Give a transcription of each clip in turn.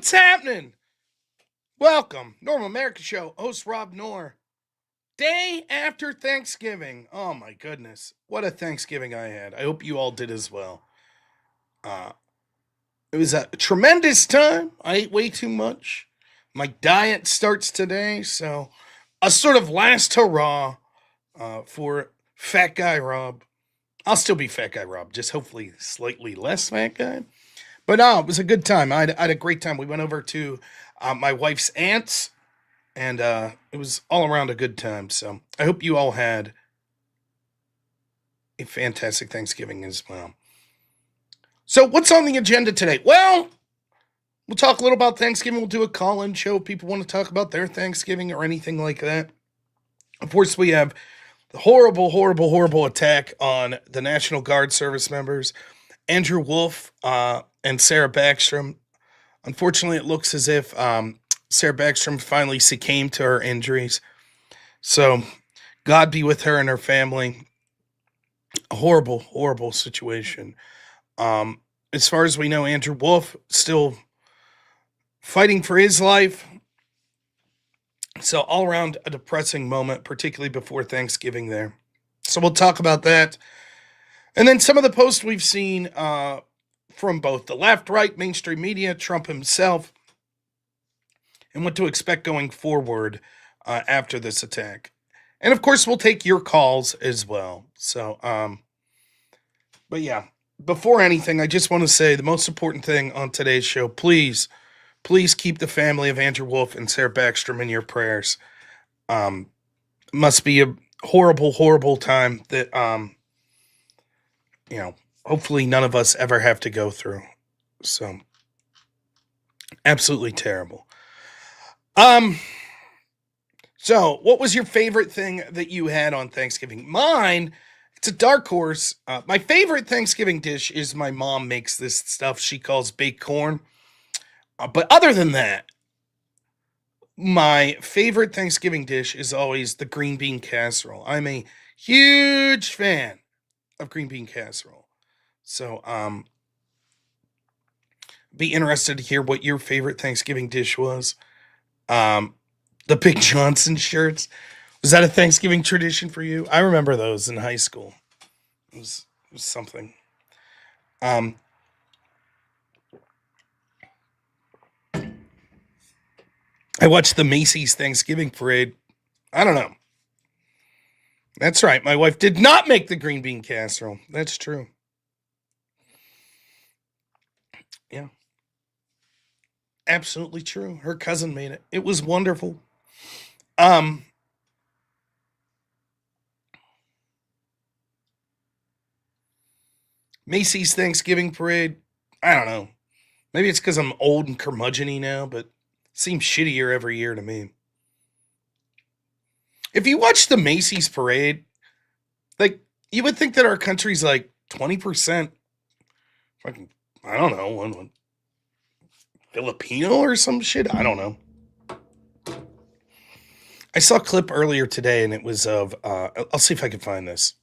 What's happening? Welcome, Normal America Show, host robnoerr. Day after Thanksgiving. Oh my goodness. What a Thanksgiving I had. I hope you all did as well. Uh, it was a tremendous time. I ate way too much. My diet starts today, so a sort of last hurrah for Fat Guy Rob. I'll still be Fat Guy Rob, just hopefully slightly less fat guy. But no, it was a good time. I had a great time. We went over to my wife's aunt's, and it was all around a good time. So I hope you all had a fantastic Thanksgiving as well. So what's on the agenda today? Well, we'll talk a little about Thanksgiving. We'll do a call-in show if people want to talk about their Thanksgiving or anything like that. Of course, we have the horrible, horrible, horrible attack on the National Guard service members, Andrew Wolf and Sarah Backstrom. Unfortunately, it looks as if Sarah Backstrom finally succumbed to her injuries. So, God be with her and her family. A horrible, horrible situation. As far as we know, Andrew Wolf still fighting for his life. So, all around a depressing moment, particularly before Thanksgiving there. So, we'll talk about that. And then some of the posts we've seen from both the left, right, mainstream media, Trump himself, and what to expect going forward after this attack. And of course, we'll take your calls as well. So, but yeah, before anything, I just want to say the most important thing on today's show, please keep the family of Andrew Wolf and Sarah Backstrom in your prayers. Must be a horrible, horrible time that, hopefully none of us ever have to go through. So, absolutely terrible. So what was your favorite thing that you had on Thanksgiving? Mine, it's a dark horse. My favorite Thanksgiving dish is my mom makes this stuff she calls baked corn. But other than that, my favorite Thanksgiving dish is always the green bean casserole. I'm a huge fan of green bean casserole. So, be interested to hear what your favorite Thanksgiving dish was. The Big Johnson shirts. Was that a Thanksgiving tradition for you? I remember those in high school. It was something. Um, I watched the Macy's Thanksgiving parade. I don't know. That's right. My wife did not make the green bean casserole. That's true. Yeah, absolutely true. Her cousin made it. It was wonderful. Um, Macy's Thanksgiving parade. I don't know. Maybe it's because I'm old and curmudgeony now, but it seems shittier every year to me. If you watch the Macy's parade, like you would think that our country's like 20% fucking, I don't know, Filipino or some shit. I don't know. I saw a clip earlier today, and it was of. I'll see if I can find this.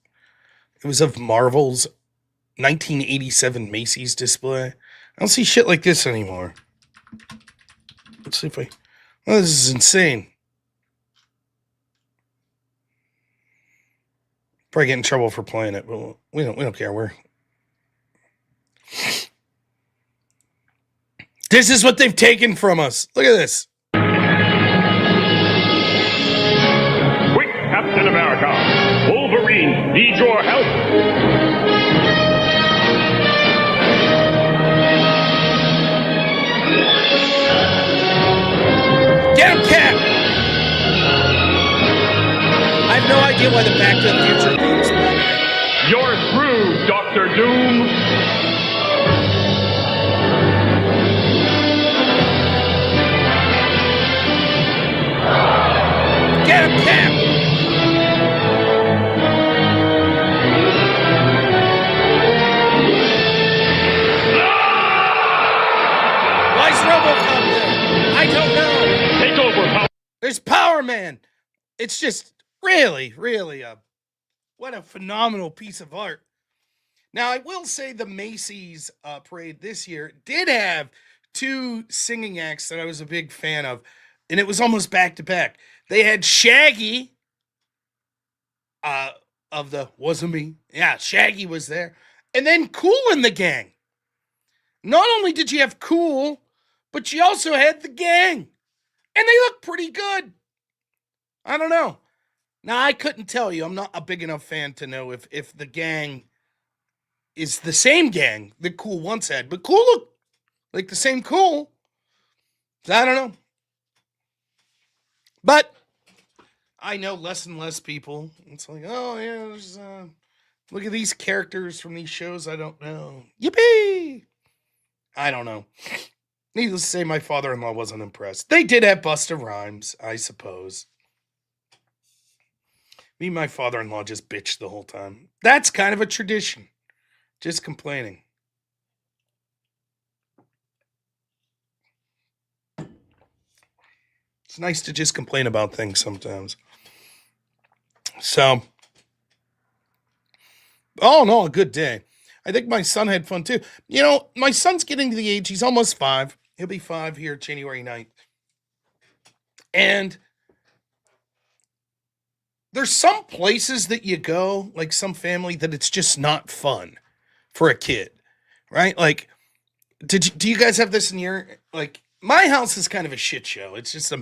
It was of Marvel's 1987 Macy's display. I don't see shit like this anymore. Let's see if I. Oh, this is insane. Probably get in trouble for playing it, but we don't care. This is what they've taken from us. Look at this. Quick, Captain America! Wolverine needs your help! Get him, Cap! I have no idea why the Back to the Future theme's playing. You're through, Doctor Doom! Get him, Cap! Why is RoboCop there? I don't know. Take over, Power. There's Power Man. It's just really, really what a phenomenal piece of art. Now, I will say the Macy's parade this year did have two singing acts that I was a big fan of, and it was almost back to back. They had Shaggy, uh, of the Wasn't Me. Yeah, Shaggy was there. And then Cool in the Gang. Not only did you have Cool, but you also had the gang. And they look pretty good. I don't know. Now, I couldn't tell you. I'm not a big enough fan to know if the gang is the same gang that Cool once had. But Cool looked like the same Cool. So I don't know. But I know less and less people. It's like, oh, yeah, look at these characters from these shows I don't know. Yippee! I don't know. Needless to say, my father-in-law wasn't impressed. They did have Busta Rhymes, I suppose. Me and my father-in-law just bitched the whole time. That's kind of a tradition. Just complaining. It's nice to just complain about things sometimes. So, oh no, a good day. I think my son had fun too. You know, my son's getting to the age, he's almost 5. He'll be 5 here January 9th. And there's some places that you go, like some family, that it's just not fun for a kid, right? Like, do you guys have this in your, like, my house is kind of a shit show. It's just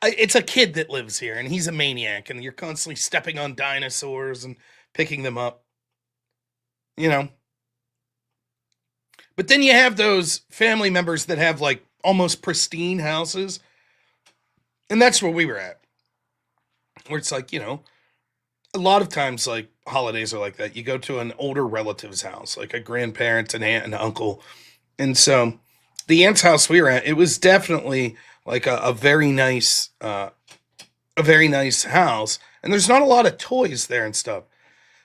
it's a kid that lives here and he's a maniac and you're constantly stepping on dinosaurs and picking them up, you know. But then you have those family members that have like almost pristine houses. And that's where we were at. Where it's like, you know, a lot of times like holidays are like that. You go to an older relative's house, like a grandparent, an aunt, and uncle. And so the aunt's house we were at, it was definitely like a very nice house. And there's not a lot of toys there and stuff.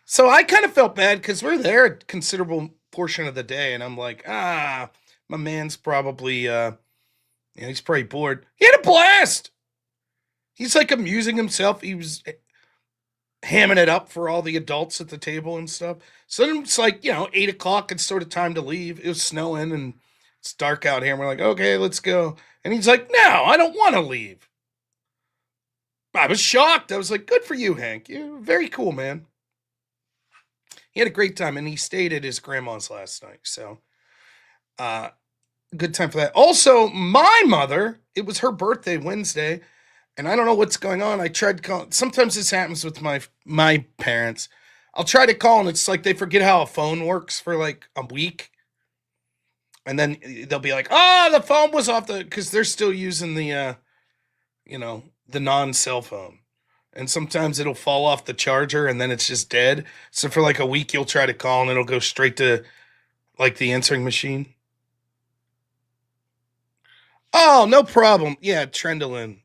So I kind of felt bad because we're there a considerable portion of the day, and I'm like, my man's probably he's probably bored. He had a blast. He's like amusing himself. He was hamming it up for all the adults at the table and stuff. So then it's like, 8 o'clock. It's sort of time to leave. It was snowing and it's dark out here. And we're like, okay, let's go. And he's like, no, I don't want to leave. I was shocked. I was like, good for you, Hank. You're very cool, man. He had a great time and he stayed at his grandma's last night. So, good time for that. Also, my mother, it was her birthday Wednesday. And I don't know what's going on. I tried to call. Sometimes this happens with my parents. I'll try to call and it's like they forget how a phone works for like a week. And then they'll be like, oh, the phone was off because they're still using the non-cell phone. And sometimes it'll fall off the charger and then it's just dead. So for like a week, you'll try to call and it'll go straight to like the answering machine. Oh, no problem. Yeah, Trendolin.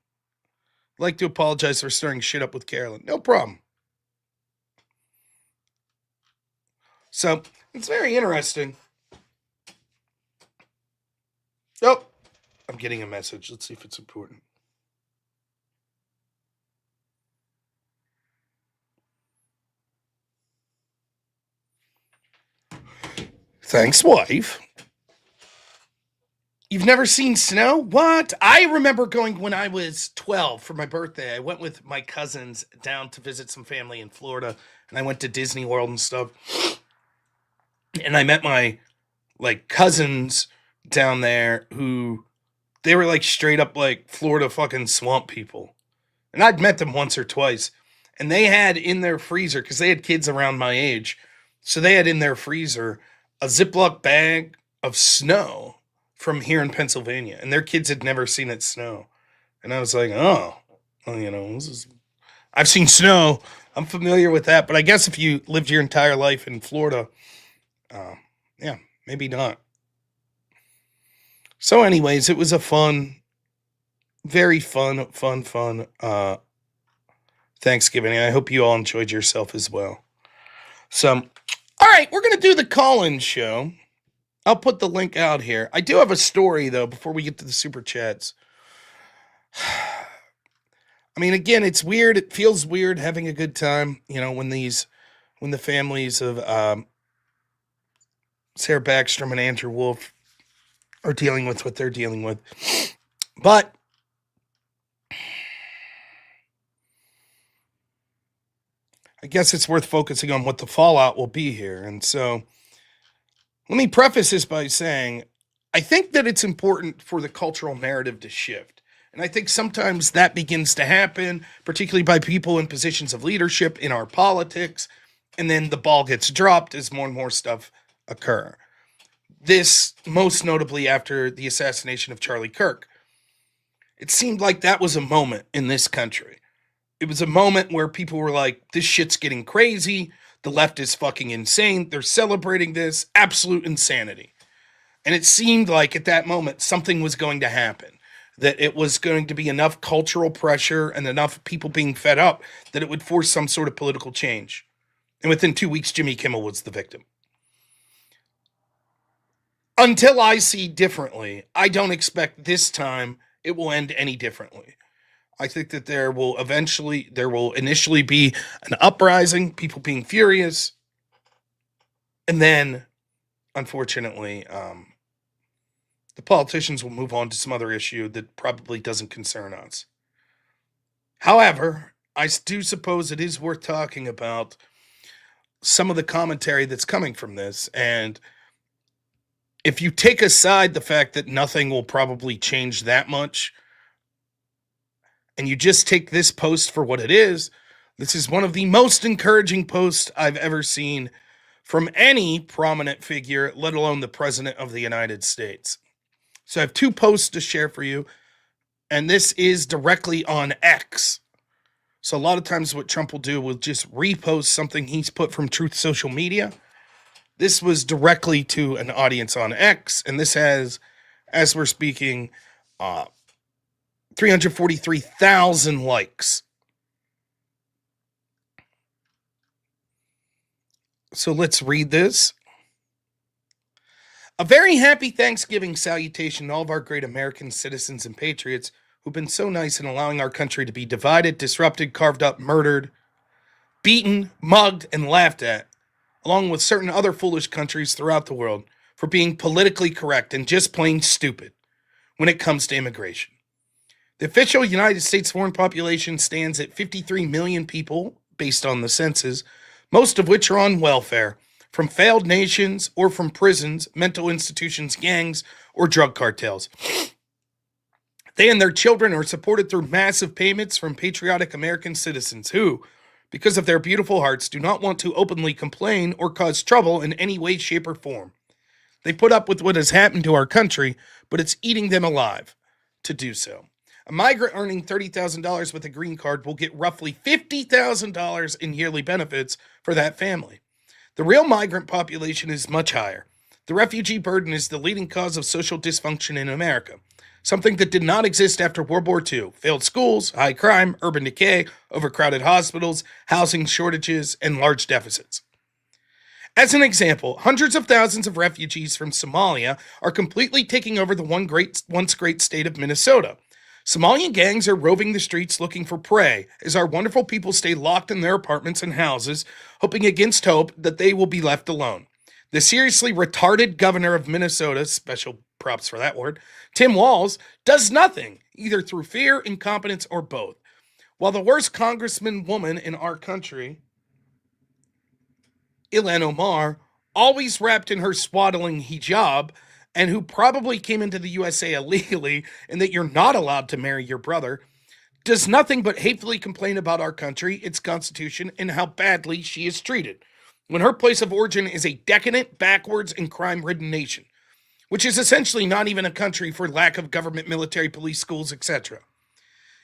Like to apologize for stirring shit up with Carolyn. No problem. So it's very interesting. Oh, I'm getting a message. Let's see if it's important. Thanks, wife. You've never seen snow? What? I remember going when I was 12 for my birthday. I went with my cousins down to visit some family in Florida, and I went to Disney World and stuff. And I met my like cousins down there who they were like straight up like Florida fucking swamp people. And I'd met them once or twice. And they had in their freezer, because they had kids around my age, so they had in their freezer a Ziploc bag of snow from here in Pennsylvania, and their kids had never seen it snow. And I was like, oh, well, I've seen snow. I'm familiar with that, but I guess if you lived your entire life in Florida, yeah, maybe not. So anyways, it was a very fun, Thanksgiving. I hope you all enjoyed yourself as well. So, all right, we're going to do the call-in show. I'll put the link out here. I do have a story, though, before we get to the super chats. I mean, again, it's weird. It feels weird having a good time, when the families of Sarah Backstrom and Andrew Wolf are dealing with what they're dealing with. But I guess it's worth focusing on what the fallout will be here. And so let me preface this by saying I think that it's important for the cultural narrative to shift. And I think sometimes that begins to happen, particularly by people in positions of leadership in our politics. And then the ball gets dropped as more and more stuff occur. This most notably after the assassination of Charlie Kirk. It seemed like that was a moment in this country. It was a moment where people were like, this shit's getting crazy. The left is fucking insane. They're celebrating this. Absolute insanity. And it seemed like at that moment something was going to happen. That it was going to be enough cultural pressure and enough people being fed up that it would force some sort of political change. And within 2 weeks, Jimmy Kimmel was the victim. Until I see differently, I don't expect this time it will end any differently. I think that there will initially be an uprising, people being furious, and then, unfortunately, the politicians will move on to some other issue that probably doesn't concern us. However, I do suppose it is worth talking about some of the commentary that's coming from this. And if you take aside the fact that nothing will probably change that much, and you just take this post for what it is, this is one of the most encouraging posts I've ever seen from any prominent figure, let alone the President of the United States. So I have 2 posts to share for you, and this is directly on X. So a lot of times what Trump will do will just repost something he's put from Truth Social Media. This was directly to an audience on X, and this has, as we're speaking, 343,000 likes. So let's read this. A very happy Thanksgiving salutation to all of our great American citizens and patriots who've been so nice in allowing our country to be divided, disrupted, carved up, murdered, beaten, mugged, and laughed at, along with certain other foolish countries throughout the world for being politically correct and just plain stupid when it comes to immigration. The official United States foreign population stands at 53 million people, based on the census, most of which are on welfare, from failed nations or from prisons, mental institutions, gangs, or drug cartels. They and their children are supported through massive payments from patriotic American citizens who, because of their beautiful hearts, do not want to openly complain or cause trouble in any way, shape, or form. They put up with what has happened to our country, but it's eating them alive to do so. A migrant earning $30,000 with a green card will get roughly $50,000 in yearly benefits for that family. The real migrant population is much higher. The refugee burden is the leading cause of social dysfunction in America, something that did not exist after World War II. Failed schools, high crime, urban decay, overcrowded hospitals, housing shortages, and large deficits. As an example, hundreds of thousands of refugees from Somalia are completely taking over the once great state of Minnesota. Somalian gangs are roving the streets looking for prey as our wonderful people stay locked in their apartments and houses, hoping against hope that they will be left alone. The seriously retarded governor of Minnesota, special props for that word, Tim Walz, does nothing, either through fear, incompetence, or both. While the worst congressman woman in our country, Ilhan Omar, always wrapped in her swaddling hijab, and who probably came into the USA illegally and that you're not allowed to marry your brother, does nothing but hatefully complain about our country, its constitution, and how badly she is treated, when her place of origin is a decadent, backwards, and crime-ridden nation, which is essentially not even a country for lack of government, military, police, schools, etc.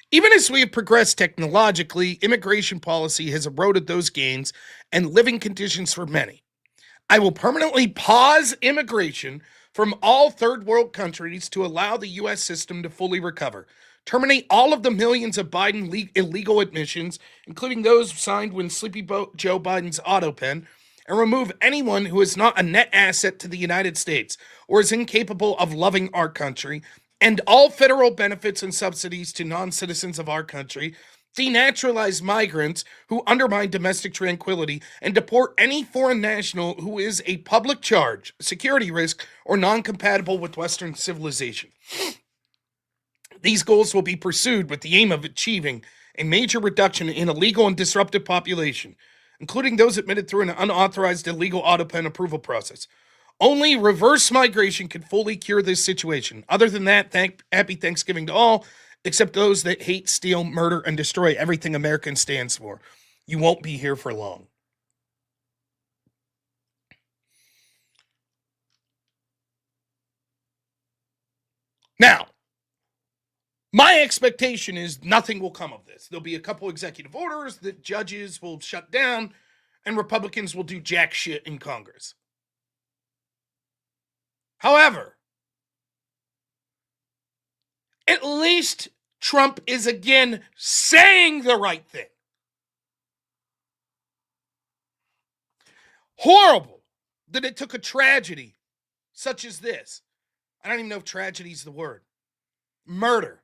Even as we have progressed technologically, immigration policy has eroded those gains and living conditions for many. I will permanently pause immigration from all third world countries to allow the U.S. system to fully recover. Terminate all of the millions of Biden illegal admissions, including those signed when Sleepy Joe Biden's auto pen, and remove anyone who is not a net asset to the United States or is incapable of loving our country, and all federal benefits and subsidies to non-citizens of our country, denaturalize migrants who undermine domestic tranquility, and deport any foreign national who is a public charge, security risk, or non-compatible with Western civilization. These goals will be pursued with the aim of achieving a major reduction in illegal and disruptive population, including those admitted through an unauthorized illegal autopen approval process. Only reverse migration can fully cure this situation. Other than that, happy Thanksgiving to all, except those that hate, steal, murder, and destroy everything American stands for. You won't be here for long. Now, my expectation is nothing will come of this. There'll be a couple executive orders that judges will shut down, and Republicans will do jack shit in Congress. However, at least Trump is again saying the right thing. Horrible that it took a tragedy such as this. I don't even know if tragedy is the word. Murder.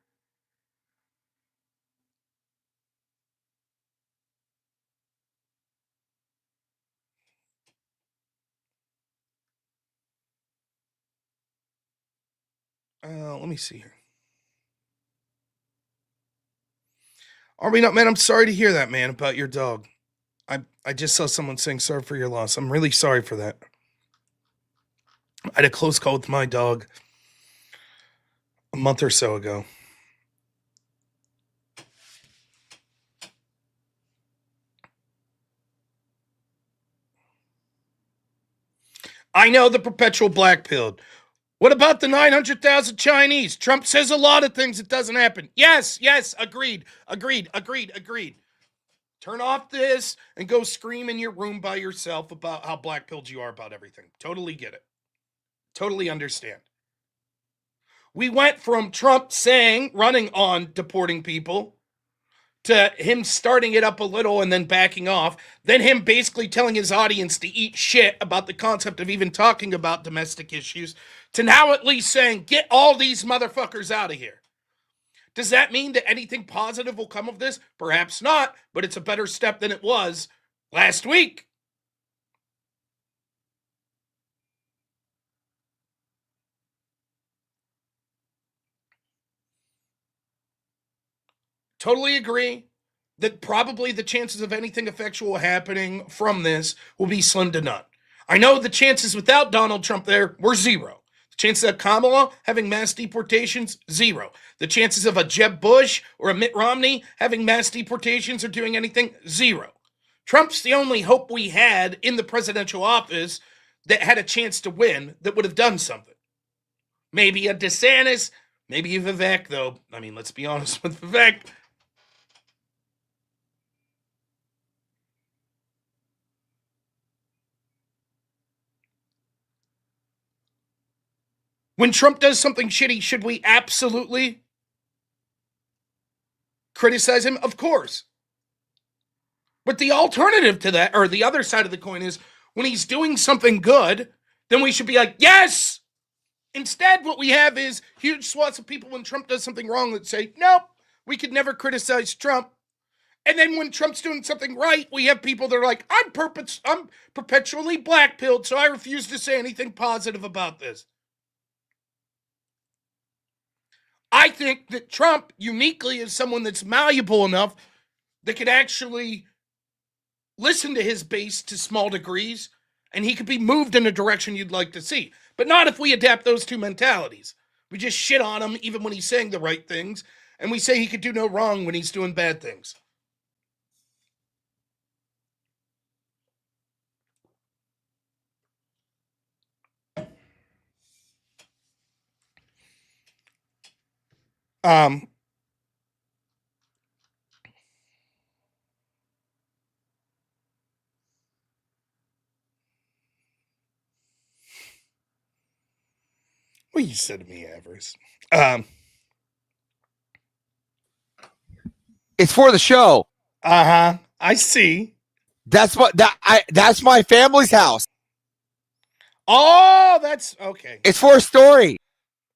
Let me see here. Army Nut Man, I'm sorry to hear that, man, about your dog. I just saw someone saying sorry for your loss. I'm really sorry for that. I had a close call with my dog a month or so ago. I know the perpetual black pilled. What about the 900,000 Chinese? Trump says a lot of things that doesn't happen. Yes, agreed. Turn off this and go scream in your room by yourself about how black-pilled you are about everything. Totally get it. Totally understand. We went from Trump running on deporting people, to him starting it up a little and then backing off, then him basically telling his audience to eat shit about the concept of even talking about domestic issues, to now at least saying, get all these motherfuckers out of here. Does that mean that anything positive will come of this? Perhaps not, but it's a better step than it was last week. Totally agree that probably the chances of anything effectual happening from this will be slim to none. I know the chances without Donald Trump there were zero. The chances of Kamala having mass deportations, zero. The chances of a Jeb Bush or a Mitt Romney having mass deportations or doing anything, zero. Trump's the only hope we had in the presidential office that had a chance to win that would have done something. Maybe a DeSantis, maybe a Vivek, though. I mean, let's be honest with Vivek. When Trump does something shitty, should we absolutely criticize him? Of course. But the alternative to that, or the other side of the coin, is when he's doing something good, then we should be like, yes! Instead, what we have is huge swaths of people when Trump does something wrong that say, nope, we could never criticize Trump. And then when Trump's doing something right, we have people that are like, I'm perpetually black-pilled, so I refuse to say anything positive about this. I think that Trump uniquely is someone that's malleable enough that could actually listen to his base to small degrees, and he could be moved in a direction you'd like to see. But not if we adapt those two mentalities. We just shit on him even when he's saying the right things, and we say he could do no wrong when he's doing bad things. What you said to me, Avarice. It's for the show. I see. That's my family's house. Oh, that's okay. It's for a story.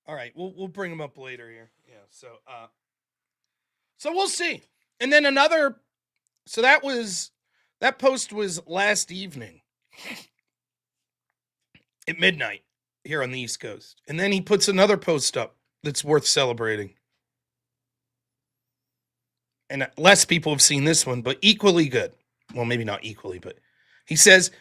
All right, we'll bring him up later here. Yeah, so we'll see. And then so that post was last evening at midnight here on the East Coast. And then he puts another post up that's worth celebrating. And less people have seen this one, but equally good. Well, maybe not equally, but he says,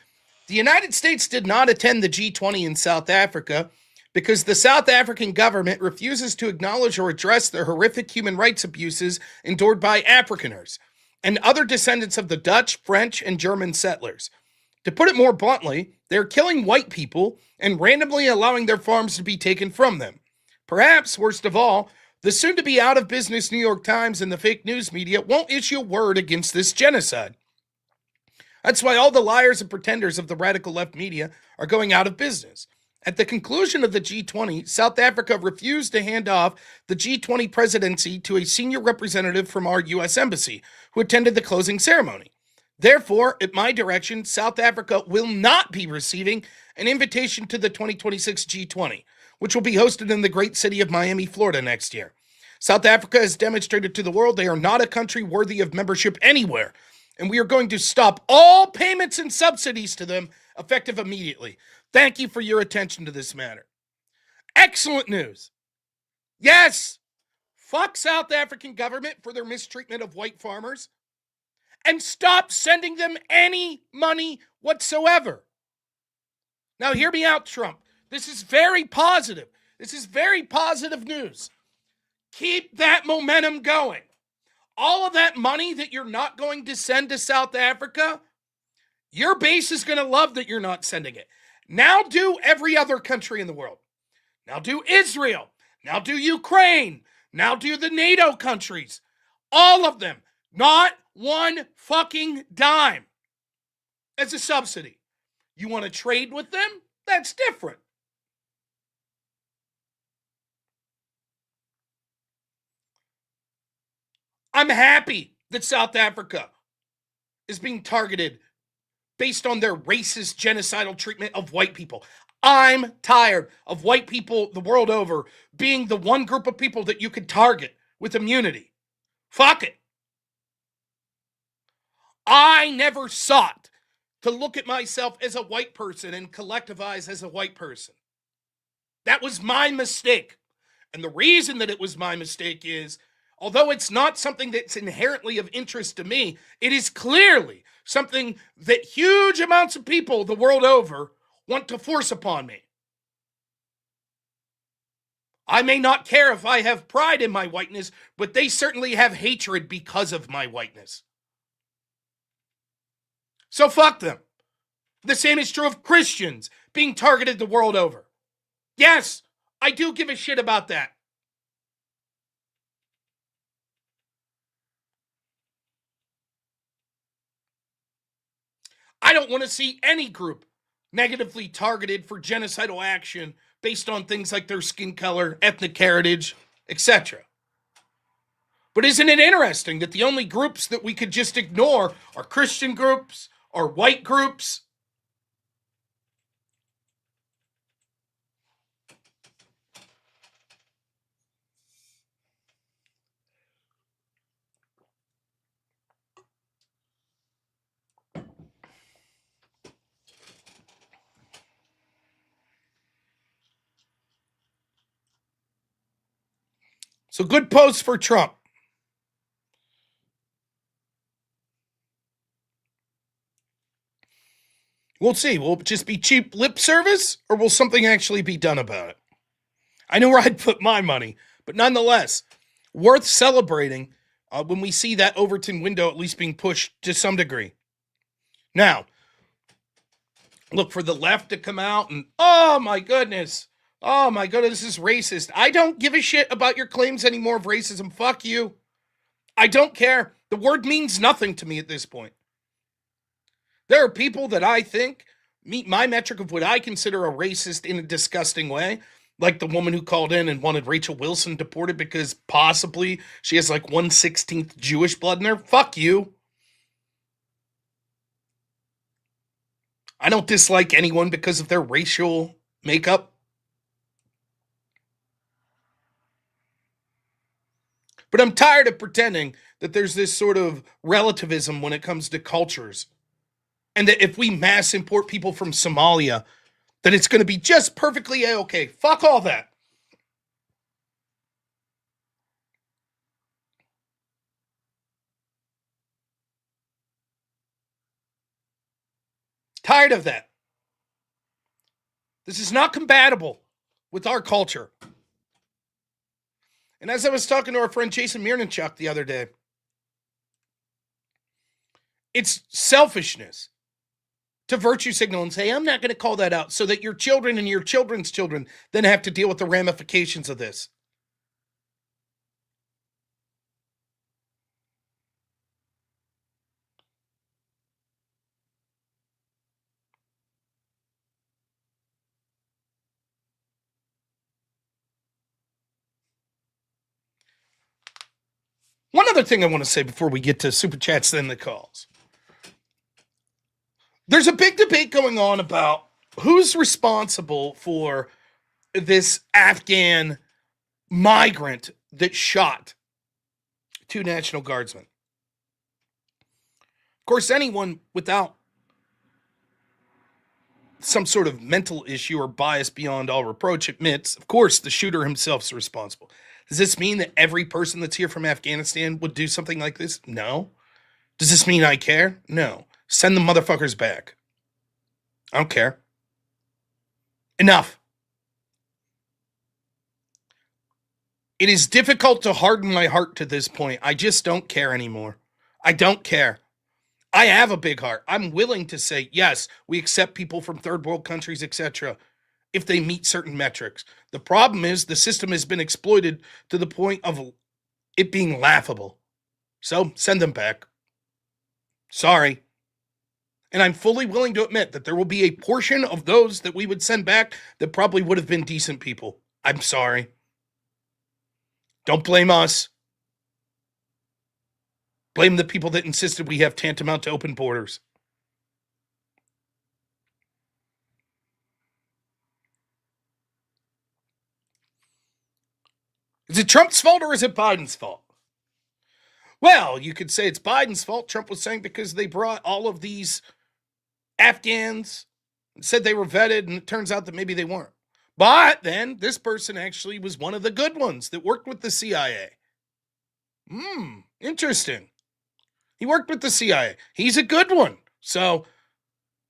the United States did not attend the G20 in South Africa because the South African government refuses to acknowledge or address the horrific human rights abuses endured by Afrikaners and other descendants of the Dutch, French, and German settlers. To put it more bluntly, they're killing white people and randomly allowing their farms to be taken from them. Perhaps, worst of all, the soon-to-be out-of-business New York Times and the fake news media won't issue a word against this genocide. That's why all the liars and pretenders of the radical left media are going out of business. At the conclusion of the G20, South Africa refused to hand off the G20 presidency to a senior representative from our U.S. Embassy, who attended the closing ceremony. Therefore, at my direction, South Africa will not be receiving an invitation to the 2026 G20, which will be hosted in the great city of Miami, Florida next year. South Africa has demonstrated to the world they are not a country worthy of membership anywhere, and we are going to stop all payments and subsidies to them effective immediately. Thank you for your attention to this matter. Excellent news. Yes, fuck South African government for their mistreatment of white farmers, and stop sending them any money whatsoever. Now, hear me out, Trump. This is very positive. This is very positive news. Keep that momentum going. All of that money that you're not going to send to South Africa, your base is going to love that you're not sending it. Now do every other country in the world. Now do Israel. Now do Ukraine. Now do the NATO countries. All of them. Not one fucking dime as a subsidy. You want to trade with them? That's different. I'm happy that South Africa is being targeted based on their racist, genocidal treatment of white people. I'm tired of white people the world over being the one group of people that you could target with immunity. Fuck it. I never sought to look at myself as a white person and collectivize as a white person. That was my mistake. And the reason that it was my mistake is, although it's not something that's inherently of interest to me, it is clearly something that huge amounts of people the world over want to force upon me. I may not care if I have pride in my whiteness, but they certainly have hatred because of my whiteness. So fuck them. The same is true of Christians being targeted the world over. Yes, I do give a shit about that. I don't want to see any group negatively targeted for genocidal action based on things like their skin color, ethnic heritage, etc. But isn't it interesting that the only groups that we could just ignore are Christian groups or white groups? So good post for Trump. We'll see. Will it just be cheap lip service, or will something actually be done about it? I know where I'd put my money, but nonetheless, worth celebrating when we see that Overton window at least being pushed to some degree. Now, look for the left to come out and, oh my goodness, this is racist. I don't give a shit about your claims anymore of racism. Fuck you. I don't care. The word means nothing to me at this point. There are people that I think meet my metric of what I consider a racist in a disgusting way, like the woman who called in and wanted Rachel Wilson deported because possibly she has like 1/16 Jewish blood in her. Fuck you. I don't dislike anyone because of their racial makeup. But I'm tired of pretending that there's this sort of relativism when it comes to cultures. And that if we mass import people from Somalia, that it's going to be just perfectly okay. Fuck all that. Tired of that. This is not compatible with our culture. And as I was talking to our friend Jason Miernachuk the other day, it's selfishness to virtue signal and say, I'm not going to call that out, so that your children and your children's children then have to deal with the ramifications of this. One other thing I want to say before we get to super chats and the calls. There's a big debate going on about who's responsible for this Afghan migrant that shot 2 National Guardsmen. Of course, anyone without some sort of mental issue or bias beyond all reproach admits, of course, the shooter himself is responsible. Does this mean that every person that's here from Afghanistan would do something like this? No. Does this mean I care? No. Send the motherfuckers back. I don't care. Enough. It is difficult to harden my heart to this point. I just don't care anymore. I don't care. I have a big heart. I'm willing to say, yes, we accept people from third world countries, etc., if they meet certain metrics. The problem is the system has been exploited to the point of it being laughable. So send them back. Sorry. And I'm fully willing to admit that there will be a portion of those that we would send back that probably would have been decent people. I'm sorry. Don't blame us. Blame the people that insisted we have tantamount to open borders. Is it Trump's fault or is it Biden's fault? Well, you could say it's Biden's fault. Trump was saying because they brought all of these Afghans and said they were vetted, and it turns out that maybe they weren't. But then this person actually was one of the good ones that worked with the CIA. Interesting. He worked with the CIA. He's a good one. So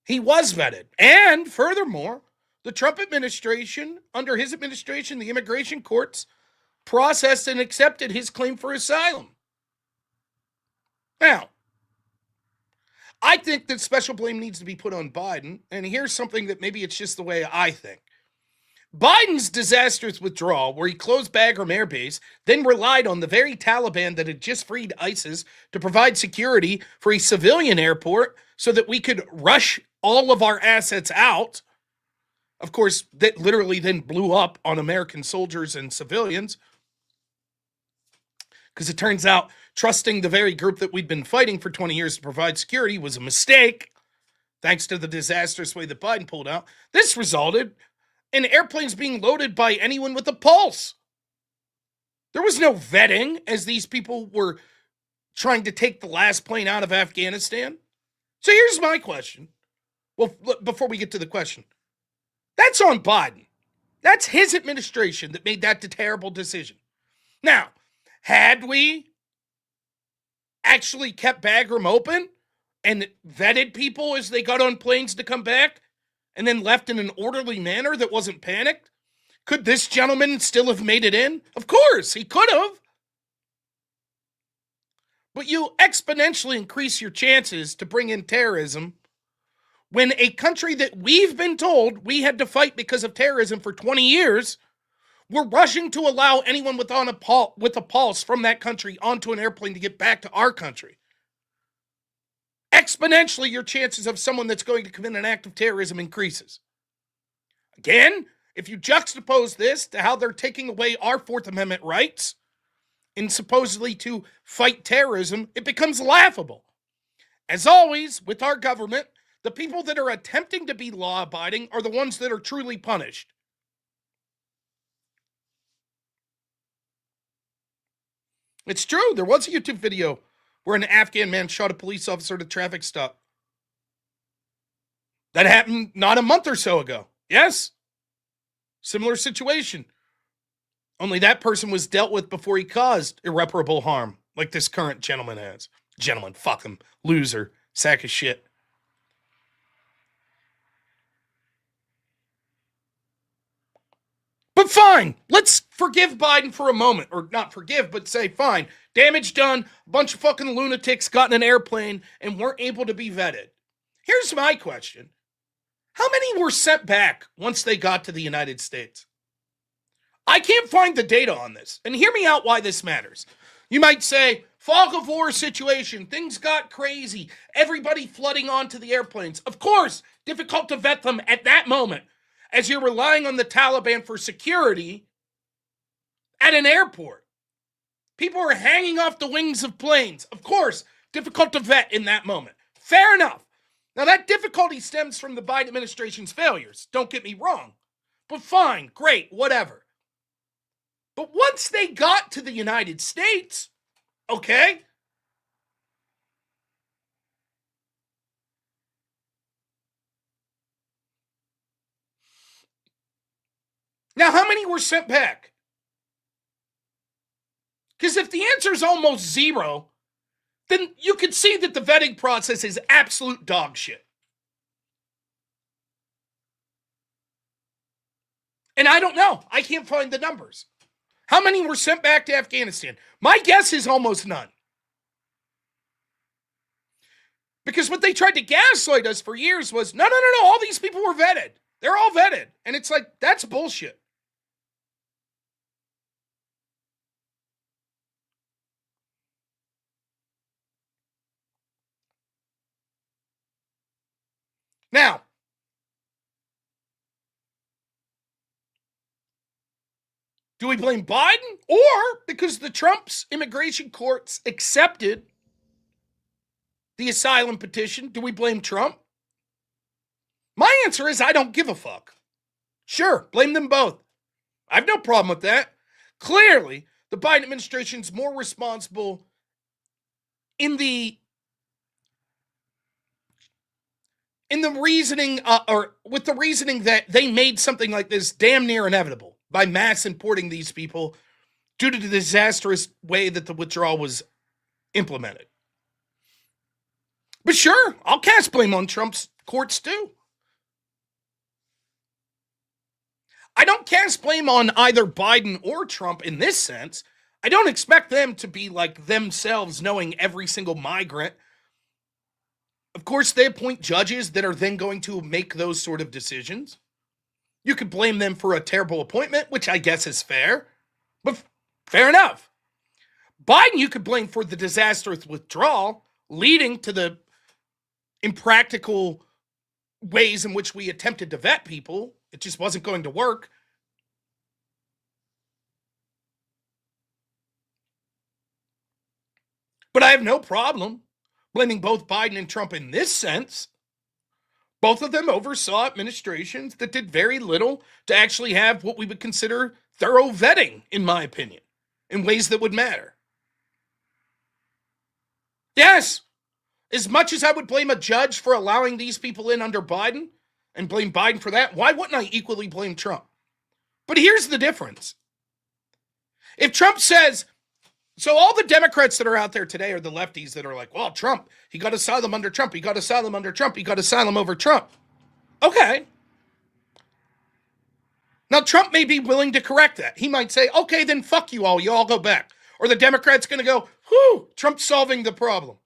he was vetted. And furthermore, the Trump administration, under his administration, the immigration courts processed and accepted his claim for asylum. Now, I think that special blame needs to be put on Biden. And here's something that maybe it's just the way I think. Biden's disastrous withdrawal, where he closed Bagram Air Base, then relied on the very Taliban that had just freed ISIS to provide security for a civilian airport so that we could rush all of our assets out. Of course, that literally then blew up on American soldiers and civilians. Because it turns out trusting the very group that we'd been fighting for 20 years to provide security was a mistake, thanks to the disastrous way that Biden pulled out. This resulted in airplanes being loaded by anyone with a pulse. There was no vetting as these people were trying to take the last plane out of Afghanistan. So here's my question. Well, before we get to the question, that's on Biden. That's his administration that made that terrible decision. Now, had we actually kept Bagram open and vetted people as they got on planes to come back, and then left in an orderly manner that wasn't panicked, could this gentleman still have made it in? Of course, he could have. But you exponentially increase your chances to bring in terrorism when a country that we've been told we had to fight because of terrorism for 20 years, we're rushing to allow anyone with a pulse from that country onto an airplane to get back to our country. Exponentially, your chances of someone that's going to commit an act of terrorism increases. Again, if you juxtapose this to how they're taking away our Fourth Amendment rights and supposedly to fight terrorism, it becomes laughable. As always, with our government, the people that are attempting to be law-abiding are the ones that are truly punished. It's true. There was a YouTube video where an Afghan man shot a police officer at a traffic stop. That happened not a month or so ago. Yes. Similar situation. Only that person was dealt with before he caused irreparable harm, like this current gentleman has. Gentleman, fuck him. Loser. Sack of shit. But fine, let's forgive Biden for a moment. Or not forgive, but say, fine. Damage done. A bunch of fucking lunatics got in an airplane and weren't able to be vetted. Here's my question. How many were sent back once they got to the United States? I can't find the data on this. And hear me out why this matters. You might say, fog of war situation, things got crazy, everybody flooding onto the airplanes. Of course, difficult to vet them at that moment, as you're relying on the Taliban for security at an airport. People are hanging off the wings of planes. Of course, difficult to vet in that moment. Fair enough. Now, that difficulty stems from the Biden administration's failures. Don't get me wrong. But fine, great, whatever. But once they got to the United States, okay? Now, how many were sent back? Because if the answer is almost zero, then you can see that the vetting process is absolute dog shit. And I don't know. I can't find the numbers. How many were sent back to Afghanistan? My guess is almost none. Because what they tried to gaslight us for years was, no, all these people were vetted. They're all vetted. And it's like, that's bullshit. Now, do we blame Biden? Or because the Trump's immigration courts accepted the asylum petition, do we blame Trump? My answer is I don't give a fuck. Sure, blame them both. I have no problem with that. Clearly, the Biden administration's more responsible in the reasoning, or with the reasoning that they made something like this damn near inevitable by mass importing these people due to the disastrous way that the withdrawal was implemented. But sure, I'll cast blame on Trump's courts too. I don't cast blame on either Biden or Trump in this sense. I don't expect them to be like themselves knowing every single migrant. Of course, they appoint judges that are then going to make those sort of decisions. You could blame them for a terrible appointment, which I guess is fair, but fair enough. Biden, you could blame for the disastrous withdrawal, leading to the impractical ways in which we attempted to vet people. It just wasn't going to work. But I have no problem blaming both Biden and Trump in this sense. Both of them oversaw administrations that did very little to actually have what we would consider thorough vetting, in my opinion, in ways that would matter. Yes, as much as I would blame a judge for allowing these people in under Biden and blame Biden for that, why wouldn't I equally blame Trump? But here's the difference. If Trump says, so all the Democrats that are out there today are the lefties that are like, well, Trump, he got asylum under Trump, he got asylum under Trump, he got asylum over Trump. Okay. Now, Trump may be willing to correct that. He might say, okay, then fuck you all go back. Or the Democrats going to go, whew, Trump's solving the problem.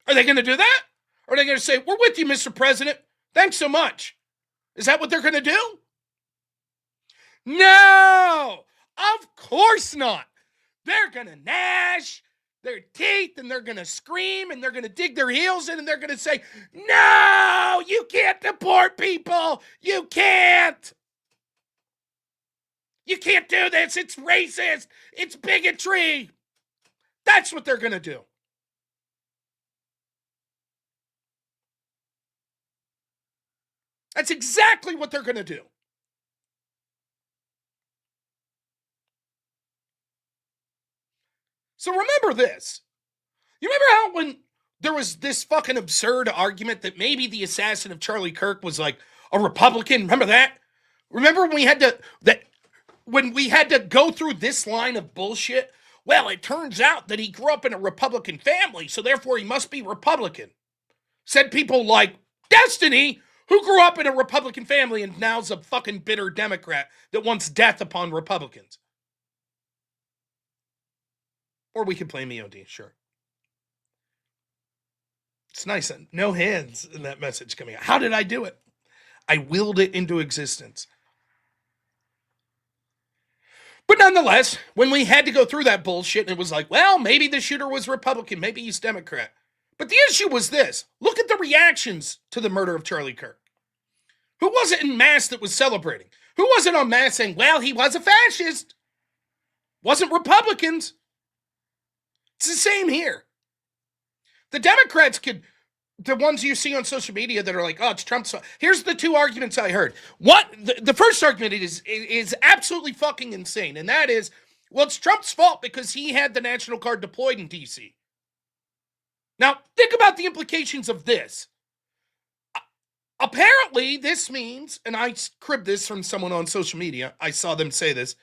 Are they going to do that? Or are they going to say, we're with you, Mr. President. Thanks so much. Is that what they're going to do? No, of course not. They're going to gnash their teeth and they're going to scream and they're going to dig their heels in and they're going to say, no, you can't deport people. You can't. You can't do this. It's racist. It's bigotry. That's what they're going to do. That's exactly what they're going to do. So remember this. You remember how when there was this fucking absurd argument that maybe the assassin of Charlie Kirk was like a Republican? Remember that? Remember when we had to go through this line of bullshit? Well, it turns out that he grew up in a Republican family, so therefore he must be Republican. Said people like Destiny, who grew up in a Republican family and now's a fucking bitter Democrat that wants death upon Republicans. Or we could play MeOD, sure. It's nice. No hands in that message coming out. How did I do it? I willed it into existence. But nonetheless, when we had to go through that bullshit, it was like, well, maybe the shooter was Republican, maybe he's Democrat. But the issue was this. Look at the reactions to the murder of Charlie Kirk. Who was it en masse that was celebrating? Who wasn't en masse saying, well, he was a fascist? Wasn't Republicans. It's the same here. The Democrats the ones you see on social media that are like, oh, it's Trump's fault. Here's the two arguments I heard. The first argument is absolutely fucking insane, and that is, well, it's Trump's fault because he had the National Guard deployed in D.C. Now, think about the implications of this. Apparently, this means, and I cribbed this from someone on social media, I saw them say this,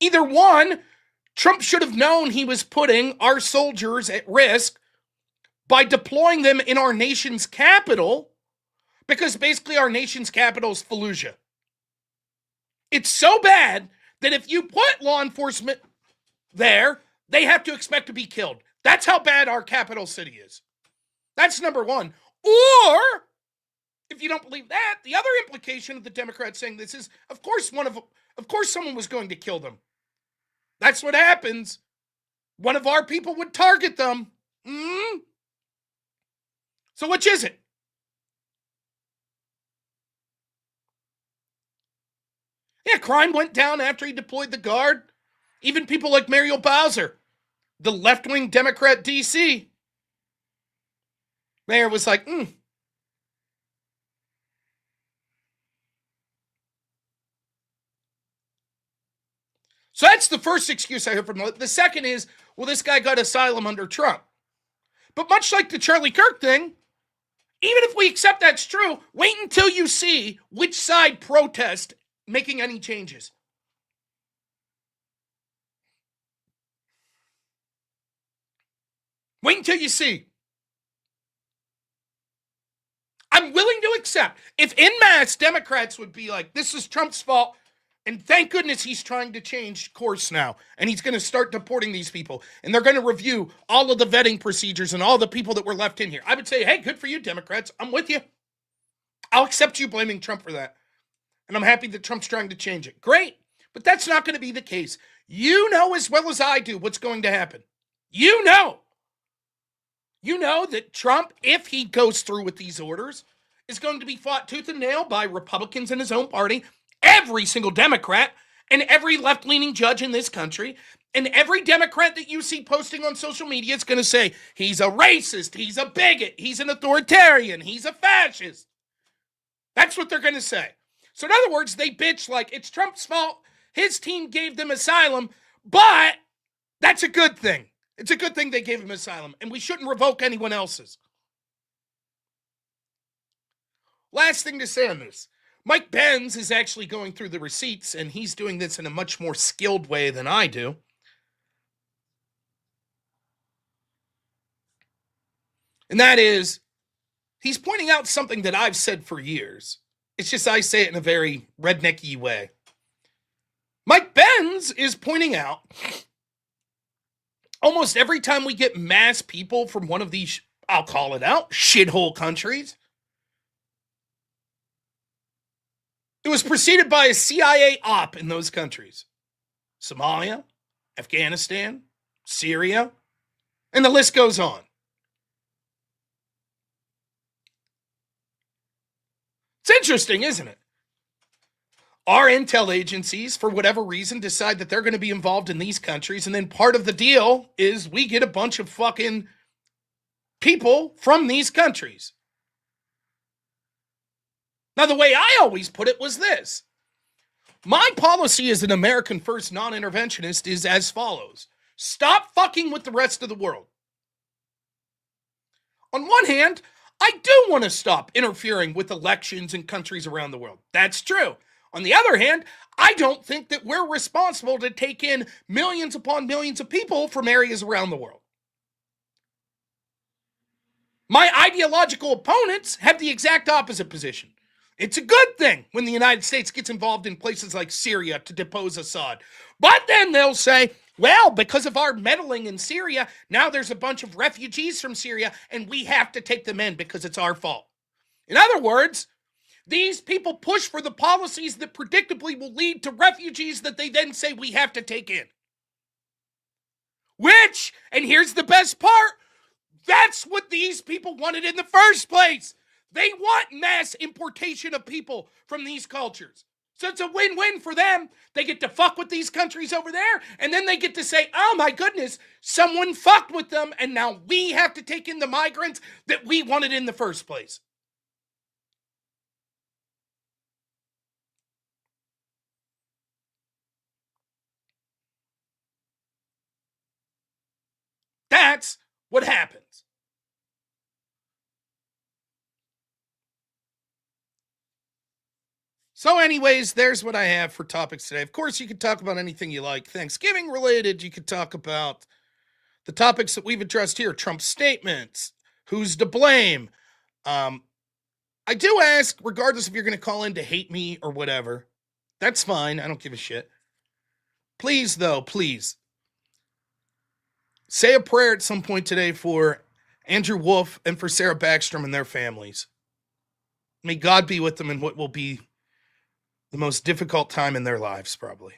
either one, Trump should have known he was putting our soldiers at risk by deploying them in our nation's capital, because basically our nation's capital is Fallujah. It's so bad that if you put law enforcement there, they have to expect to be killed. That's how bad our capital city is. That's number one. Or, if you don't believe that, the other implication of the Democrats saying this is, of course someone was going to kill them. That's what happens. One of our people would target them. So which is it? Yeah, crime went down after he deployed the Guard. Even people like Muriel Bowser, the left-wing Democrat D.C. mayor, was like, So that's the first excuse I heard from them. The second is, well, this guy got asylum under Trump. But much like the Charlie Kirk thing, even if we accept that's true, wait until you see which side protest making any changes. Wait until you see. I'm willing to accept if en masse Democrats would be like, this is Trump's fault, and thank goodness he's trying to change course now, and he's going to start deporting these people, and they're going to review all of the vetting procedures and all the people that were left in here. I would say, hey, good for you, Democrats. I'm with you. I'll accept you blaming Trump for that. And I'm happy that Trump's trying to change it. Great. But that's not going to be the case. You know as well as I do what's going to happen. You know that Trump, if he goes through with these orders, is going to be fought tooth and nail by Republicans in his own party, every single Democrat, and every left-leaning judge in this country, and every Democrat that you see posting on social media is going to say, he's a racist, he's a bigot, he's an authoritarian, he's a fascist. That's what they're going to say. So in other words, they bitch like it's Trump's fault, his team gave them asylum, but that's a good thing. It's a good thing they gave him asylum, and we shouldn't revoke anyone else's. Last thing to say on this. Mike Benz is actually going through the receipts, and he's doing this in a much more skilled way than I do. And that is, he's pointing out something that I've said for years. It's just I say it in a very rednecky way. Mike Benz is pointing out almost every time we get mass people from one of these, I'll call it out, shithole countries, it was preceded by a CIA op in those countries. Somalia, Afghanistan, Syria, and the list goes on. It's interesting, isn't it? Our intel agencies, for whatever reason, decide that they're going to be involved in these countries, and then part of the deal is we get a bunch of fucking people from these countries. Now, the way I always put it was this. My policy as an American first non-interventionist is as follows. Stop fucking with the rest of the world. On one hand, I do want to stop interfering with elections in countries around the world. That's true. On the other hand, I don't think that we're responsible to take in millions upon millions of people from areas around the world. My ideological opponents have the exact opposite position. It's a good thing when the United States gets involved in places like Syria to depose Assad. But then they'll say, well, because of our meddling in Syria, now there's a bunch of refugees from Syria and we have to take them in because it's our fault. In other words, these people push for the policies that predictably will lead to refugees that they then say we have to take in. Which, and here's the best part, that's what these people wanted in the first place. They want mass importation of people from these cultures. So it's a win-win for them. They get to fuck with these countries over there, and then they get to say, oh my goodness, someone fucked with them, and now we have to take in the migrants that we wanted in the first place. That's what happens. So anyways, there's what I have for topics today. Of course, you can talk about anything you like. Thanksgiving related, you could talk about the topics that we've addressed here. Trump's statements, who's to blame. I do ask, regardless if you're going to call in to hate me or whatever, that's fine. I don't give a shit. Please, though, please, say a prayer at some point today for Andrew Wolf and for Sarah Backstrom and their families. May God be with them in what will be the most difficult time in their lives, probably.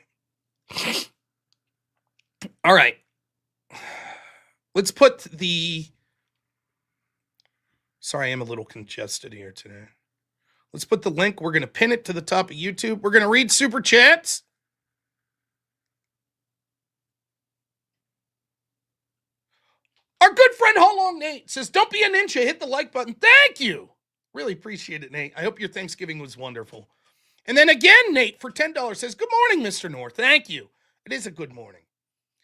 All right. Let's put the... Sorry, I am a little congested here today. Let's put the link. We're going to pin it to the top of YouTube. We're going to read Super Chats. Our good friend How Long Nate says, don't be a ninja, hit the like button. Thank you. Really appreciate it, Nate. I hope your Thanksgiving was wonderful. And then again, Nate, for $10 says, good morning, Mr. North. Thank you. It is a good morning.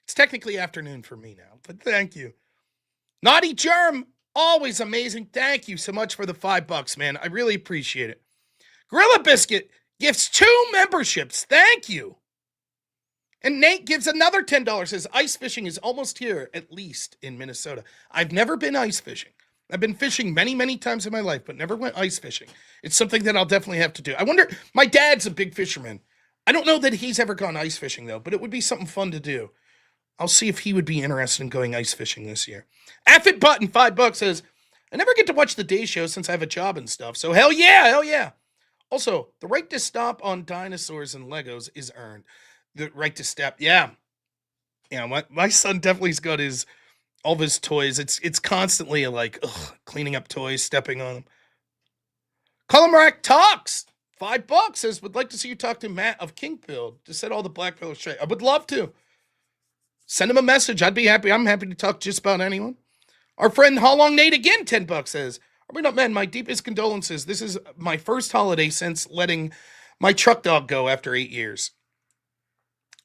It's technically afternoon for me now, but thank you. Naughty Germ, always amazing. Thank you so much for the $5, man. I really appreciate it. Gorilla Biscuit gifts 2 memberships. Thank you. And Nate gives another $10, says, ice fishing is almost here, at least in Minnesota. I've never been ice fishing. I've been fishing many, many times in my life, but never went ice fishing. It's something that I'll definitely have to do. I wonder, my dad's a big fisherman. I don't know that he's ever gone ice fishing, though, but it would be something fun to do. I'll see if he would be interested in going ice fishing this year. Affit Button, $5, says, I never get to watch the day show since I have a job and stuff, so hell yeah, hell yeah. Also, the right to stop on dinosaurs and Legos is earned. The right to step, yeah. Yeah, my son definitely's got all of his toys. It's constantly like, cleaning up toys, stepping on them. Columrack Talks, $5, says, would like to see you talk to Matt of Kingfield to set all the black fellows straight. I would love to. Send him a message. I'd be happy. I'm happy to talk just about anyone. Our friend How Long Nate again, $10 says, are we not men? My deepest condolences. This is my first holiday since letting my truck dog go after 8 years.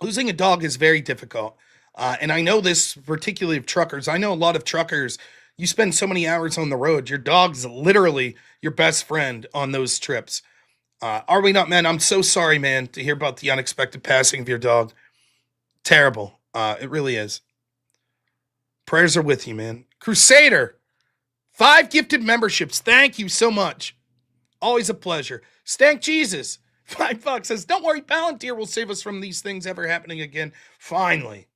Losing a dog is very difficult. And I know this particularly of truckers. I know a lot of truckers, you spend so many hours on the road. Your dog's literally your best friend on those trips. Are we not men? I'm so sorry, man, to hear about the unexpected passing of your dog. Terrible. It really is. Prayers are with you, man. Crusader, 5 gifted memberships. Thank you so much. Always a pleasure. Stank Jesus, $5 says, don't worry, Palantir will save us from these things ever happening again. Finally.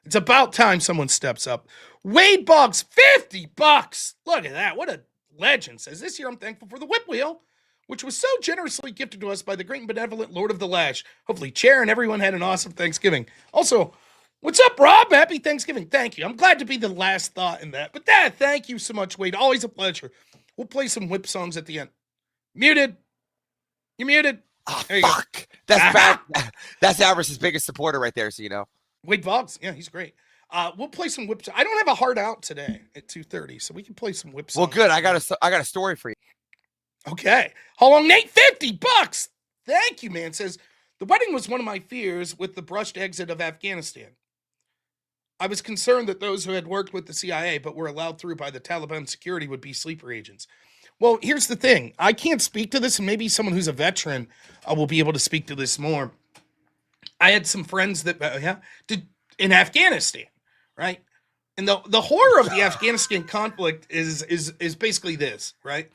It's about time someone steps up. Wade Boggs, $50. Look at that. What a legend. Says, this year I'm thankful for the whip wheel, which was so generously gifted to us by the great and benevolent Lord of the Lash. Hopefully Chair and everyone had an awesome Thanksgiving. Also, what's up, Rob? Happy Thanksgiving. Thank you. I'm glad to be the last thought in that. But thank you so much, Wade. Always a pleasure. We'll play some whip songs at the end. Muted. You muted. Oh, There you fuck. go. That's bad. That's Alvarez's biggest supporter right there, so you know. Wade Boggs. Yeah, he's great. We'll play some whip songs. I don't have a heart out today at 2:30, so we can play some whip songs. Well, good. I got a story for you. Okay. How long, Nate? $50. Thank you, man. Says, the wedding was one of my fears with the brushed exit of Afghanistan. I was concerned that those who had worked with the CIA but were allowed through by the Taliban security would be sleeper agents. Well, here's the thing. I can't speak to this, and maybe someone who's a veteran will be able to speak to this more. I had some friends that did in Afghanistan, right? And the horror of the Afghanistan conflict is basically this, right?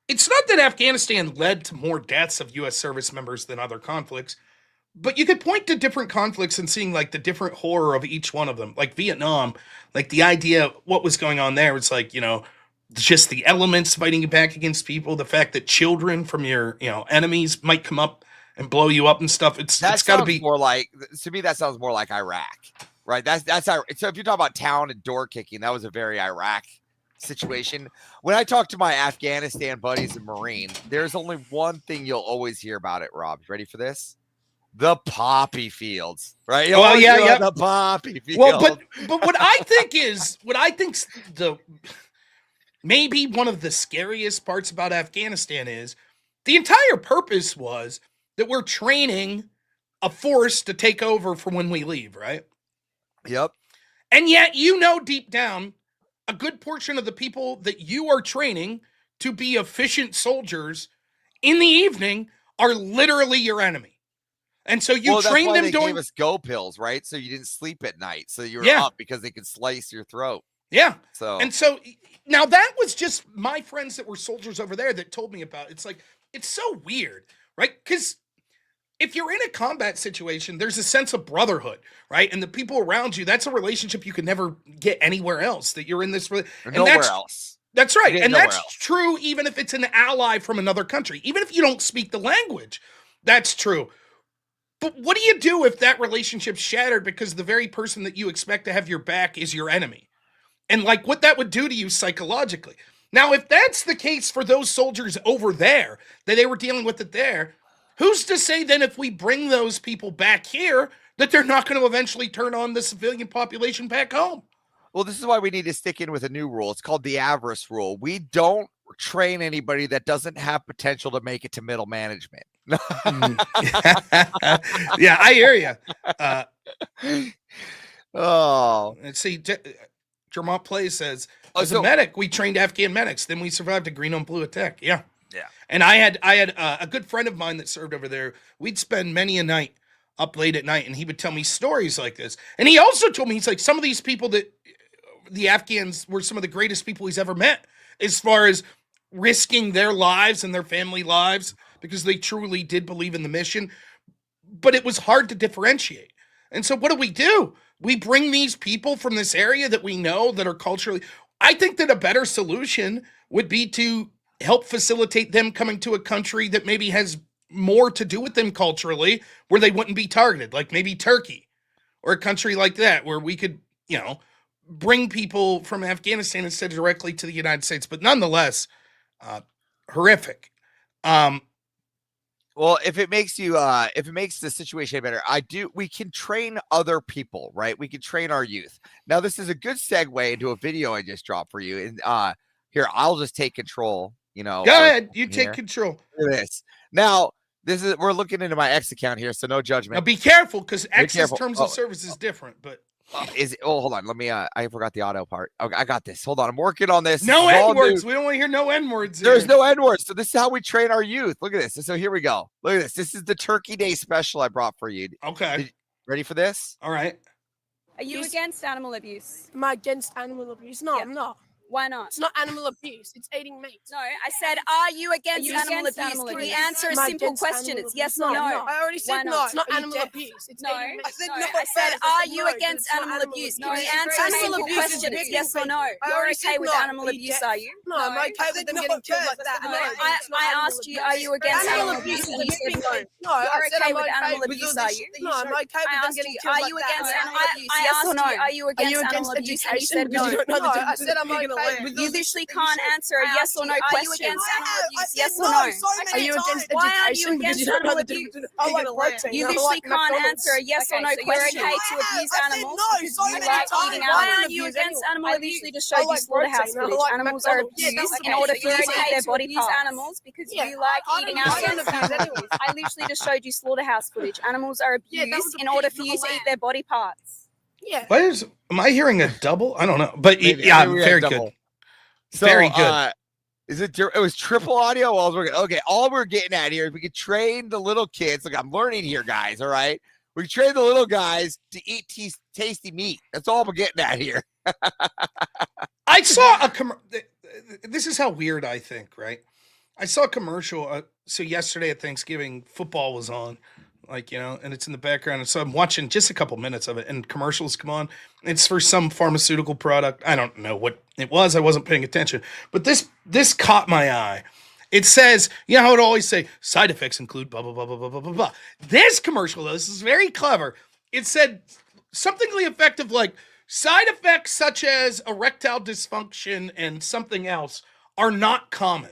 It's not that Afghanistan led to more deaths of U.S. service members than other conflicts, but you could point to different conflicts and seeing like the different horror of each one of them. Like Vietnam, like the idea of what was going on there was like, just the elements fighting back against people, the fact that children from your, enemies might come up and blow you up and stuff. It's got to be more like, to me, that sounds more like Iraq, right? That's how, so if you're talking about town and door kicking, that was a very Iraq situation. When I talk to my Afghanistan buddies and Marines, there's only one thing you'll always hear about it, Rob. You ready for this? The poppy fields, right? Well, yeah. The poppy fields. Well, but what I think's the maybe one of the scariest parts about Afghanistan is the entire purpose was that we're training a force to take over for when we leave, right? Yep. And yet, deep down, a good portion of the people that you are training to be efficient soldiers in the evening are literally your enemy. And so you train them they doing gave us go pills, right? So you didn't sleep at night. So you were up because they could slice your throat. Yeah. So now that was just my friends that were soldiers over there that told me about it. It's like, it's so weird, right? Because if you're in a combat situation, there's a sense of brotherhood, right? And the people around you, that's a relationship you could never get anywhere else. That you're in this, nowhere else. That's right. And that's true even if it's an ally from another country. Even if you don't speak the language, that's true. But what do you do if that relationship's shattered because the very person that you expect to have your back is your enemy? And like what that would do to you psychologically. Now, if that's the case for those soldiers over there, that they were dealing with it there, who's to say then if we bring those people back here that they're not going to eventually turn on the civilian population back home? Well, this is why we need to stick in with a new rule. It's called the avarice rule. We don't train anybody that doesn't have potential to make it to middle management. Yeah, I hear you. Let's see. Jermont Play says, as a medic, we trained Afghan medics. Then we survived a green on blue attack. Yeah. And I had a good friend of mine that served over there. We'd spend many a night up late at night, and he would tell me stories like this. And he also told me, he's like, some of these people that the Afghans were some of the greatest people he's ever met as far as risking their lives and their family lives because they truly did believe in the mission. But it was hard to differentiate. And so what do? We bring these people from this area that we know that are culturally... I think that a better solution would be to help facilitate them coming to a country that maybe has more to do with them culturally, where they wouldn't be targeted, like maybe Turkey or a country like that, where we could, bring people from Afghanistan instead directly to the United States. But nonetheless, horrific. Well, if it makes the situation better, we can train other people, right? We can train our youth. Now, this is a good segue into a video I just dropped for you. And here, I'll just take control, Go ahead. You take control. Look at this. Now, we're looking into my X account here, so no judgment. Now, be careful, because X's terms of service is different, but... hold on. Let me, I forgot the auto part. Okay, I got this. Hold on. I'm working on this. No N-words. We don't want to hear no N-words. There's no N-words. So this is how we train our youth. Look at this. So here we go. Look at this. This is the Turkey Day special I brought for you. Okay. Ready for this? All right. Are you against animal abuse? Am I against animal abuse? No, I'm not. Why not? It's not animal abuse. It's eating meat. No, I said, are you against animal abuse? Can we answer a simple question? It's yes or no. I already said no. It's not animal abuse. It's eating meat. I said, are you against animal abuse? Can we answer a simple question? It's yes or no. You're okay with animal abuse, are you? No, I'm okay with them getting killed like that. I asked you, are you against animal abuse? And you said no. No, you're okay with animal abuse, are you? No, I'm okay with them getting killed like that. Are you against animal abuse? Yes or no? Are you against animal abuse? And you said no. No, I said I'm okay with you literally can't answer a yes or no question. Are you against animal abuse? Yes or no? Are you against Why are you education? against animal abuse? You literally can't answer a yes or no question. You're okay to abuse animals because you like eating animals. Why are you against animal abuse? I literally just showed you slaughterhouse footage. Animals are abused in order for you to eat their body parts. Animals because you like eating animals. I literally just showed you slaughterhouse footage. Animals are abused in order for you to eat their body parts. Yeah. Am I hearing a double? I don't know, but Maybe. yeah, Maybe we had very double. good. So, Very good. Is it? It was triple audio. Okay. All we're getting at here is we could train the little kids. Like I'm learning here, guys. All right, we train the little guys to eat tasty meat. That's all we're getting at here. I saw a this is how weird I think, right? I saw a commercial. So yesterday at Thanksgiving, football was on, like, and it's in the background. And so I'm watching just a couple minutes of it, and commercials come on. It's for some pharmaceutical product. I don't know what it was. I wasn't paying attention, but this caught my eye. It says, how it always say side effects include blah blah blah blah blah blah blah blah. This commercial, though, this is very clever. It said something to the effect of like side effects such as erectile dysfunction and something else are not common.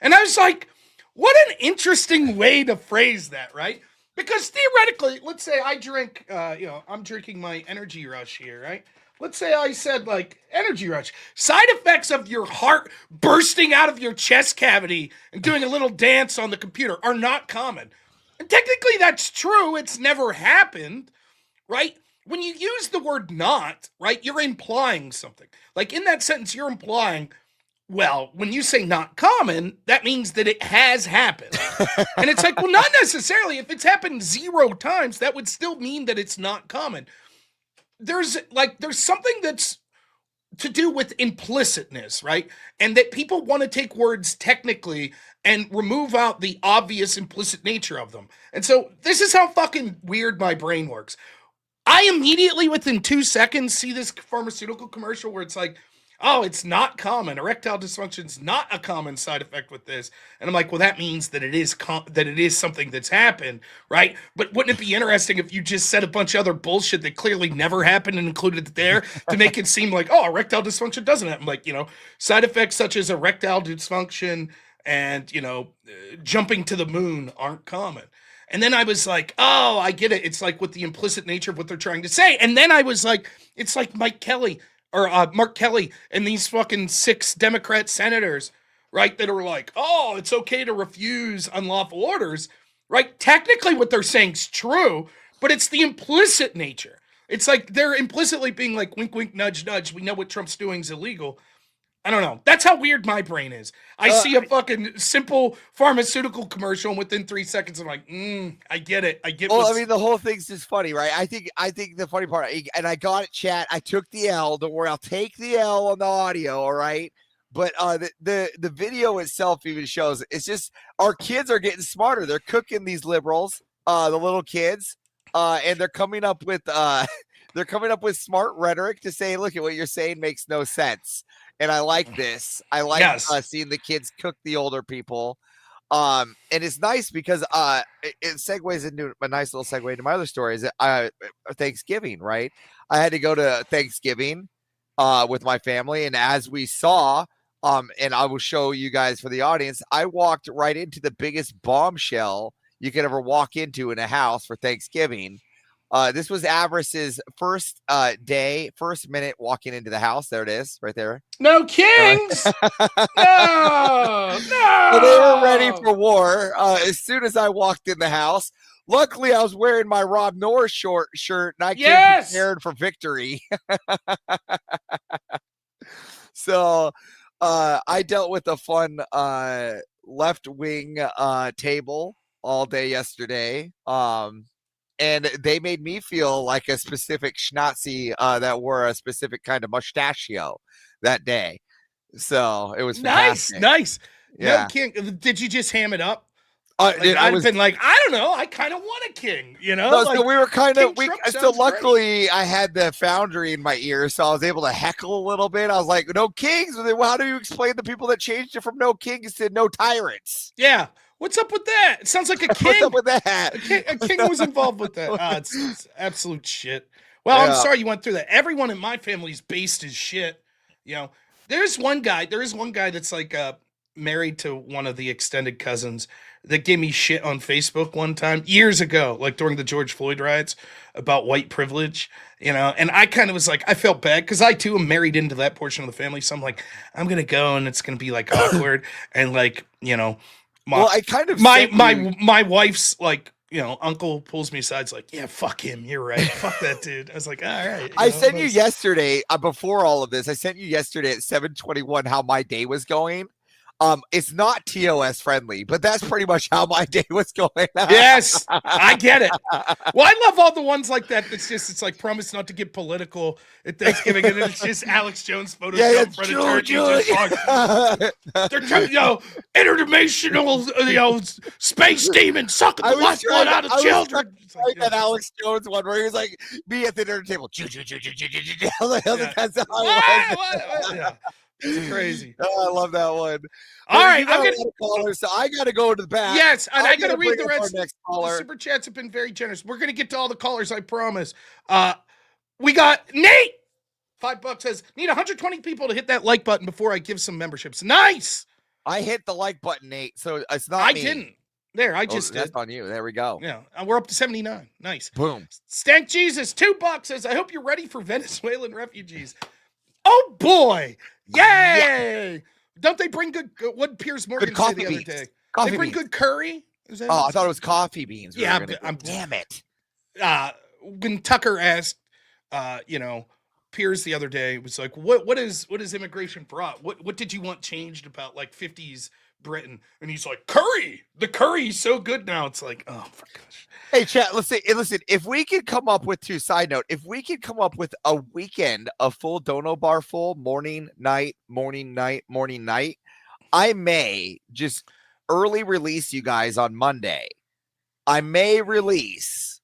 And I was like, what an interesting way to phrase that, right? Because theoretically, let's say I drink, I'm drinking my energy rush here, right? Let's say I said like energy rush. Side effects of your heart bursting out of your chest cavity and doing a little dance on the computer are not common. And technically that's true. It's never happened, right? When you use the word not, right, you're implying something. Like in that sentence, you're implying, well, when you say not common, that means that it has happened. And it's like, well, not necessarily. If it's happened 0 times, that would still mean that it's not common. There's something that's to do with implicitness, right? And that people want to take words technically and remove out the obvious implicit nature of them. And so this is how fucking weird my brain works. I immediately, within 2 seconds, see this pharmaceutical commercial where it's like, oh, it's not common. Erectile dysfunction is not a common side effect with this. And I'm like, well, that means that it is something that's happened, right? But wouldn't it be interesting if you just said a bunch of other bullshit that clearly never happened and included it there to make it seem like, oh, erectile dysfunction doesn't happen. Like, side effects such as erectile dysfunction and, jumping to the moon aren't common. And then I was like, oh, I get it. It's like with the implicit nature of what they're trying to say. And then I was like, it's like Mark Kelly and these fucking 6 Democrat senators, right, that are like, oh, it's okay to refuse unlawful orders, right? Technically what they're saying is true, but it's the implicit nature. It's like they're implicitly being like, wink, wink, nudge, nudge. We know what Trump's doing is illegal. I don't know. That's how weird my brain is. I see a fucking simple pharmaceutical commercial, and within 3 seconds, I'm like, I get it. I get. Well, I mean, the whole thing's just funny, right? I think the funny part, and I got it, chat. I took the L. Don't worry, I'll take the L on the audio. All right. But the video itself even shows it's just our kids are getting smarter. They're cooking these liberals, the little kids, and they're coming up with smart rhetoric to say, look at what you're saying makes no sense. And I like this. I like seeing the kids cook the older people. And it's nice because it segues into a nice little segue into my other story is Thanksgiving, right? I had to go to Thanksgiving with my family. And as we saw, and I will show you guys for the audience, I walked right into the biggest bombshell you could ever walk into in a house for Thanksgiving. This was Avarice's first minute walking into the house. There it is, right there. No kings! No! So they were ready for war as soon as I walked in the house. Luckily, I was wearing my robnoerr shirt, and I came prepared for victory. So I dealt with a fun left-wing table all day yesterday. And they made me feel like a specific schnazi that wore a specific kind of mustachio that day. So it was fantastic. Nice. Yeah. No king. Did you just ham it up? I'd been like, I don't know. I kind of want a king, No, like, so we were kind of. So luckily, great. I had the Foundry in my ear, so I was able to heckle a little bit. I was like, "No kings." How do you explain the people that changed it from no kings to no tyrants? Yeah. What's up with that? It sounds like a king. What's up with that? A king was involved with that. It's absolute shit. Well, I'm sorry you went through that. Everyone in my family's based as shit. There is one guy that's like married to one of the extended cousins that gave me shit on Facebook one time years ago, like during the George Floyd riots about white privilege, and I kind of was like, I felt bad because I too am married into that portion of the family. So I'm like, I'm going to go and it's going to be like awkward. And like, well, I kind of my wife's like Uncle pulls me aside. It's like, yeah, fuck him. You're right. Fuck that dude. I was like, all right. I sent you yesterday before all of this. I sent you yesterday at 7:21 how my day was going. It's not TOS friendly, but that's pretty much how my day was going. Yes, I get it. Well, I love all the ones like that. It's like promise not to get political at Thanksgiving, and then it's just Alex Jones photos in front of turkey. Just like, they're trying, interdimensional, space demon sucking the lifeblood out of children. Like that Alex Jones one where he was like, me at the dinner table. That's how I was. Yeah. It's crazy. Oh, I love that one. All right, I'm gonna caller, so I gotta go to the back. Yes, and I gotta read the rest. Next caller. The super chats have been very generous. We're gonna get to all the callers, I promise. We got Nate. $5 says need 120 people to hit that like button before I give some memberships. Nice. I hit the like button, Nate. So it's not. I me. didn't. There, I just did. That's on you. There we go. Yeah, we're up to 79. Nice. Boom. Stank Jesus, $2 says I hope you're ready for Venezuelan refugees. Oh boy. Yay! Yeah. Don't they bring good? What did Piers Morgan say the other day? They bring good curry. I thought it was coffee beans. Yeah, damn it. When Tucker asked, Piers the other day was like, "What is immigration brought? What did you want changed about like 50s Britain?" And he's like, "Curry. The curry's so good now." It's like, oh my gosh. Hey, chat, listen, if we could come up with if we could come up with a weekend of full dono bar full morning, night, I may just early release you guys on Monday. I may release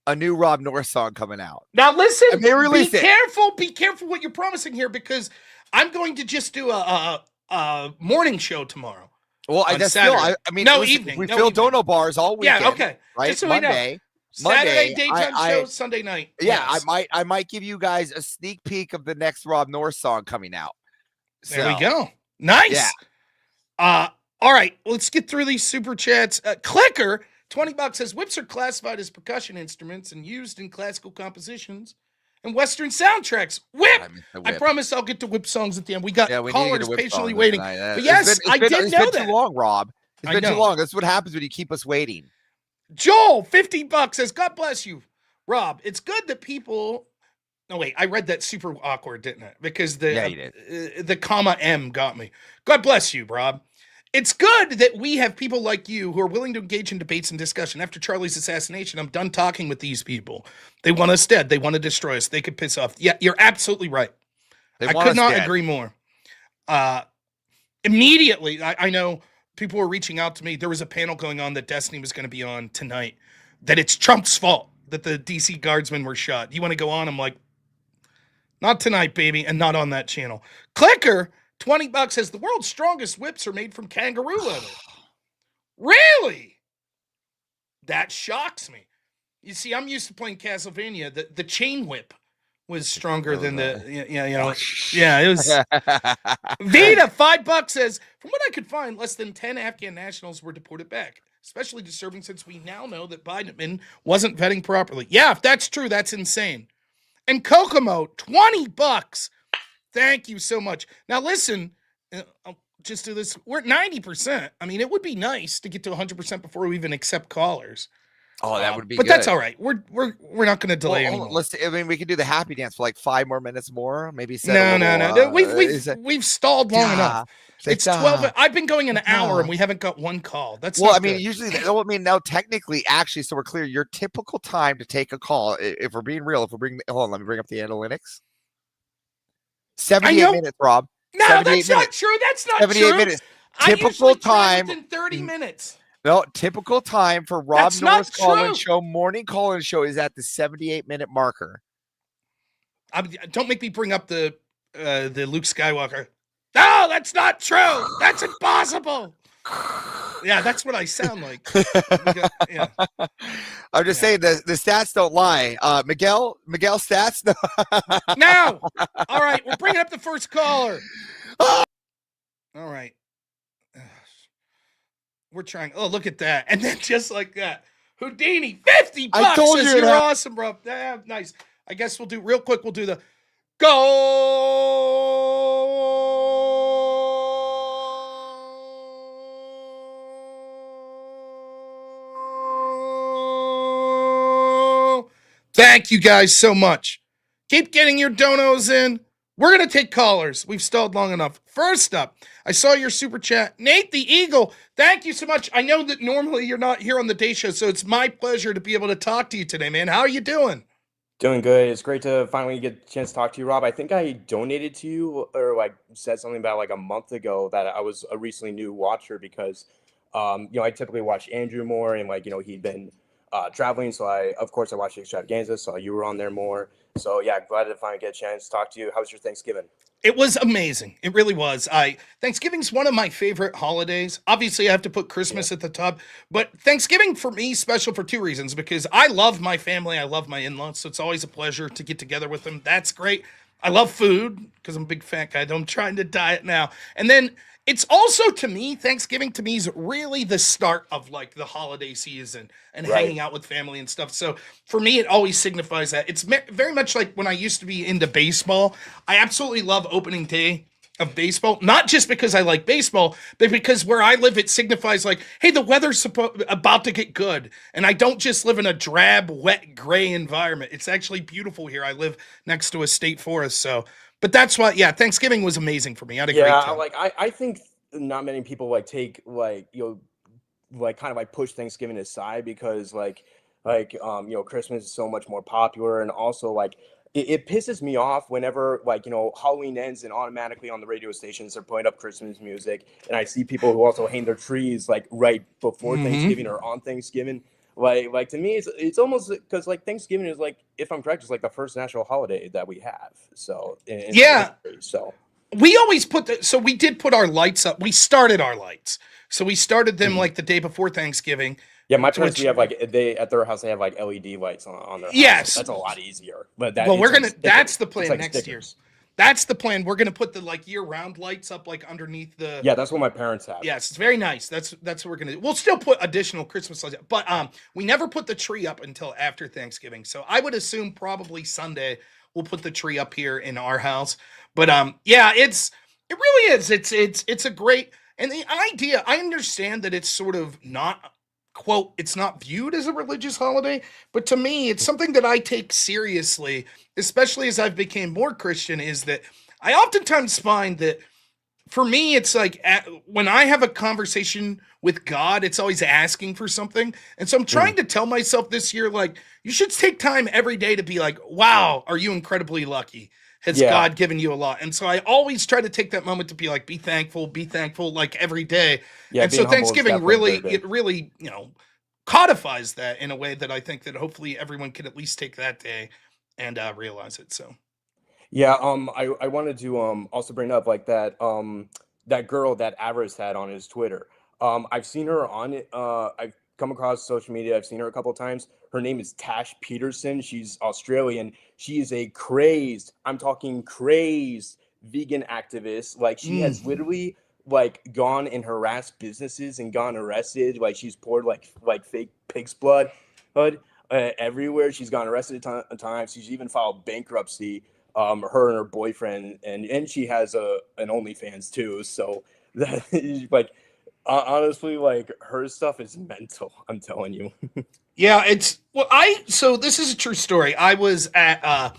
a new Rob North song coming out. Now listen, be careful what you're promising here, because I'm going to just do a morning show tomorrow. Well, that's still, evening. We fill dono bars all weekend. Yeah, okay. Right? Just so Monday. Saturday daytime show, Sunday night. Yeah, yes. I might give you guys a sneak peek of the next Rob North song coming out. There we go. Nice. Yeah. All right, let's get through these super chats. Clicker, $20 says whips are classified as percussion instruments and used in classical compositions and Western soundtracks. Whip! I promise I'll get to whip songs at the end. We got callers patiently waiting. But yes, I did know that. It's been too long, Rob. It's been too long. That's what happens when you keep us waiting. Joel, $50 says, God bless you, Rob. It's good that people. No, wait, I read that super awkward, didn't I? Because the comma M got me. God bless you, Rob. It's good that we have people like you who are willing to engage in debates and discussion. After Charlie's assassination, I'm done talking with these people. They want us dead. They want to destroy us. They could piss off. Yeah, you're absolutely right. I could not agree more. Immediately, I know people were reaching out to me. There was a panel going on that Destiny was going to be on tonight, that it's Trump's fault that the DC guardsmen were shot. You want to go on? I'm like, not tonight, baby, and not on that channel. Clicker, $20 says the world's strongest whips are made from kangaroo leather. Really? That shocks me. You see, I'm used to playing Castlevania. The chain whip was stronger than it was. Vita, $5 says, from what I could find, less than 10 Afghan nationals were deported back. Especially disturbing since we now know that Biden wasn't vetting properly. Yeah, if that's true, that's insane. And Kokomo, $20. Thank you so much. Now listen, I'll just do this. We're at 90%. I mean, it would be nice to get to 100% before we even accept callers. Oh, that would be but good. That's all right. We're not going to delay anymore. We can do the happy dance for like 5 more minutes more. Maybe 7. No. We've stalled long enough. It's 12. I've been going an hour and we haven't got one call. That's usually. Now technically, actually, so we're clear. Your typical time to take a call, if we're being real, hold on, let me bring up the analytics. 78 minutes, Rob. No, that's not true. That's not 78 minutes. Typical time within 30 minutes. No, typical time for Rob Norris morning call-in show is at the 78-minute marker. Don't make me bring up the Luke Skywalker. No, that's not true. That's impossible. Yeah, that's what I sound like. I'm just saying the stats don't lie. Miguel stats? No. Now, all right, we're bringing up the first caller. All right. We're trying. Oh, look at that. And then just like that, Houdini, $50 I told says you you're awesome, bro. Yeah, nice. I guess we'll do real quick. We'll do the go. Thank you guys so much. Keep getting your donos in. We're going to take callers. We've stalled long enough. First up, I saw your super chat. Nate the Eagle, thank you so much. I know that normally you're not here on the day show, so it's my pleasure to be able to talk to you today, man. How are you doing? Doing good. It's great to finally get a chance to talk to you, Rob. I think I donated to you or like said something about like a month ago that I was a recently new watcher because, I typically watch Andrew more and like, he'd been traveling. So of course, I watched Extravaganza. So you were on there more. So yeah, glad to finally get a chance to talk to you. How was your Thanksgiving? It was amazing. It really was. Thanksgiving's one of my favorite holidays. Obviously, I have to put Christmas at the top, but Thanksgiving for me is special for two reasons. Because I love my family, I love my in-laws, so it's always a pleasure to get together with them. That's great. I love food because I'm a big fat guy. I'm trying to diet now. And then it's also to me, Thanksgiving to me is really the start of like the holiday season and Right. hanging out with family and stuff. So for me, it always signifies that. It's very much like when I used to be into baseball. I absolutely love opening day of baseball, not just because I like baseball, but because where I live, it signifies like, hey, the weather's about to get good. And I don't just live in a drab, wet, gray environment. It's actually beautiful here. I live next to a state forest. So, but that's why, yeah, Thanksgiving was amazing for me. I had a great Yeah, time. like I think not many people like take like like kind of like push Thanksgiving aside because Christmas is so much more popular and also like it pisses me off whenever like Halloween ends and automatically on the radio stations they're putting up Christmas music and I see people who also hang their trees like right before Thanksgiving or on Thanksgiving. Like to me it's almost because like Thanksgiving is like, if I'm correct, it's like the first national holiday that we have. So in Yeah. history, so We always so we did put our lights up. We started our lights. So we started them like the day before Thanksgiving. yeah, my parents, we have like they at their house they have like LED lights on their house. Yes. So that's a lot easier. But that Well, we're it's like gonna. stickers. That's the It's plan like next year. stickers. That's the plan. We're gonna put the like year-round lights up like underneath the. Yeah, that's what my parents have. Yes, it's very nice. That's what we're gonna do. We'll still put additional Christmas lights, up, but we never put the tree up until after Thanksgiving. So I would assume probably Sunday we'll put the tree up here in our house. But yeah, it really is. It's a great, and the idea. I understand that it's sort of not, quote, it's not viewed as a religious holiday, but to me, it's something that I take seriously, especially as I've become more Christian. Is that I oftentimes find that for me, it's like when I have a conversation with God, it's always asking for something. And so I'm trying to tell myself this year, like, you should take time every day to be like, wow, are you incredibly lucky? Has Yeah. God given you a lot? And so I always try to take that moment to be like, be thankful, like every day. Yeah, And being so humble is Thanksgiving definitely really, very big. it really, codifies that in a way that I think that hopefully everyone can at least take that day and realize it. So. Yeah, I wanted to also bring up like that girl that Avarice had on his Twitter. I've seen her on it. I've come across social media. I've seen her a couple of times. Her name is Tash Peterson. She's Australian. She is a crazed, I'm talking crazed vegan activist. Like she has literally like gone and harassed businesses and gone arrested. Like she's poured like fake pig's blood everywhere. She's gone arrested a ton of times. She's even filed bankruptcy. Her and her boyfriend, and she has an OnlyFans too. So that like honestly, like her stuff is mental. I'm telling you. Yeah, so this is a true story. I was at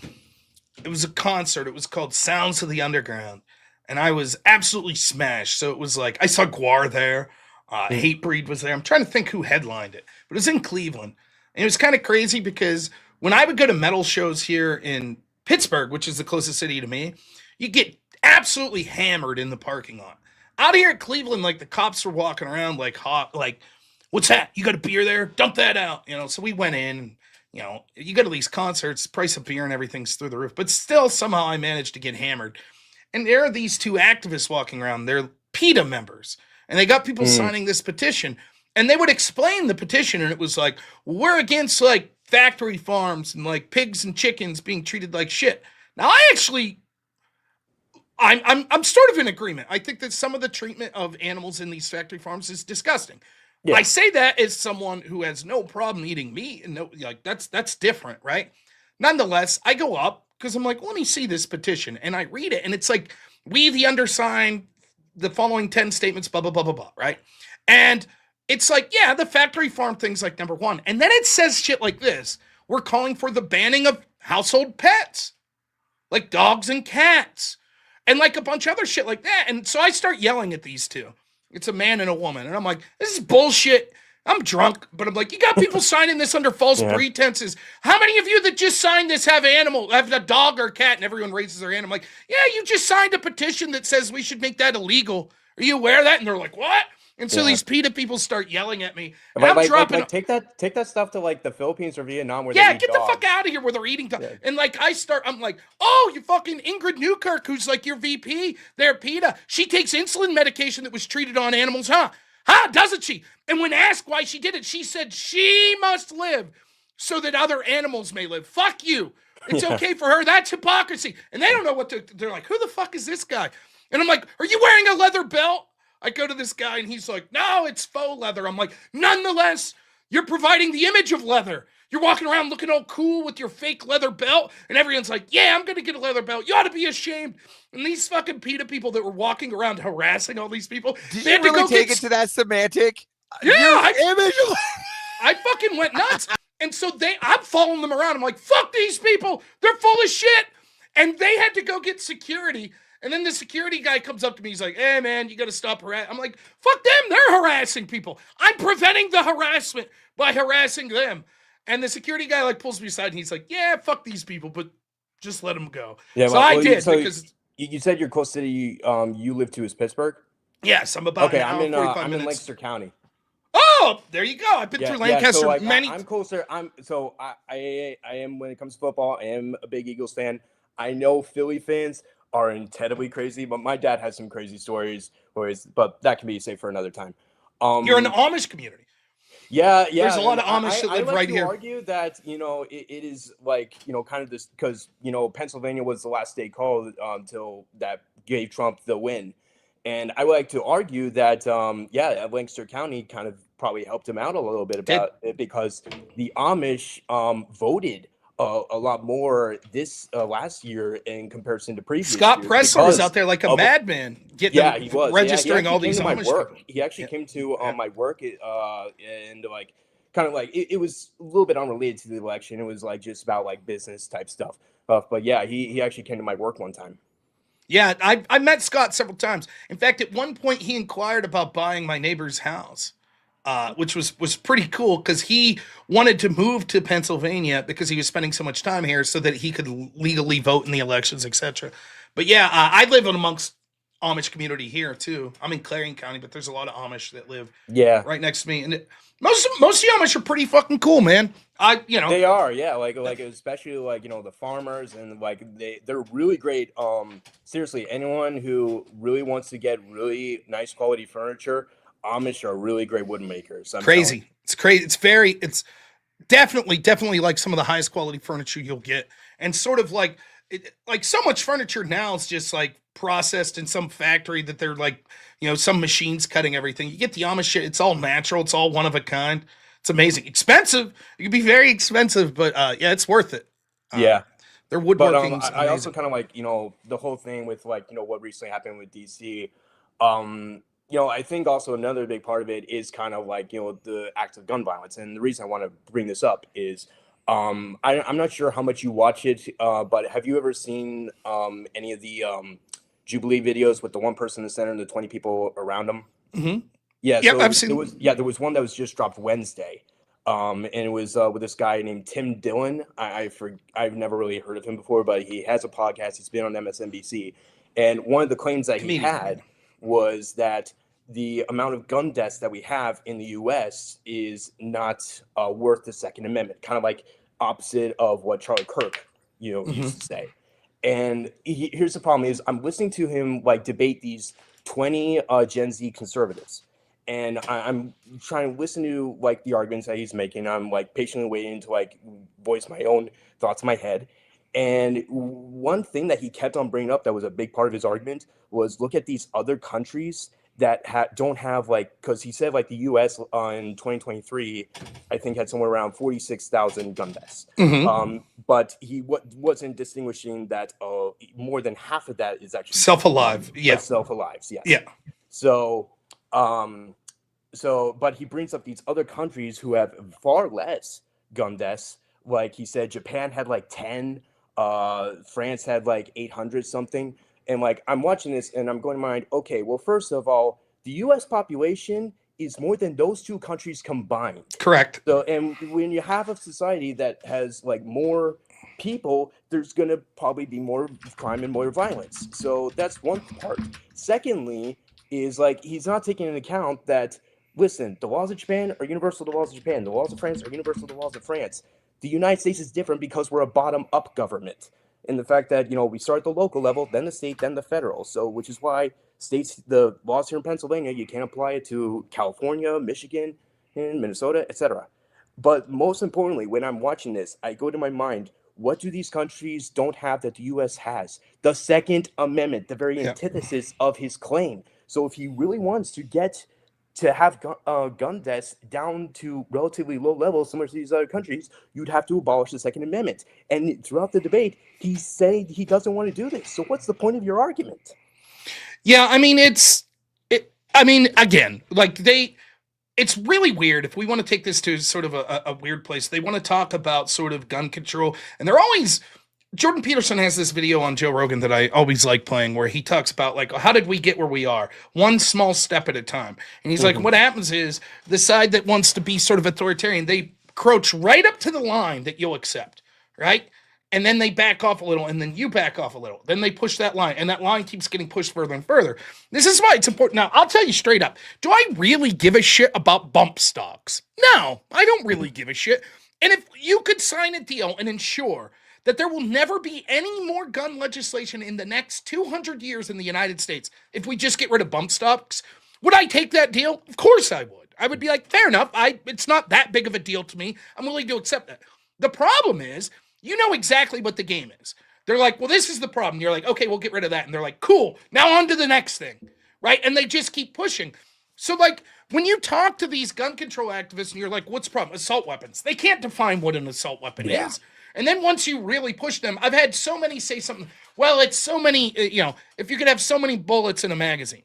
it was a concert. It was called Sounds of the Underground, and I was absolutely smashed. So it was like I saw Guar there, Hatebreed was there. I'm trying to think who headlined it, but it was in Cleveland, and it was kind of crazy because when I would go to metal shows here in Pittsburgh, which is the closest city to me, you get absolutely hammered in the parking lot. Out here at Cleveland, like the cops were walking around like hot, like, what's that? You got a beer there? Dump that out. So we went in and, you go to these concerts, price of beer and everything's through the roof, but still somehow I managed to get hammered. And there are these two activists walking around. They're PETA members and they got people signing this petition and they would explain the petition. And it was like, we're against like factory farms and like pigs and chickens being treated like shit. Now I'm sort of in agreement. I think that some of the treatment of animals in these factory farms is disgusting. Yeah. I say that as someone who has no problem eating meat and that's different, right? Nonetheless, I go up because I'm like, let me see this petition. And I read it and it's like, we the undersigned, the following 10 statements, blah, blah, blah, blah, blah, right? And it's like, yeah, the factory farm thing's like number one. And then it says shit like this. were calling for the banning of household pets, like dogs and cats, and like a bunch of other shit like that. And so I start yelling at these two. It's a man and a woman. And I'm like, this is bullshit. I'm drunk, but I'm like, you got people signing this under false pretenses. How many of you that just signed this have a dog or a cat, and everyone raises their hand? I'm like, yeah, you just signed a petition that says we should make that illegal. Are you aware of that? And they're like, what? And so these PETA people start yelling at me. And I'm dropping. Take that stuff to like the Philippines or Vietnam where get the fuck out of here where they're eating. And like I'm like, oh, you fucking Ingrid Newkirk, who's like your VP there, PETA. She takes insulin medication that was treated on animals, huh? Huh? Doesn't she? And when asked why she did it, she said she must live so that other animals may live. Fuck you. It's okay for her. That's hypocrisy. And they don't know what they're like, who the fuck is this guy? And I'm like, are you wearing a leather belt? I go to this guy and he's like, no, it's faux leather. I'm like, nonetheless, you're providing the image of leather. You're walking around looking all cool with your fake leather belt. And everyone's like, yeah, I'm going to get a leather belt. You ought to be ashamed. And these fucking PETA people that were walking around harassing all these people. Did you really take it to that semantic? Yeah. I fucking went nuts. And so I'm following them around. I'm like, fuck these people. They're full of shit. And they had to go get security. And then the security guy comes up to me. He's like, hey, man, you got to stop harassing. I'm like, fuck them. They're harassing people. I'm preventing the harassment by harassing them. And the security guy like pulls me aside and he's like, yeah, fuck these people, but just let them go. Yeah, so I did because you said your close city you live to is Pittsburgh? Yes, I'm about I'm in Lancaster County. Oh, there you go. I've been through Lancaster many. I'm closer. I am when it comes to football. I am a big Eagles fan. I know Philly fans are incredibly crazy, but my dad has some crazy stories. But that can be saved for another time. You're in the Amish community. Yeah. There's a lot of Amish that live right here. I argue that it is like kind of this because Pennsylvania was the last state called until that gave Trump the win, and I like to argue that Lancaster County kind of probably helped him out a little bit about it because the Amish voted a lot more this last year in comparison to previous Scott years. Pressler was out there like a madman, he was registering all these Amish people. He actually came to my work and like kind of like it was a little bit unrelated to the election. It was like just about like business type stuff. But yeah, he actually came to my work one time. Yeah, I met Scott several times. In fact, at one point he inquired about buying my neighbor's house. Which was pretty cool because he wanted to move to Pennsylvania because he was spending so much time here so that he could legally vote in the elections, etc. But yeah, I live in amongst Amish community here too. I'm in Clarion County, but there's a lot of Amish that live right next to me, and most of the Amish are pretty fucking cool, man. They are, like especially like the farmers and like they're really great. Seriously, anyone who really wants to get really nice quality furniture. Amish are really great wood makers. Crazy. It's crazy. It's definitely like some of the highest quality furniture you'll get. And sort of like so much furniture now is just like processed in some factory that they're like, some machines cutting everything. You get the Amish shit. It's all natural. It's all one of a kind. It's amazing. Expensive. It can be very expensive, but it's worth it. Their woodworking. I also kind of like, the whole thing with like, what recently happened with DC. I think also another big part of it is kind of like, the acts of gun violence. And the reason I want to bring this up is I'm not sure how much you watch it, but have you ever seen any of the Jubilee videos with the one person in the center and the 20 people around him? Mm-hmm. Yeah, so I've seen. There was one that was just dropped Wednesday. And it was with this guy named Tim Dillon. I've never really heard of him before, but he has a podcast. He's been on MSNBC. And one of the claims that he had was that the amount of gun deaths that we have in the U.S. is not worth the Second Amendment, kind of like opposite of what Charlie Kirk, used to say. And here's the problem is I'm listening to him like debate these 20 Gen Z conservatives. And I'm trying to listen to like the arguments that he's making. I'm like patiently waiting to like voice my own thoughts in my head. And one thing that he kept on bringing up that was a big part of his argument was look at these other countries that don't have like, because he said like the U.S. In 2023, I think had somewhere around 46,000 gun deaths. Mm-hmm. But he wasn't distinguishing that more than half of that is actually self-alive. Self-alives. Yes. Yeah. So, but he brings up these other countries who have far less gun deaths, like he said, Japan had like 10, France had like 800 something. And like, I'm watching this and I'm going to mind, okay, well, first of all, the US population is more than those two countries combined. Correct. So, and when you have a society that has like more people, there's going to probably be more crime and more violence. So that's one part. Secondly, is like he's not taking into account that, listen, the laws of Japan are universal to the laws of Japan. The laws of France are universal to the laws of France. The United States is different because we're a bottom-up government. And the fact that, we start at the local level, then the state, then the federal. So, which is why states, the laws here in Pennsylvania, you can't apply it to California, Michigan, and Minnesota, etc. But most importantly, when I'm watching this, I go to my mind, what do these countries don't have that the U.S. has? The Second Amendment, the very antithesis of his claim. So if he really wants to get to have gun deaths down to relatively low levels, similar to these other countries, you'd have to abolish the Second Amendment. And throughout the debate, he said he doesn't want to do this. So what's the point of your argument? Yeah, I mean, again, like it's really weird. If we want to take this to sort of a weird place, they want to talk about sort of gun control, and they're always, Jordan Peterson has this video on Joe Rogan that I always like playing, where he talks about, like, how did we get where we are? One small step at a time. And he's like, what happens is the side that wants to be sort of authoritarian, they crouch right up to the line that you'll accept, right? And then they back off a little, and then you back off a little. Then they push that line, and that line keeps getting pushed further and further. This is why it's important. Now, I'll tell you straight up, do I really give a shit about bump stocks? No, I don't really give a shit. And if you could sign a deal and ensure that there will never be any more gun legislation in the next 200 years in the United States if we just get rid of bump stocks, would I take that deal? Of course I would. I would be like, fair enough. It's not that big of a deal to me. I'm willing to accept that. The problem is, you know exactly what the game is. They're like, well, this is the problem. You're like, okay, we'll get rid of that. And they're like, cool, now on to the next thing, right? And they just keep pushing. So, like, when you talk to these gun control activists and you're like, what's the problem? Assault weapons. They can't define what an assault weapon is. And then once you really push them, I've had so many say something, well, it's so many, if you could have so many bullets in a magazine.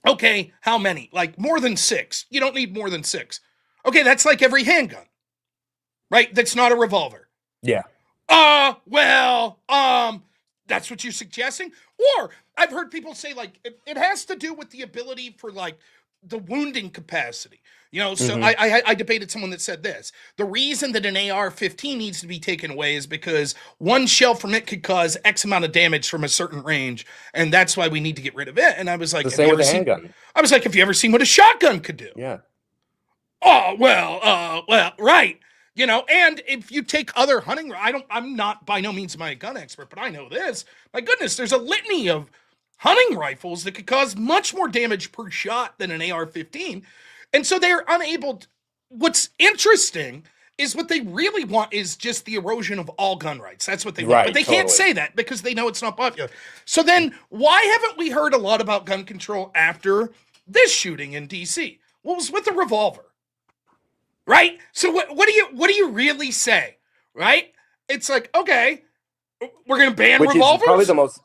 Okay, how many? Like more than 6. You don't need more than 6. Okay, that's like every handgun, right? That's not a revolver. Yeah. That's what you're suggesting? Or I've heard people say, like, it has to do with the ability for, like, the wounding capacity. So I debated someone that said this. The reason that an AR-15 needs to be taken away is because one shell from it could cause X amount of damage from a certain range, and that's why we need to get rid of it. And I was like, the same with a handgun. I was like, have you ever seen what a shotgun could do? Yeah. Oh, well, right. And if you take other hunting, I'm not, by no means am I a gun expert, but I know this. My goodness, there's a litany of hunting rifles that could cause much more damage per shot than an AR-15. And so they're unable what's interesting is what they really want is just the erosion of all gun rights. That's what they want. But they can't say that because they know it's not popular. So then why haven't we heard a lot about gun control after this shooting in DC? What was with the revolver? Right? So what do you really say? Right? It's like, okay, we're going to ban revolvers? Which is probably the most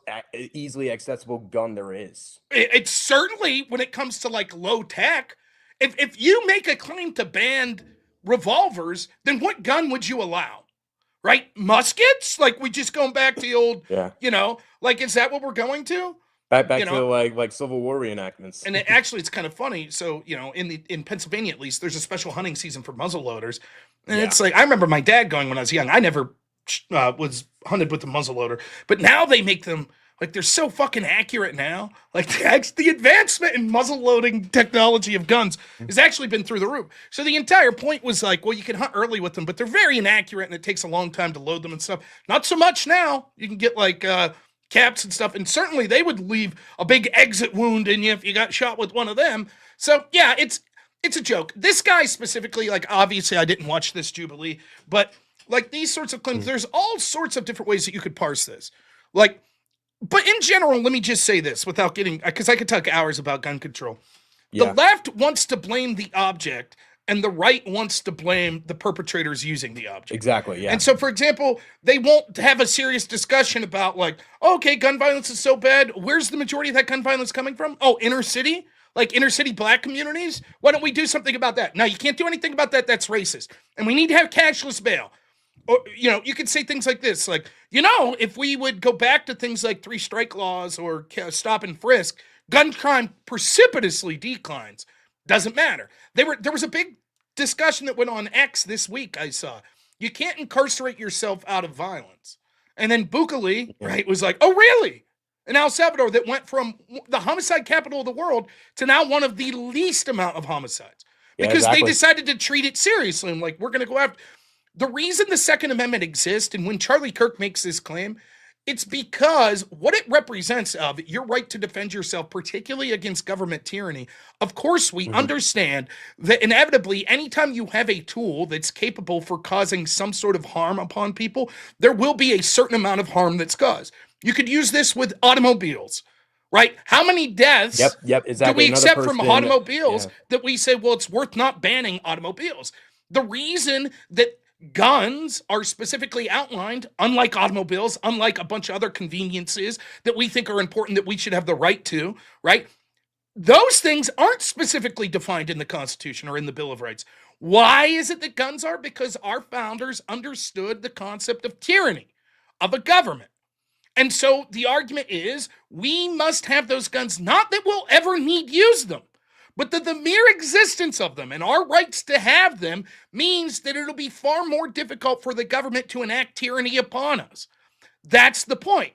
easily accessible gun there is. It's certainly, when it comes to like low tech, if you make a claim to ban revolvers, then what gun would you allow? Right? Muskets? Like, we just going back to the old, like, is that what we're going to? Back to like Civil War reenactments. And it's kind of funny. So, in Pennsylvania, at least, there's a special hunting season for muzzleloaders. And it's like, I remember my dad going when I was young. I never was hunted with a muzzleloader, but now they make them, like, they're so fucking accurate now. Like, the advancement in muzzle loading technology of guns has actually been through the roof. So the entire point was like, well, you can hunt early with them, but they're very inaccurate and it takes a long time to load them and stuff. Not so much now. You can get like caps and stuff, and certainly they would leave a big exit wound in you if you got shot with one of them. So yeah, it's a joke. This guy specifically, like, obviously I didn't watch this Jubilee, but like these sorts of claims, there's all sorts of different ways that you could parse this. Like, but in general, let me just say this without getting, because I could talk hours about gun control. The left wants to blame the object, and the right wants to blame the perpetrators using the object. Exactly, yeah. And so, for example, they won't have a serious discussion about, like, okay, gun violence is so bad. Where's the majority of that gun violence coming from? Oh, inner city? Like inner city black communities? Why don't we do something about that? No, you can't do anything about that. That's racist. And we need to have cashless bail. or, you know, you could say things like this, like, you know, if we would go back to things like 3 strike laws or stop and frisk, gun crime precipitously declines. Doesn't matter. There was a big discussion that went on X this week. I saw you can't incarcerate yourself out of violence, and then Bukele, right, was like, oh really? In El Salvador, that went from the homicide capital of the world to now one of the least amount of homicides because they decided to treat it seriously. And like, we're going to go after. The reason the Second Amendment exists, and when Charlie Kirk makes this claim, it's because what it represents of your right to defend yourself, particularly against government tyranny. Of course, we understand that inevitably, anytime you have a tool that's capable for causing some sort of harm upon people, there will be a certain amount of harm that's caused. You could use this with automobiles, right? How many deaths exactly. do we accept from automobiles that we say, well, it's worth not banning automobiles? The reason that guns are specifically outlined, unlike automobiles, unlike a bunch of other conveniences that we think are important that we should have the right to, right? Those things aren't specifically defined in the Constitution or in the Bill of Rights. Why is it that guns are? Because our founders understood the concept of tyranny, of a government. And so the argument is we must have those guns, not that we'll ever need use them, but that the mere existence of them and our rights to have them means that it'll be far more difficult for the government to enact tyranny upon us. That's the point.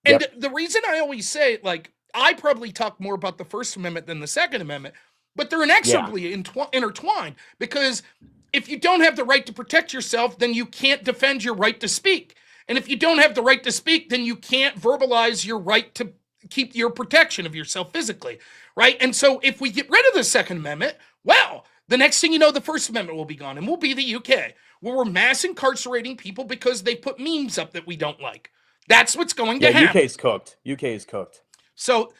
And the reason I always say, like, I probably talk more about the First Amendment than the Second Amendment, but they're inexorably intertwined, because if you don't have the right to protect yourself, then you can't defend your right to speak. And if you don't have the right to speak, then you can't verbalize your right to keep your protection of yourself physically, right? And so if we get rid of the Second Amendment, well, the next thing you know, the First Amendment will be gone, and we'll be the UK, where we're mass incarcerating people because they put memes up that we don't like. That's what's going to happen. UK is cooked. UK is cooked. So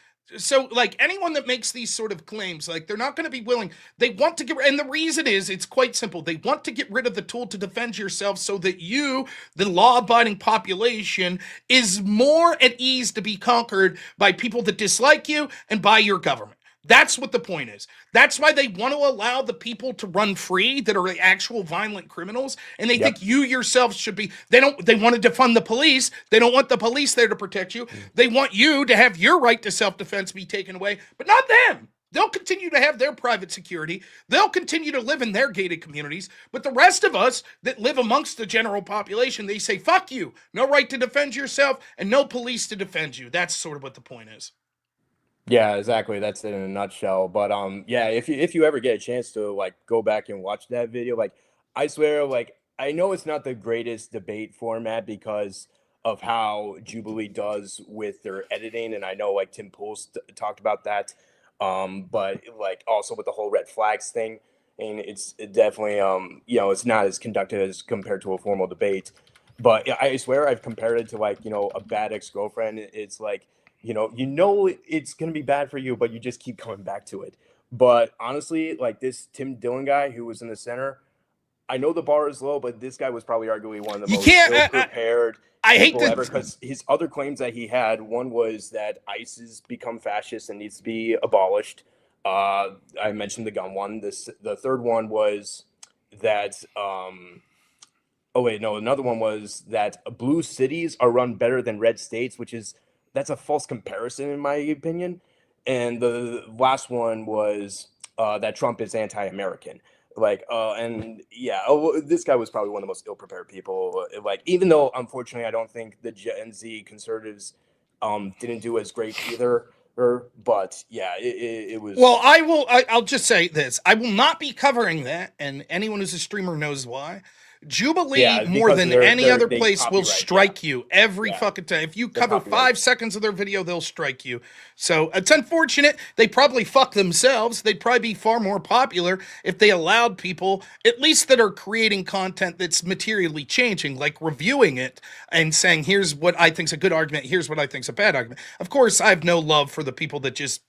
like anyone that makes these sort of claims, like they're not going to be willing. They want to get, and the reason is it's quite simple. They want to get rid of the tool to defend yourself so that you, the law-abiding population, is more at ease to be conquered by people that dislike you and by your government. That's what the point is. That's why they want to allow the people to run free that are actual violent criminals, and they think you yourself should be. They want to defund the police. They don't want the police there to protect you. They want you to have your right to self-defense be taken away, but not them. They'll continue to have their private security. They'll continue to live in their gated communities. But the rest of us that live amongst the general population, they say, fuck you. No right to defend yourself and no police to defend you. That's sort of what the point is. Yeah, exactly. That's it in a nutshell. But yeah, if you ever get a chance to like go back and watch that video, like I swear, like I know it's not the greatest debate format because of how Jubilee does with their editing, and I know like Tim Pool's talked about that. But like also with the whole red flags thing, and it's definitely you know, it's not as conducted as compared to a formal debate. But I swear I've compared it to like, you know, a bad ex-girlfriend. It's like, you know it's going to be bad for you, but you just keep coming back to it. But honestly, like this Tim Dillon guy who was in the center, I know the bar is low, but this guy was probably arguably one of the most ill-prepared people ever, because his other claims that he had, one was that ICE has become fascist and needs to be abolished. I mentioned the gun one. The third one was that another one was that blue cities are run better than red states, that's a false comparison in my opinion. And the last one was that Trump is anti-American. Like, and yeah, this guy was probably one of the most ill-prepared people. Like, even though unfortunately I don't think the Gen Z conservatives didn't do as great either. But yeah, it was. Well, I'll just say this: I will not be covering that, and anyone who's a streamer knows why. Jubilee, more than any other place, will strike you every fucking time. If you cover 5 seconds of their video, they'll strike you. So it's unfortunate. They probably fuck themselves. They'd probably be far more popular if they allowed people, at least that are creating content that's materially changing, like reviewing it and saying, here's what I think's a good argument, here's what I think's a bad argument. Of course, I have no love for the people that just,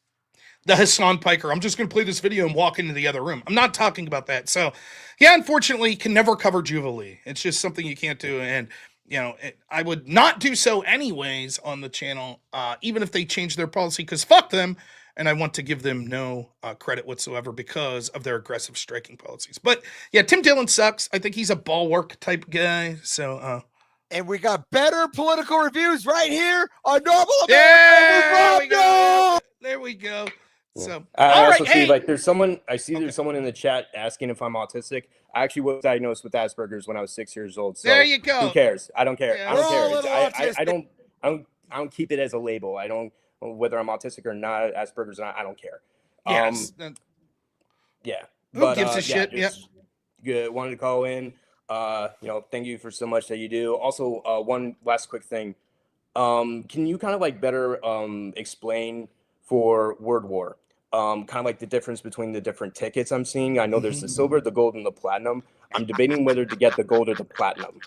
the Hassan Piker, I'm just going to play this video and walk into the other room. I'm not talking about that. So, yeah, unfortunately, can never cover Jubilee. It's just something you can't do. And, you know, I would not do so anyways on the channel, even if they change their policy, because fuck them. and I want to give them no credit whatsoever because of their aggressive striking policies. But yeah, Tim Dillon sucks. I think he's a bulwark type guy. So, and we got better political reviews right here on Normal America. there we go. There we go. Yeah. So, I all also right, see hey. like there's someone there's someone in the chat asking if I'm autistic. I actually was diagnosed with Asperger's when I was 6 years old. So There you go. who cares? I don't care. Yeah, I don't we're care. all a little autistic. I don't keep it as a label. I don't whether I'm autistic or not, Asperger's or not. I don't care. Yes. Yeah. Who gives a shit? Just good. Wanted to call in. Thank you for so much that you do. Also, one last quick thing. Can you kind of like better explain for Word War? Kind of like the difference between the different tickets I'm seeing. I know there's the silver, the gold, and the platinum. I'm debating whether to get the gold or the platinum.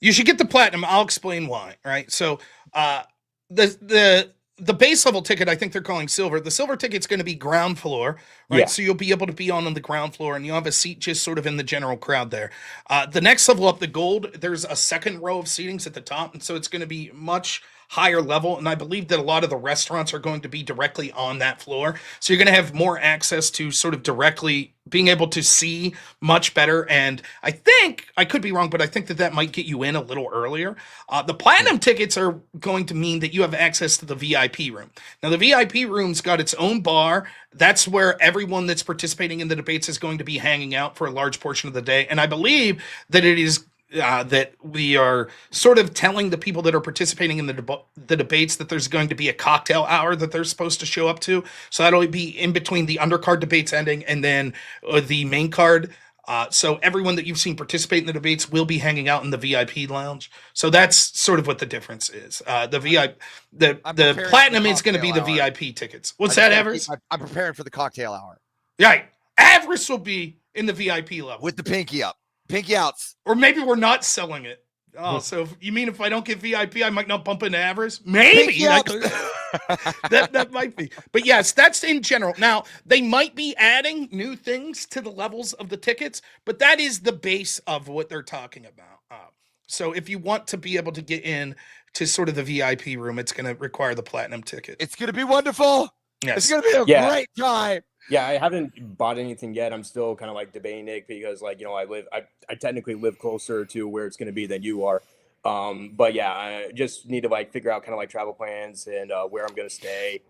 You should get the platinum. I'll explain why. Right. So, the base level ticket, I think they're calling silver. The silver ticket's going to be ground floor, right? Yeah. So you'll be able to be on the ground floor, and you'll have a seat just sort of in the general crowd there. The next level up, the gold, there's a second row of seatings at the top, and so it's going to be much higher level, and I believe that a lot of the restaurants are going to be directly on that floor, so you're going to have more access to sort of directly being able to see much better. And I think, I could be wrong, but I think that might get you in a little earlier. The platinum tickets are going to mean that you have access to the VIP room. Now, the VIP room's got its own bar. That's where everyone that's participating in the debates is going to be hanging out for a large portion of the day. And I believe that it is that we are sort of telling the people that are participating in the debates that there's going to be a cocktail hour that they're supposed to show up to. So that'll be in between the undercard debates ending and then the main card. So everyone that you've seen participate in the debates will be hanging out in the VIP lounge. So that's sort of what the difference is. The platinum is going to be the VIP tickets. What's that, Everest? I'm preparing for the cocktail hour. Right. Everest will be in the VIP level. With the pinky up. Pinky outs. Or maybe we're not selling it. Oh, so you mean if I don't get VIP, I might not bump into Avarice? Maybe. That might be. But yes, that's in general. Now, they might be adding new things to the levels of the tickets, but that is the base of what they're talking about. So if you want to be able to get in to sort of the VIP room, it's going to require the platinum ticket. It's going to be wonderful. Yes. It's going to be a great time. Yeah, I haven't bought anything yet. I'm still kind of like debating it because, like, I technically live closer to where it's going to be than you are. But yeah, I just need to like figure out kind of like travel plans and where I'm going to stay.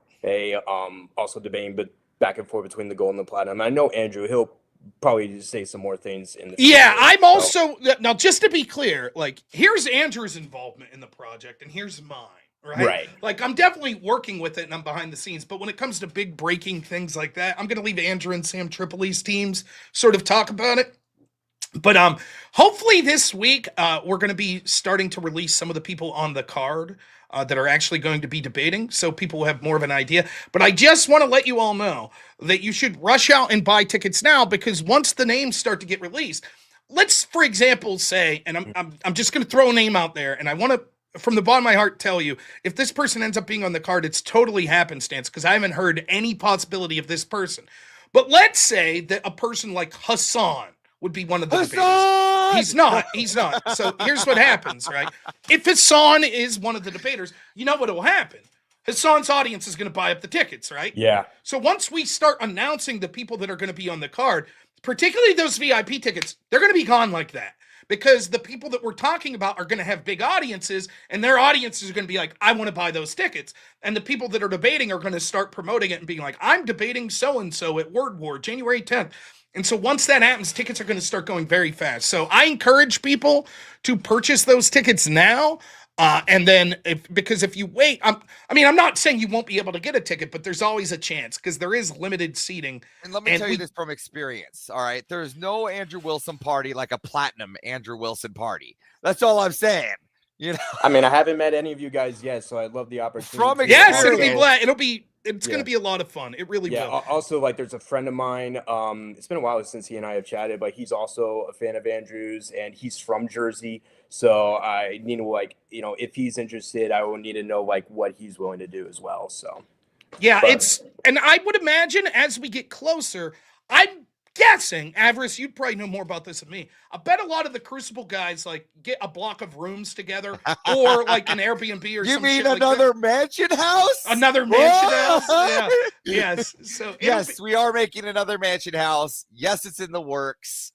Also debating, but back and forth between the gold and the platinum. I know Andrew, he'll probably say some more things in the future. I'm also now just to be clear, like here's Andrew's involvement in the project and here's mine. Right. Like I'm definitely working with it and I'm behind the scenes, but when it comes to big breaking things like that, I'm going to leave Andrew and Sam Tripoli's teams sort of talk about it. But hopefully this week we're going to be starting to release some of the people on the card that are actually going to be debating, so people will have more of an idea. But I just want to let you all know that you should rush out and buy tickets now, because once the names start to get released, let's, for example, say, and I'm just going to throw a name out there, and I want to, from the bottom of my heart, tell you, if this person ends up being on the card, it's totally happenstance because I haven't heard any possibility of this person. But let's say that a person like Hassan would be one of the debaters. He's not. So here's what happens, right? If Hassan is one of the debaters, you know what will happen. Hassan's audience is going to buy up the tickets, right? Yeah. So once we start announcing the people that are going to be on the card, particularly those VIP tickets, they're going to be gone like that. Because the people that we're talking about are going to have big audiences, and their audiences are going to be like, I want to buy those tickets. And the people that are debating are going to start promoting it and being like, I'm debating so-and-so at Word War, January 10th. And so once that happens, tickets are going to start going very fast. So I encourage people to purchase those tickets now. And then because if you wait, I'm not saying you won't be able to get a ticket, but there's always a chance because there is limited seating. And let me tell you this from experience. All right. There's no Andrew Wilson party like a platinum Andrew Wilson party. That's all I'm saying. You know, I mean, I haven't met any of you guys yet, so I'd love the opportunity. Yes, it's going to be a lot of fun. It really will. Also, like, there's a friend of mine. It's been a while since he and I have chatted, but he's also a fan of Andrew's, and he's from Jersey. So I need to, like, if he's interested, I will need to know like what he's willing to do as well. So and I would imagine as we get closer, I'm guessing, Avarice, you'd probably know more about this than me. I bet a lot of the Crucible guys like get a block of rooms together or like an Airbnb or You some mean shit another like that. mansion house? Another mansion house? Yeah. Yes. So Yes, we are making another mansion house. Yes, it's in the works.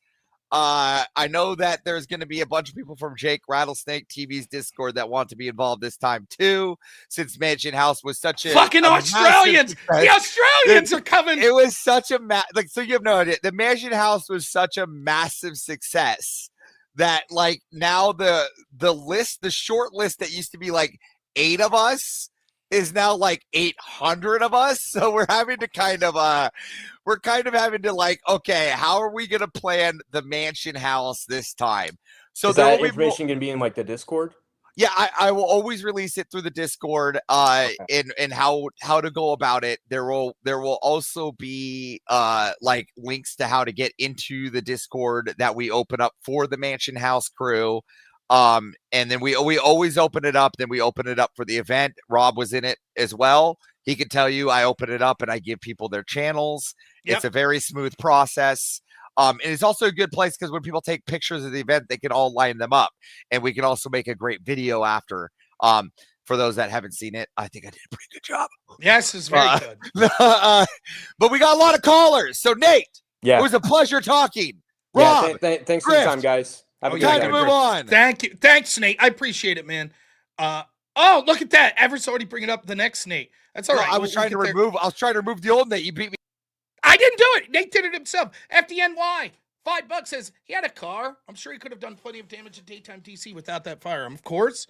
I know that there's going to be a bunch of people from Jake Rattlesnake TV's Discord that want to be involved this time too, since Mansion House was such a fucking Australians. The Australians are coming. It was such a like, so you have no idea. The Mansion House was such a massive success that like now the list, the short list that used to be like 8 of us is now like 800 of us. So we're having to kind of having to like, okay, how are we going to plan the mansion house this time? So is that information going to be in like the Discord? Yeah, I will always release it through the Discord and how to go about it. There will also be like links to how to get into the Discord that we open up for the mansion house crew. And then we always open it up. Then we open it up for the event. Rob was in it as well. He can tell you I open it up and I give people their channels. Yep. It's a very smooth process. And it's also a good place because when people take pictures of the event, they can all line them up. And we can also make a great video after. For those that haven't seen it, I think I did a pretty good job. Yes, it's very good. But we got a lot of callers. So, Nate, it was a pleasure talking. Rob, thanks for the time, guys. Have a good time to move on. Thank you. Thanks, Nate. I appreciate it, man. Oh, look at that. Everett's already bringing up the next Nate. That's all right. I was trying to remove the old Nate. You beat me. I didn't do it. Nate did it himself. FDNY, $5 says he had a car. I'm sure he could have done plenty of damage in daytime DC without that firearm, of course.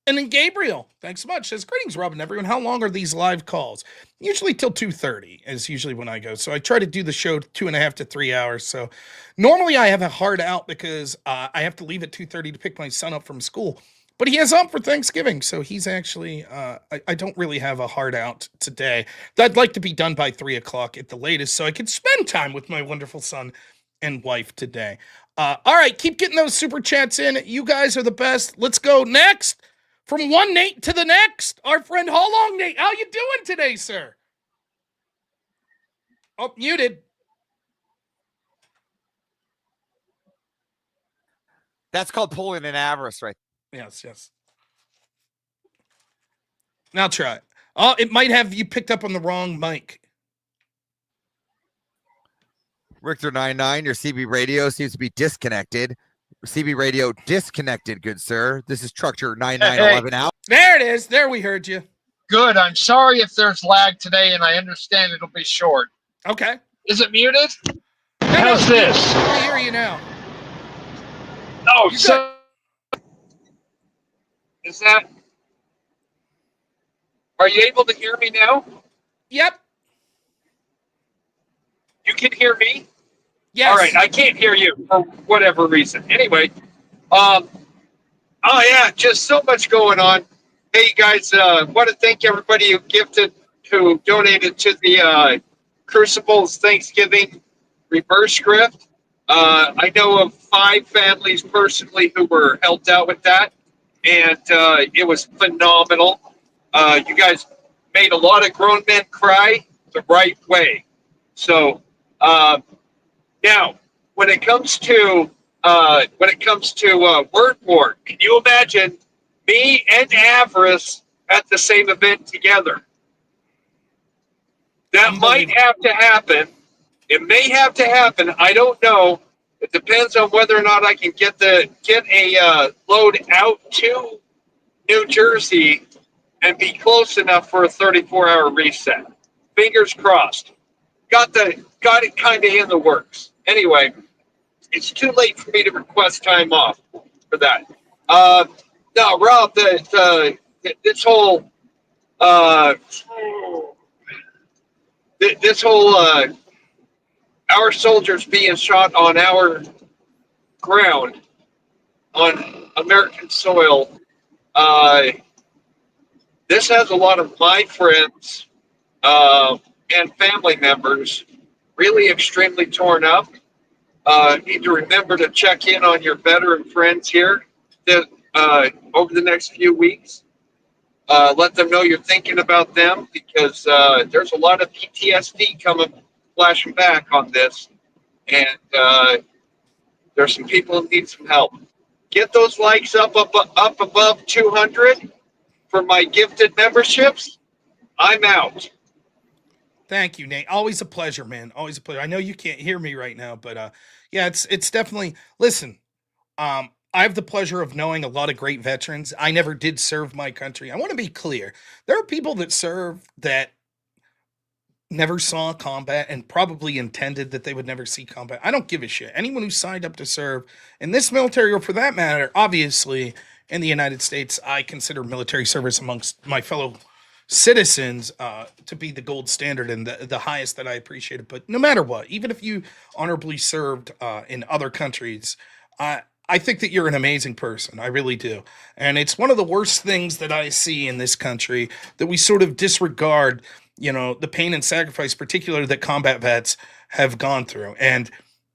And then Gabriel, thanks so much, says, greetings, Rob and everyone. How long are these live calls? Usually till 2:30 is usually when I go. So I try to do the show 2.5 to 3 hours. So normally I have a hard out because I have to leave at 2:30 to pick my son up from school. But he is up for Thanksgiving, so he's actually, I don't really have a hard out today. I'd like to be done by 3 o'clock at the latest so I can spend time with my wonderful son and wife today. All right, keep getting those super chats in. You guys are the best. Let's go next. From one Nate to the next, our friend How Long Nate. How you doing today, sir? Oh, muted. That's called pulling an Avarice, right? Yes. Now try it. Oh, it might have you picked up on the wrong mic. Richter99, your CB radio seems to be disconnected. CB radio disconnected, good sir. This is Trucker 9911 out. There it is. There we heard you. Good. I'm sorry if there's lag today, and I understand it'll be short. Okay. Is it muted? How's this? I hear you now. Oh, so is that? Are you able to hear me now? Yep. You can hear me? Yes. All right. I can't hear you for whatever reason. Anyway, oh yeah, just so much going on. Hey guys, want to thank everybody who donated to the Crucible's Thanksgiving reverse script. I know of 5 families personally who were helped out with that, and it was phenomenal. You guys made a lot of grown men cry the right way. So now, when it comes to word war, can you imagine me and Avarice at the same event together? That might have to happen. It may have to happen. I don't know. It depends on whether or not I can get a load out to New Jersey and be close enough for a 34-hour reset. Fingers crossed. Got it kind of in the works. Anyway, it's too late for me to request time off for that. No, Rob, this whole our soldiers being shot on our ground on American soil. This has a lot of my friends and family members really extremely torn up. Need to remember to check in on your veteran friends here over the next few weeks. Let them know you're thinking about them because there's a lot of PTSD flashing back on this. and there's some people that need some help. Get those likes up above 200 for my gifted memberships. I'm out. Thank you, Nate. Always a pleasure, man. Always a pleasure. I know you can't hear me right now, but yeah, it's definitely. Listen, I have the pleasure of knowing a lot of great veterans. I never did serve my country. I want to be clear. There are people that serve that never saw combat and probably intended that they would never see combat. I don't give a shit. Anyone who signed up to serve in this military, or for that matter, obviously in the United States, I consider military service amongst my fellow citizens to be the gold standard and the highest that I appreciate it. But no matter what, even if you honorably served in other countries, I think that you're an amazing person. I really do. And it's one of the worst things that I see in this country, that we sort of disregard, the pain and sacrifice, particularly that combat vets have gone through. And,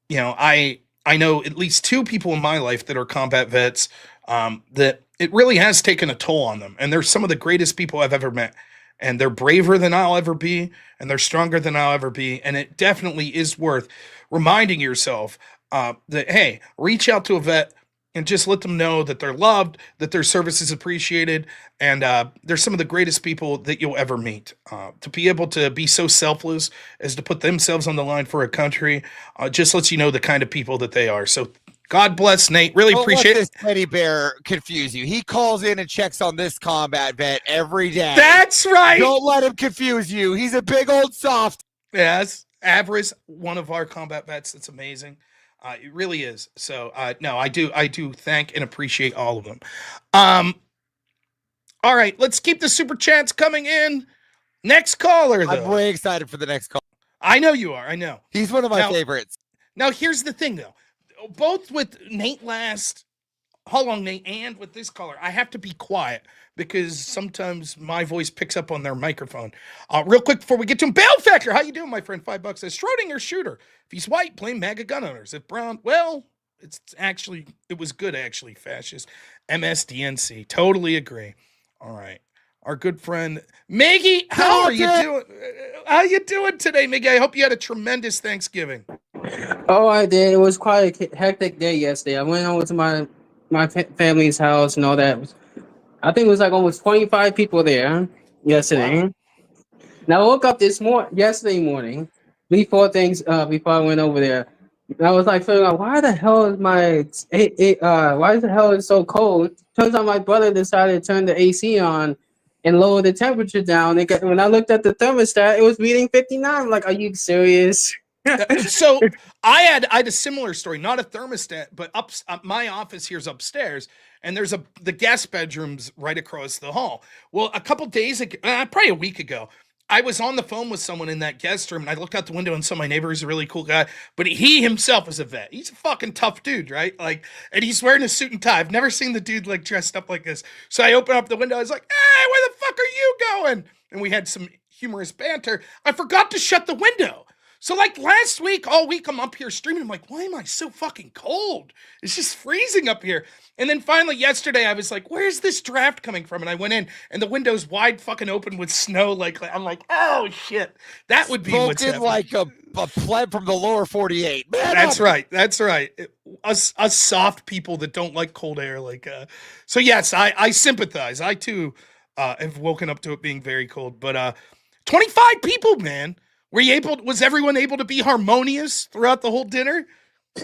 I know at least two people in my life that are combat vets, that it really has taken a toll on them. And they're some of the greatest people I've ever met. And they're braver than I'll ever be, and they're stronger than I'll ever be. And it definitely is worth reminding yourself that, hey, reach out to a vet and just let them know that they're loved, that their service is appreciated, and they're some of the greatest people that you'll ever meet. To be able to be so selfless as to put themselves on the line for a country just lets you know the kind of people that they are. So God bless, Nate. Really appreciate this teddy bear confuse you. He calls in and checks on this combat vet every day. That's right. Don't let him confuse you. He's a big old soft. Yes. Avarice, one of our combat vets. That's amazing. It really is. So, no, I do thank and appreciate all of them. All right, let's keep the super chats coming in. Next caller, though. I'm way excited for the next call. I know you are. I know. He's one of my favorites. Now, here's the thing, though. Both with Nate last, hold on, Nate, and with this caller, I have to be quiet because sometimes my voice picks up on their microphone. Real quick before we get to him, Bale Factor, how you doing, my friend? $5 says Schrodinger's shooter. If he's white, blame MAGA gun owners. If brown, well, it was good, actually, fascist. MSDNC, totally agree. All right. Our good friend Miggy, how are you doing? How you doing today, Miggy? I hope you had a tremendous Thanksgiving. Oh, I did. It was quite a hectic day yesterday. I went over to my family's house and all that. I think it was like almost 25 people there yesterday. Wow. Now I woke up yesterday morning before I went over there. I was like figuring out why the hell is why the hell is so cold? Turns out my brother decided to turn the AC on and lower the temperature down. When I looked at the thermostat, it was reading 59. I'm like, are you serious? So I had a similar story, not a thermostat, but my office here's upstairs, and there's the guest bedrooms right across the hall. Well, a couple days ago, probably a week ago, I was on the phone with someone in that guest room, and I looked out the window and saw my neighbor. He's a really cool guy, but he himself is a vet. He's a fucking tough dude, right? Like, and he's wearing a suit and tie. I've never seen the dude like dressed up like this. So I open up the window. I was like, "Hey, where the fuck are you going?" And we had some humorous banter. I forgot to shut the window. So like last week, all week, I'm up here streaming. I'm like, why am I so fucking cold? It's just freezing up here. And then finally yesterday, I was like, where's this draft coming from? And I went in, and the window's wide fucking open with snow. Like I'm like, oh shit, that would be what's happening. Like a pleb from the lower 48. Man, that's right. That's right. Us soft people that don't like cold air. Like, so yes, I sympathize. I too have woken up to it being very cold. But 25 people, man. Was everyone able to be harmonious throughout the whole dinner?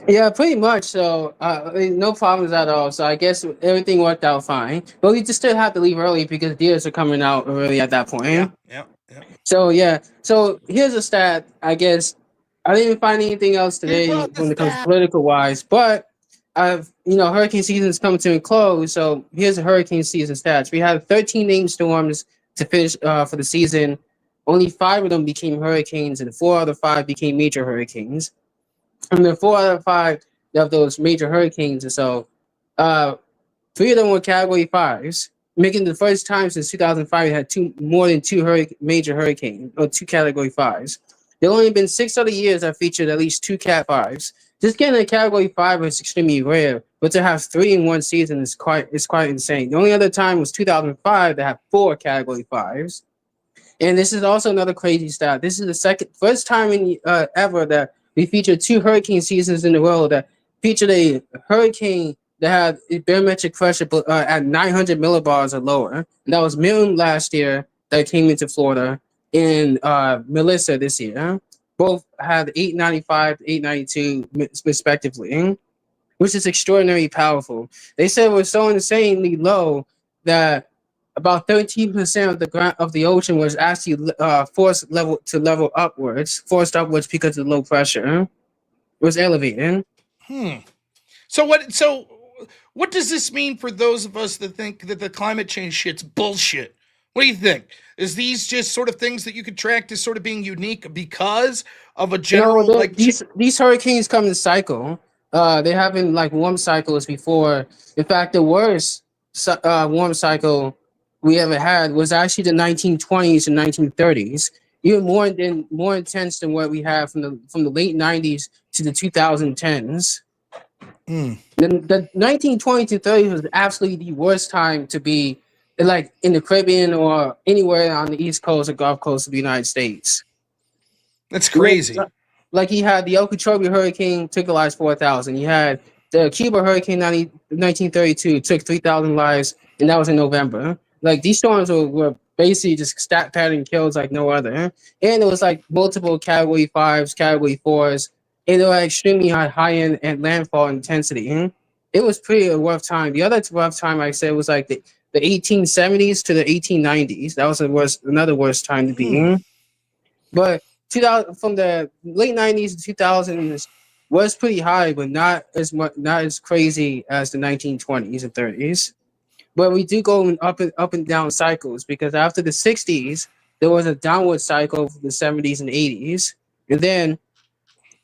Yeah, pretty much. So, no problems at all. So I guess everything worked out fine. But we just still have to leave early because deers are coming out early at that point. Yeah. So yeah. So here's a stat. I guess I didn't find anything else today when it comes to political wise, but hurricane season is coming to a close. So here's the hurricane season stats. We had 13 named storms to finish for the season. Only 5 of them became hurricanes, and 4 out of 5 became major hurricanes. And the 4 out of 5 of those major hurricanes, and so 3 of them were Category 5s, making the first time since 2005 we had more than 2 major hurricanes, or 2 Category 5s. There have only been 6 other years that featured at least 2 Cat 5s. Just getting a Category 5 is extremely rare, but to have 3 in one season is quite insane. The only other time was 2005 to have 4 Category 5s. And this is also another crazy stat. This is the first time ever that we featured 2 hurricane seasons in a row that featured a hurricane that had a barometric pressure at 900 millibars or lower. And that was Milton last year that came into Florida, and Melissa this year. Both had 895, 892 respectively, which is extraordinarily powerful. They said it was so insanely low that about 13% of the ground of the ocean was actually forced upwards because of low pressure. It was elevated. So what does this mean for those of us that think that the climate change shit's bullshit? What do you think? Is these just sort of things that you could track as sort of being unique because of a general these hurricanes come in cycle. They haven't like warm cycles before. In fact, the worst warm cycle we ever had was actually the 1920s and 1930s, even more intense than what we have from the late 90s to the 2010s. The 1920s to 30s was absolutely the worst time to be like in the Caribbean or anywhere on the East Coast or Gulf Coast of the United States. That's crazy. Like you had the Okeechobee hurricane took the lives 4,000. You had the Cuba hurricane 1932 took 3,000 lives, and that was in November. Like these storms were basically just stat pattern kills like no other. And it was like multiple Category 5s, Category 4s, and they were extremely high end and landfall intensity. It was pretty rough time. The other rough time I said was like the 1870s to the 1890s. That was another worst time to be in. But 2000 from the late 90s to 2000s was pretty high, but not as crazy as the 1920s and 30s. But we do go in up and down cycles, because after the 60s there was a downward cycle for the 70s and 80s, and then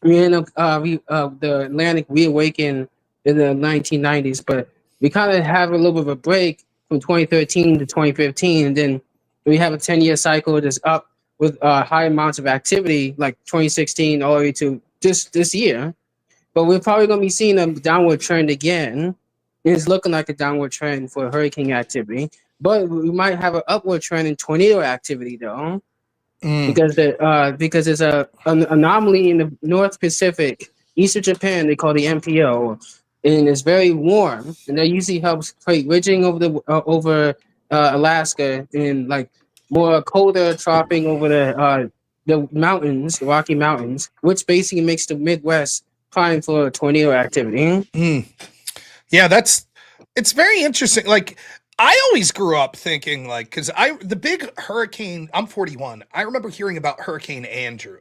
the Atlantic reawakened in the 1990s. But we kind of have a little bit of a break from 2013 to 2015, and then we have a 10-year cycle that's up with high amounts of activity, like 2016 all the way to this year. But we're probably going to be seeing a downward trend again. It's looking like a downward trend for hurricane activity, but we might have an upward trend in tornado activity though, because there's an anomaly in the North Pacific, east of Japan. They call the MPO, and it's very warm, and that usually helps create ridging over Alaska, and like more colder troughing over the mountains, the Rocky Mountains, which basically makes the Midwest prime for tornado activity. Yeah, it's very interesting. Like I always grew up thinking like, because the big hurricane, I'm 41. I remember hearing about Hurricane Andrew.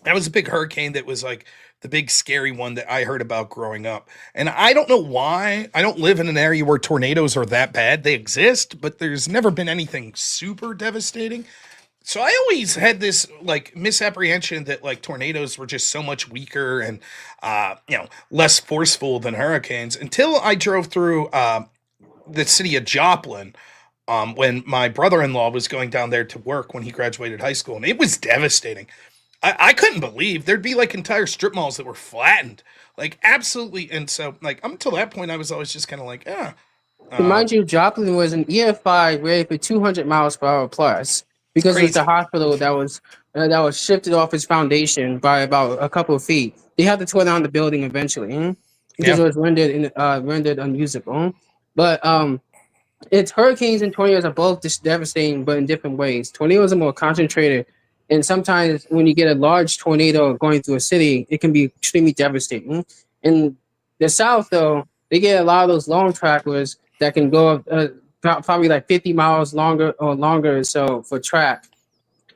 That was a big hurricane that was like the big scary one that I heard about growing up. And I don't know why. I don't live in an area where tornadoes are that bad. They exist, but there's never been anything super devastating. So I always had this like misapprehension that like tornadoes were just so much weaker and less forceful than hurricanes, until I drove through the city of Joplin when my brother-in-law was going down there to work when he graduated high school, and it was devastating. I couldn't believe there'd be like entire strip malls that were flattened, like absolutely. And so like up until that point, I was always just kind of like, Mind you, Joplin was an EF5 rated for 200 miles per hour plus, because it's a hospital that was shifted off its foundation by about a couple of feet. They had to tear down the building eventually because it was rendered unusable. But it's hurricanes and tornadoes are both just devastating, but in different ways. Tornadoes are more concentrated, and sometimes when you get a large tornado going through a city, it can be extremely devastating. In the South, though, they get a lot of those long trackers that can go probably like 50 miles longer or so for track.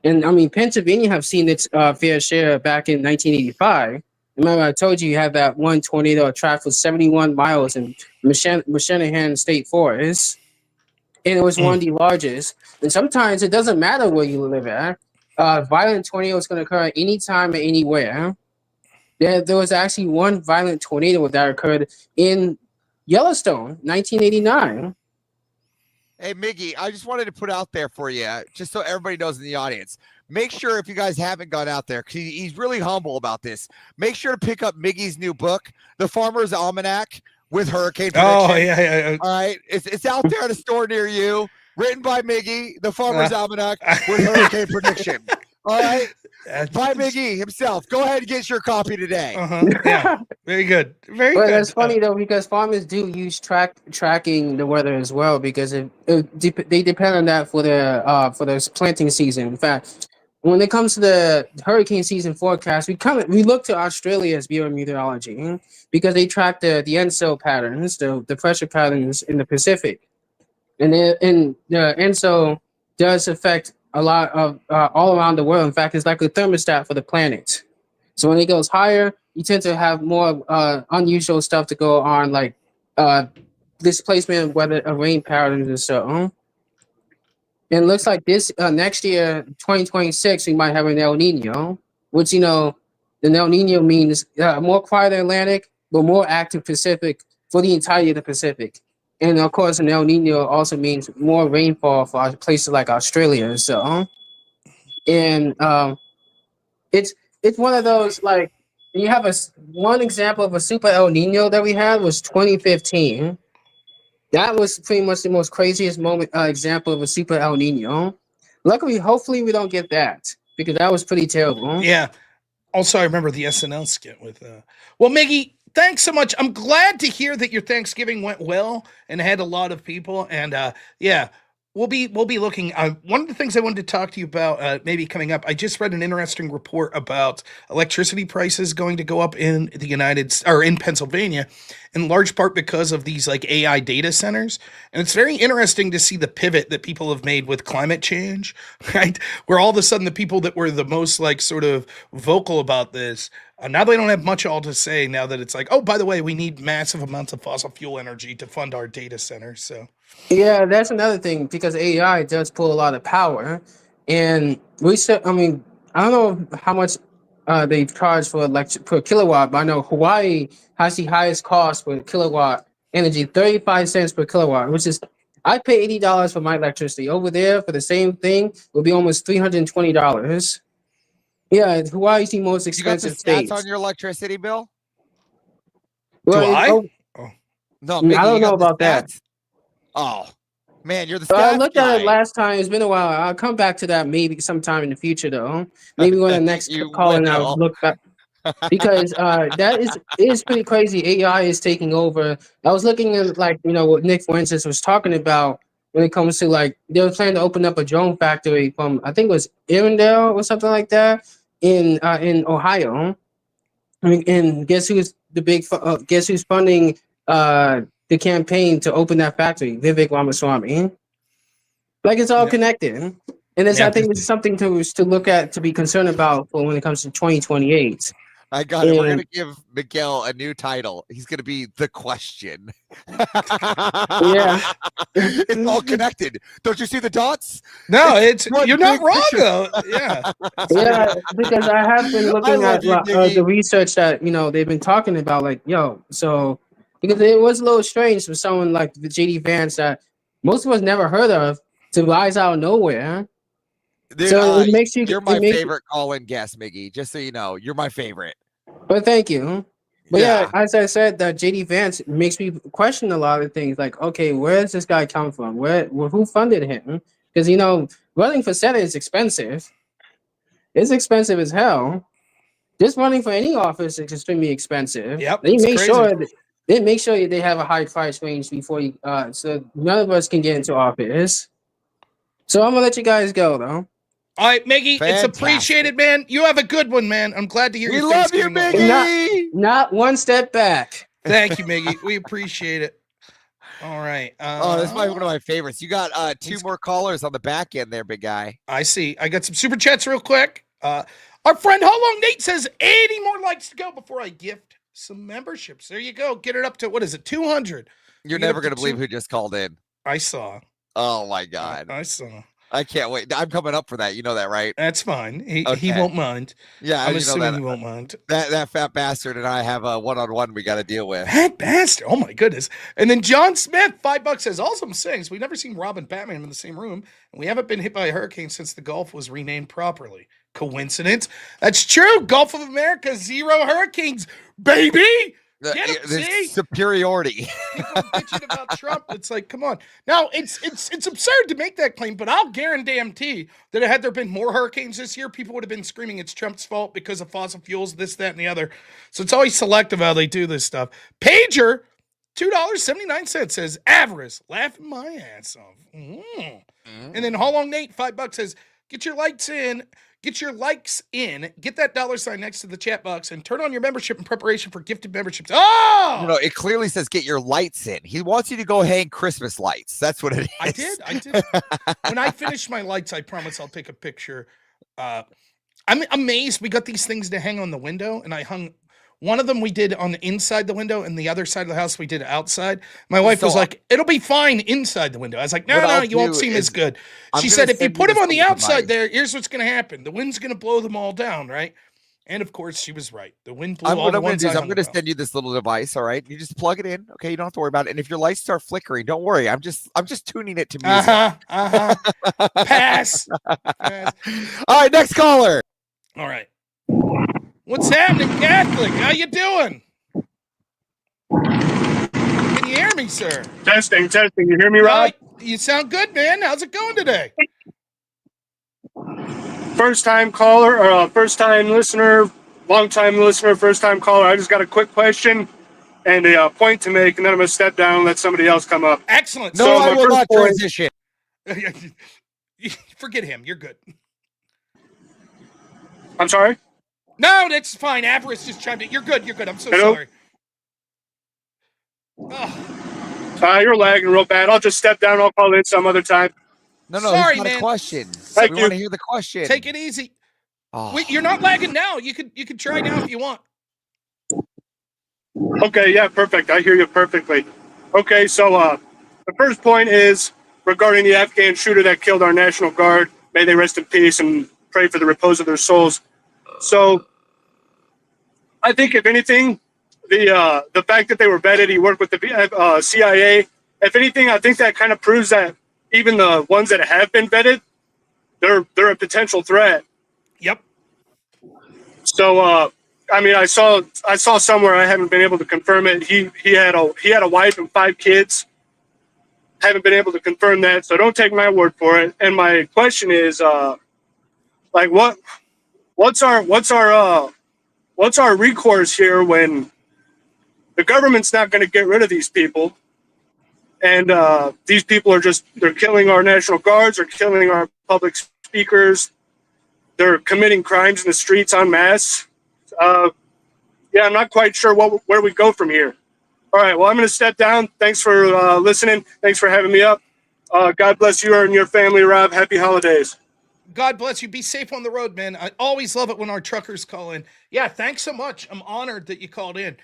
And I mean, Pennsylvania have seen its fair share back in 1985. Remember, I told you had that one tornado track for 71 miles in Michigan State Forest, and it was one of the largest. And sometimes it doesn't matter where you live at. Violent tornado is going to occur anytime and anywhere. There was actually one violent tornado that occurred in Yellowstone, 1989. Hey, Miggy, I just wanted to put out there for you, just so everybody knows in the audience. Make sure, if you guys haven't gone out there, because he's really humble about this, make sure to pick up Miggy's new book, The Farmer's Almanac with Hurricane Prediction. Oh, yeah. All right. It's out there at a store near you, written by Miggy, The Farmer's Almanac with Hurricane Prediction. All right. By Biggie himself. Go ahead and get your copy today. Yeah, very good. Very But good. that's funny though, because farmers do use tracking the weather as well, because they depend on that for their planting season. In fact, when it comes to the hurricane season forecast, we look to Australia's biometeorology, because they track the ENSO patterns, the pressure patterns in the Pacific, and the ENSO does affect a lot of all around the world. In fact, it's like a thermostat for the planet. So when it goes higher, you tend to have more unusual stuff to go on, like displacement of weather, of rain patterns, and so on. And it looks like this next year, 2026, we might have an El Nino, which, the El Nino means more quiet Atlantic, but more active Pacific for the entirety of the Pacific. And of course, an El Nino also means more rainfall for places like Australia and so on. And it's one of those, like, you have one example of a super El Nino that we had was 2015. That was pretty much the most craziest moment example of a super El Nino. Luckily, hopefully, we don't get that, because that was pretty terrible. Yeah. Also, I remember the SNL skit with. Well, Miggy, thanks so much. I'm glad to hear that your Thanksgiving went well and had a lot of people. And yeah, we'll be looking. One of the things I wanted to talk to you about, maybe coming up. I just read an interesting report about electricity prices going to go up in in Pennsylvania, in large part because of these like AI data centers. And it's very interesting to see the pivot that people have made with climate change, right? Where all of a sudden the people that were the most like sort of vocal about this, now they don't have much all to say, now that it's like, oh, by the way, we need massive amounts of fossil fuel energy to fund our data centers. So Yeah, that's another thing, because AI does pull a lot of power, and I mean, I don't know how much they charge for per kilowatt, but I know Hawaii has the highest cost for kilowatt energy, 35 cents per kilowatt, which is, I pay $80 for my electricity. Over there, for the same thing, will be almost $320. Yeah, Hawaii's the most You got the expensive stats state. on your electricity bill? do Well, I? No, I Mickey, don't you know got the about that. stats? Oh, man, you're the I stats looked at it guy. last time. It's been a while. I'll come back to that maybe sometime in the future, though. Maybe when the next You call, and I'll will. look back, because that is pretty crazy. AI is taking over. I was looking at, like, what Nick, for instance, was talking about when it comes to, like, they were planning to open up a drone factory from, I think it was Arendelle or something like that, in Ohio. I mean, and guess who's funding the campaign to open that factory? Vivek Ramaswamy. Like, it's all Yeah. connected, and I think it's something to look at, to be concerned about for when it comes to 2028. I got it. We're And gonna give Miguel a new title. He's gonna be the question. yeah, It's all connected. Don't you see the dots? No, one you're not big wrong picture. though. Yeah. yeah, because I have been I looking love at you, Miggy. the research that they've been talking about. Like, so, because it was a little strange for someone like the JD Vance that most of us never heard of to rise out of nowhere. Dude, So it makes you. you're my favorite call-in guest, Miggy. Just so you know, you're my favorite. But thank you. But yeah, as I said, that JD Vance makes me question a lot of things. Like, okay, where does this guy come from? Who funded him? Because running for Senate is expensive. It's expensive as hell. Just running for any office is extremely expensive. Yep, They it's make crazy. sure they have a high price range before you, so none of us can get into office. So I'm gonna let you guys go, though. All right, Miggy, it's Fantastic. appreciated, man. You have a good one, man. I'm glad to hear We your love you, Thanksgiving went well. Miggy. Not one step back. Thank you, Miggy. We appreciate it. All right. Oh, that's probably one of my favorites. You got two more callers on the back end there, big guy. I see. I got some super chats real quick. Our friend How Long Nate says 80 more likes to go before I gift some memberships. There you go. Get it up to, what is it, 200? You're never going to believe who just called in. I saw. Oh, my God. I saw. I can't wait. I'm coming up for that. You know that, right? That's fine. He Okay. won't mind. Yeah, I'm you know assuming that. he won't mind. That fat bastard and I have a one-on-one we got to deal with. Fat bastard. Oh, my goodness. And then John Smith, $5 says, awesome sings. We've never seen Rob and Batman in the same room, and we haven't been hit by a hurricane since the Gulf was renamed properly. Coincidence? That's true. Gulf of America, 0 hurricanes, baby. There's See? superiority. People are bitching about Trump. It's like, come on. Now, it's absurd to make that claim, but I'll guarantee that had there been more hurricanes this year, people would have been screaming it's Trump's fault because of fossil fuels, this, that, and the other. So it's always selective how they do this stuff. Pager, $2.79 says, avarice, laughing my ass off. And then How Long Nate, $5 says, get your likes in, get that $sign next to the chat box, and turn on your membership in preparation for gifted memberships. Oh! No, it clearly says get your lights in. He wants you to go hang Christmas lights. That's what it is. I did. When I finish my lights, I promise I'll take a picture. I'm amazed we got these things to hang on the window, and I hung one of them we did on the inside the window, and the other side of the house we did outside. My wife was like, it'll be fine inside the window. I was like, no, you won't seem as good. She said, if you put them on the outside there, here's what's going to happen. The wind's going to blow them all down, right? And of course, she was right. The wind blew all the ones I'm going to send you this little device, all right? You just plug it in, okay? You don't have to worry about it. And if your lights start flickering, don't worry. I'm just tuning it to music. Pass. All right, next caller. All right. What's happening, Catholic? How you doing? Can you hear me, sir? Testing. You hear me, Rob? You sound good, man. How's it going today? First-time caller, or first-time listener, long-time listener, first-time caller. I just got a quick question and a point to make, and then I'm going to step down and let somebody else come up. Excellent. No, I will not transition. Forget him. You're good. I'm sorry? No, that's fine. Avarice just chimed in. You're good. I'm so sorry. You're lagging real bad. I'll just step down. I'll call in some other time. No, sorry, it's not man. a question. Thank we you. want to hear the question. Take it easy. Wait, you're not lagging now. You could try now if you want. Okay, yeah, perfect. I hear you perfectly. Okay, so the first point is regarding the Afghan shooter that killed our National Guard. May they rest in peace and pray for the repose of their souls. So I think, if anything, the fact that they were vetted, he worked with the CIA. If anything, I think that kind of proves that even the ones that have been vetted, they're a potential threat. Yep. So I mean, I saw somewhere, I haven't been able to confirm it. He had a wife and 5 kids. Haven't been able to confirm that, so don't take my word for it. And my question is, like, what's our recourse here when the government's not going to get rid of these people, and these people are they're killing our National Guards, they're killing our public speakers, they're committing crimes in the streets en masse. Yeah, I'm not quite sure where we go from here. All right, well, I'm going to step down. Thanks for listening. Thanks for having me up. God bless you and your family, Rob. Happy holidays. God bless you. Be safe on the road, man. I always love it when our truckers call in. Yeah, thanks so much. I'm honored that you called in.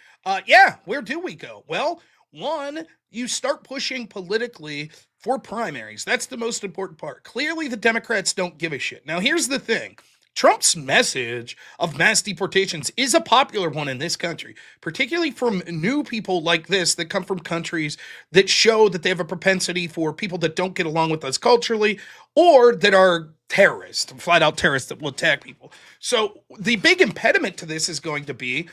Yeah, where do we go? Well, one, you start pushing politically for primaries. That's the most important part. Clearly, the Democrats don't give a shit. Now, here's the thing. Trump's message of mass deportations is a popular one in this country, particularly from new people like this that come from countries that show that they have a propensity for people that don't get along with us culturally or that are terrorists, flat out terrorists that will attack people. So the big impediment to this is going to be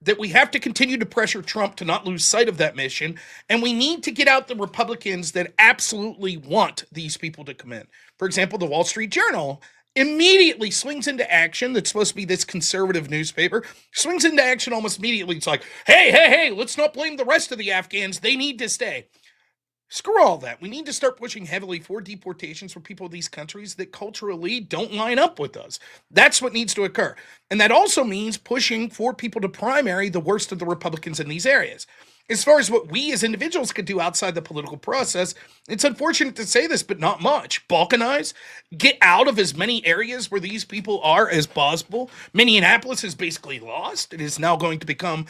that we have to continue to pressure Trump to not lose sight of that mission, and we need to get out the Republicans that absolutely want these people to come in. For example, the Wall Street Journal immediately swings into action. That's supposed to be this conservative newspaper, swings into action almost immediately. It's like, hey, let's not blame the rest of the Afghans. They need to stay. Screw all that. We need to start pushing heavily for deportations for people of these countries that culturally don't line up with us. That's what needs to occur. And that also means pushing for people to primary the worst of the Republicans in these areas. As far as what we as individuals could do outside the political process, it's unfortunate to say this, but not much. Balkanize, get out of as many areas where these people are as possible. Minneapolis is basically lost. It is now going to become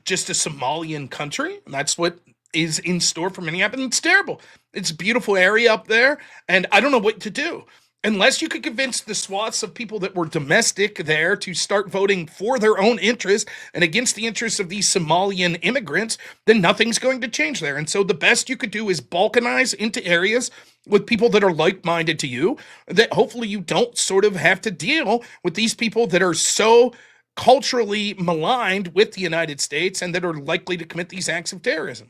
just a Somalian country. And that's what is in store for Minneapolis. It's terrible. It's a beautiful area up there, and I don't know what to do. Unless you could convince the swaths of people that were domestic there to start voting for their own interest and against the interests of these Somalian immigrants, then nothing's going to change there. And so the best you could do is balkanize into areas with people that are like-minded to you, that hopefully you don't sort of have to deal with these people that are so culturally maligned with the United States and that are likely to commit these acts of terrorism.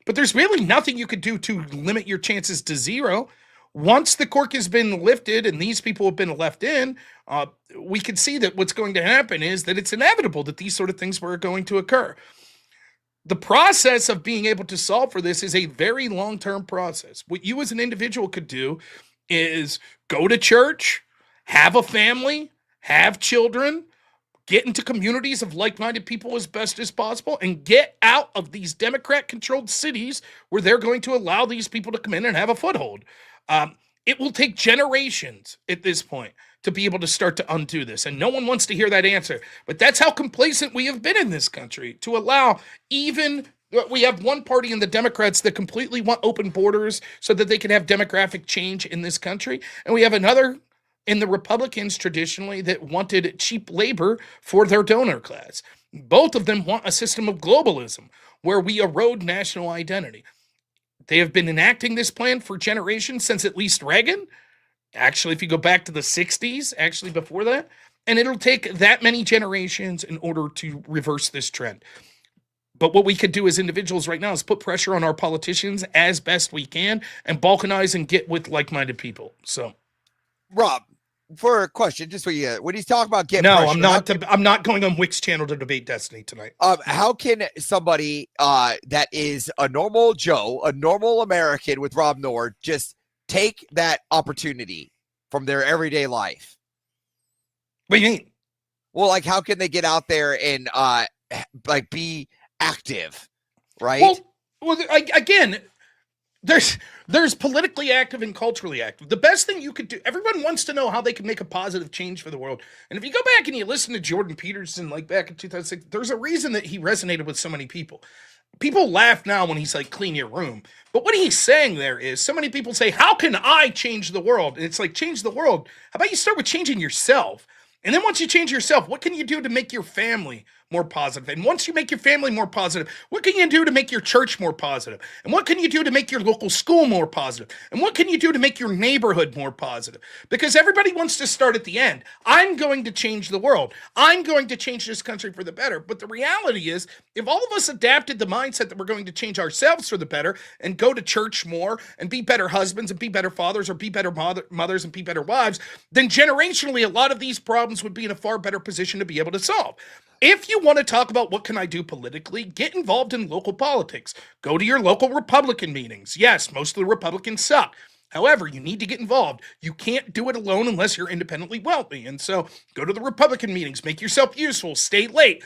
But there's really nothing you could do to limit your chances to zero. Once the cork has been lifted and these people have been left in, we can see that what's going to happen is that it's inevitable that these sort of things were going to occur. The process of being able to solve for this is a very long-term process. What you as an individual could do is go to church, have a family, have children, get into communities of like-minded people as best as possible, and get out of these Democrat-controlled cities where they're going to allow these people to come in and have a foothold. It will take generations at this point to be able to start to undo this, and no one wants to hear that answer. But that's how complacent we have been in this country, to allow even... We have one party in the Democrats that completely want open borders so that they can have demographic change in this country, and we have another in the Republicans traditionally that wanted cheap labor for their donor class. Both of them want a system of globalism where we erode national identity. They have been enacting this plan for generations, since at least Reagan. Actually, if you go back to the 60s, actually before that, and it'll take that many generations in order to reverse this trend. But what we could do as individuals right now is put pressure on our politicians as best we can and balkanize and get with like-minded people. So, Rob, for a question, just for you, when he's talking about getting no, pressure, I'm not going on Wick's channel to debate Destiny tonight. How can somebody that is a normal Joe, a normal American with robnoerr, just take that opportunity from their everyday life? What do you mean? Well, like, how can they get out there and like be active, right? Well, again, there's politically active and culturally active. The best thing you could do, everyone wants to know how they can make a positive change for the world. And if you go back and you listen to Jordan Peterson, like back in 2006, there's a reason that he resonated with so many people. People laugh now when he's like, clean your room. But what he's saying there is, so many people say, how can I change the world? And it's like, change the world. How about you start with changing yourself? And then once you change yourself, what can you do to make your family more positive? And once you make your family more positive, what can you do to make your church more positive? And what can you do to make your local school more positive? And what can you do to make your neighborhood more positive? Because everybody wants to start at the end. I'm going to change the world. I'm going to change this country for the better. But the reality is, if all of us adapted the mindset that we're going to change ourselves for the better and go to church more and be better husbands and be better fathers or be better mothers and be better wives, then generationally, a lot of these problems would be in a far better position to be able to solve. If you want to talk about what can I do politically, get involved in local politics. Go to your local Republican meetings. Yes, most of the Republicans suck. However, you need to get involved. You can't do it alone unless you're independently wealthy. And so go to the Republican meetings, make yourself useful, stay late,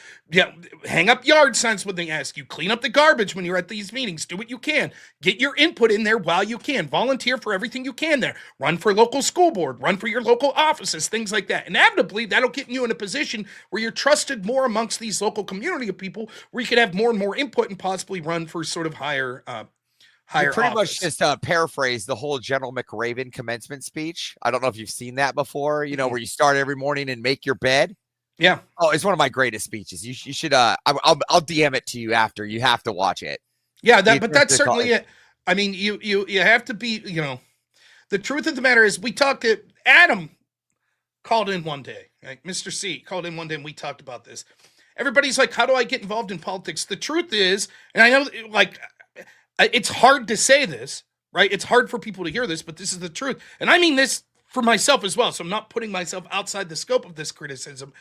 hang up yard signs when they ask you, clean up the garbage when you're at these meetings, do what you can, get your input in there while you can, volunteer for everything you can there, run for local school board, run for your local offices, things like that. Inevitably, that'll get you in a position where you're trusted more amongst these local community of people, where you can have more and more input and possibly run for sort of higher pretty office. much just paraphrase the whole General McRaven commencement speech. I don't know if you've seen that before, where you start every morning and make your bed. Yeah. Oh, it's one of my greatest speeches. You should, I'll DM it to you after. You have to watch it. Yeah, but that's certainly it. I mean, you have to be, the truth of the matter is, we talked to Adam called in one day, like Mr. C called in one day and we talked about this. Everybody's like, how do I get involved in politics? The truth is, and I know, like, it's hard to say this, right? It's hard for people to hear this, but this is the truth. And I mean this for myself as well, so I'm not putting myself outside the scope of this criticism.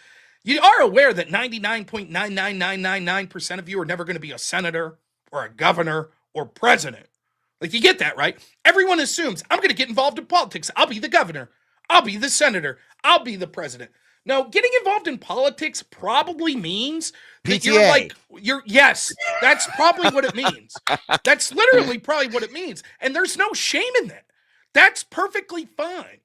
You are aware that 99.99999% of you are never going to be a senator or a governor or president. Like, you get that, right? Everyone assumes, I'm going to get involved in politics. I'll be the governor. I'll be the senator. I'll be the president. No, getting involved in politics probably means that yes, that's probably what it means. That's literally probably what it means. And there's no shame in that. That's perfectly fine,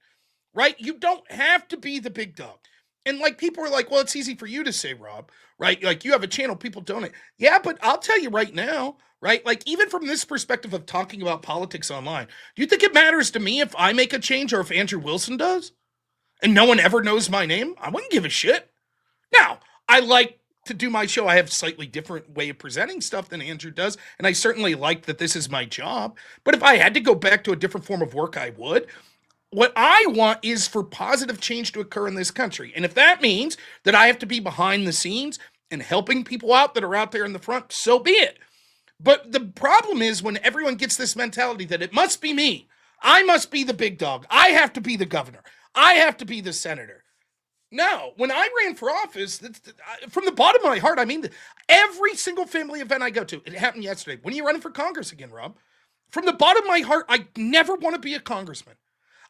right? You don't have to be the big dog. And like, people are like, well, it's easy for you to say, Rob, right? Like, you have a channel, people donate. Yeah, but I'll tell you right now, right? Like, even from this perspective of talking about politics online, do you think it matters to me if I make a change or if Andrew Wilson does? And no one ever knows my name? I wouldn't give a shit. Now, I like to do my show. I have a slightly different way of presenting stuff than Andrew does, and I certainly like that this is my job. But if I had to go back to a different form of work, I would. What I want is for positive change to occur in this country. And if that means that I have to be behind the scenes and helping people out that are out there in the front, so be it. But the problem is when everyone gets this mentality that it must be me. I must be the big dog. I have to be the governor. I have to be the senator. No, when I ran for office, from the bottom of my heart, I mean, every single family event I go to, it happened yesterday. When are you running for Congress again, Rob? From the bottom of my heart, I never want to be a congressman.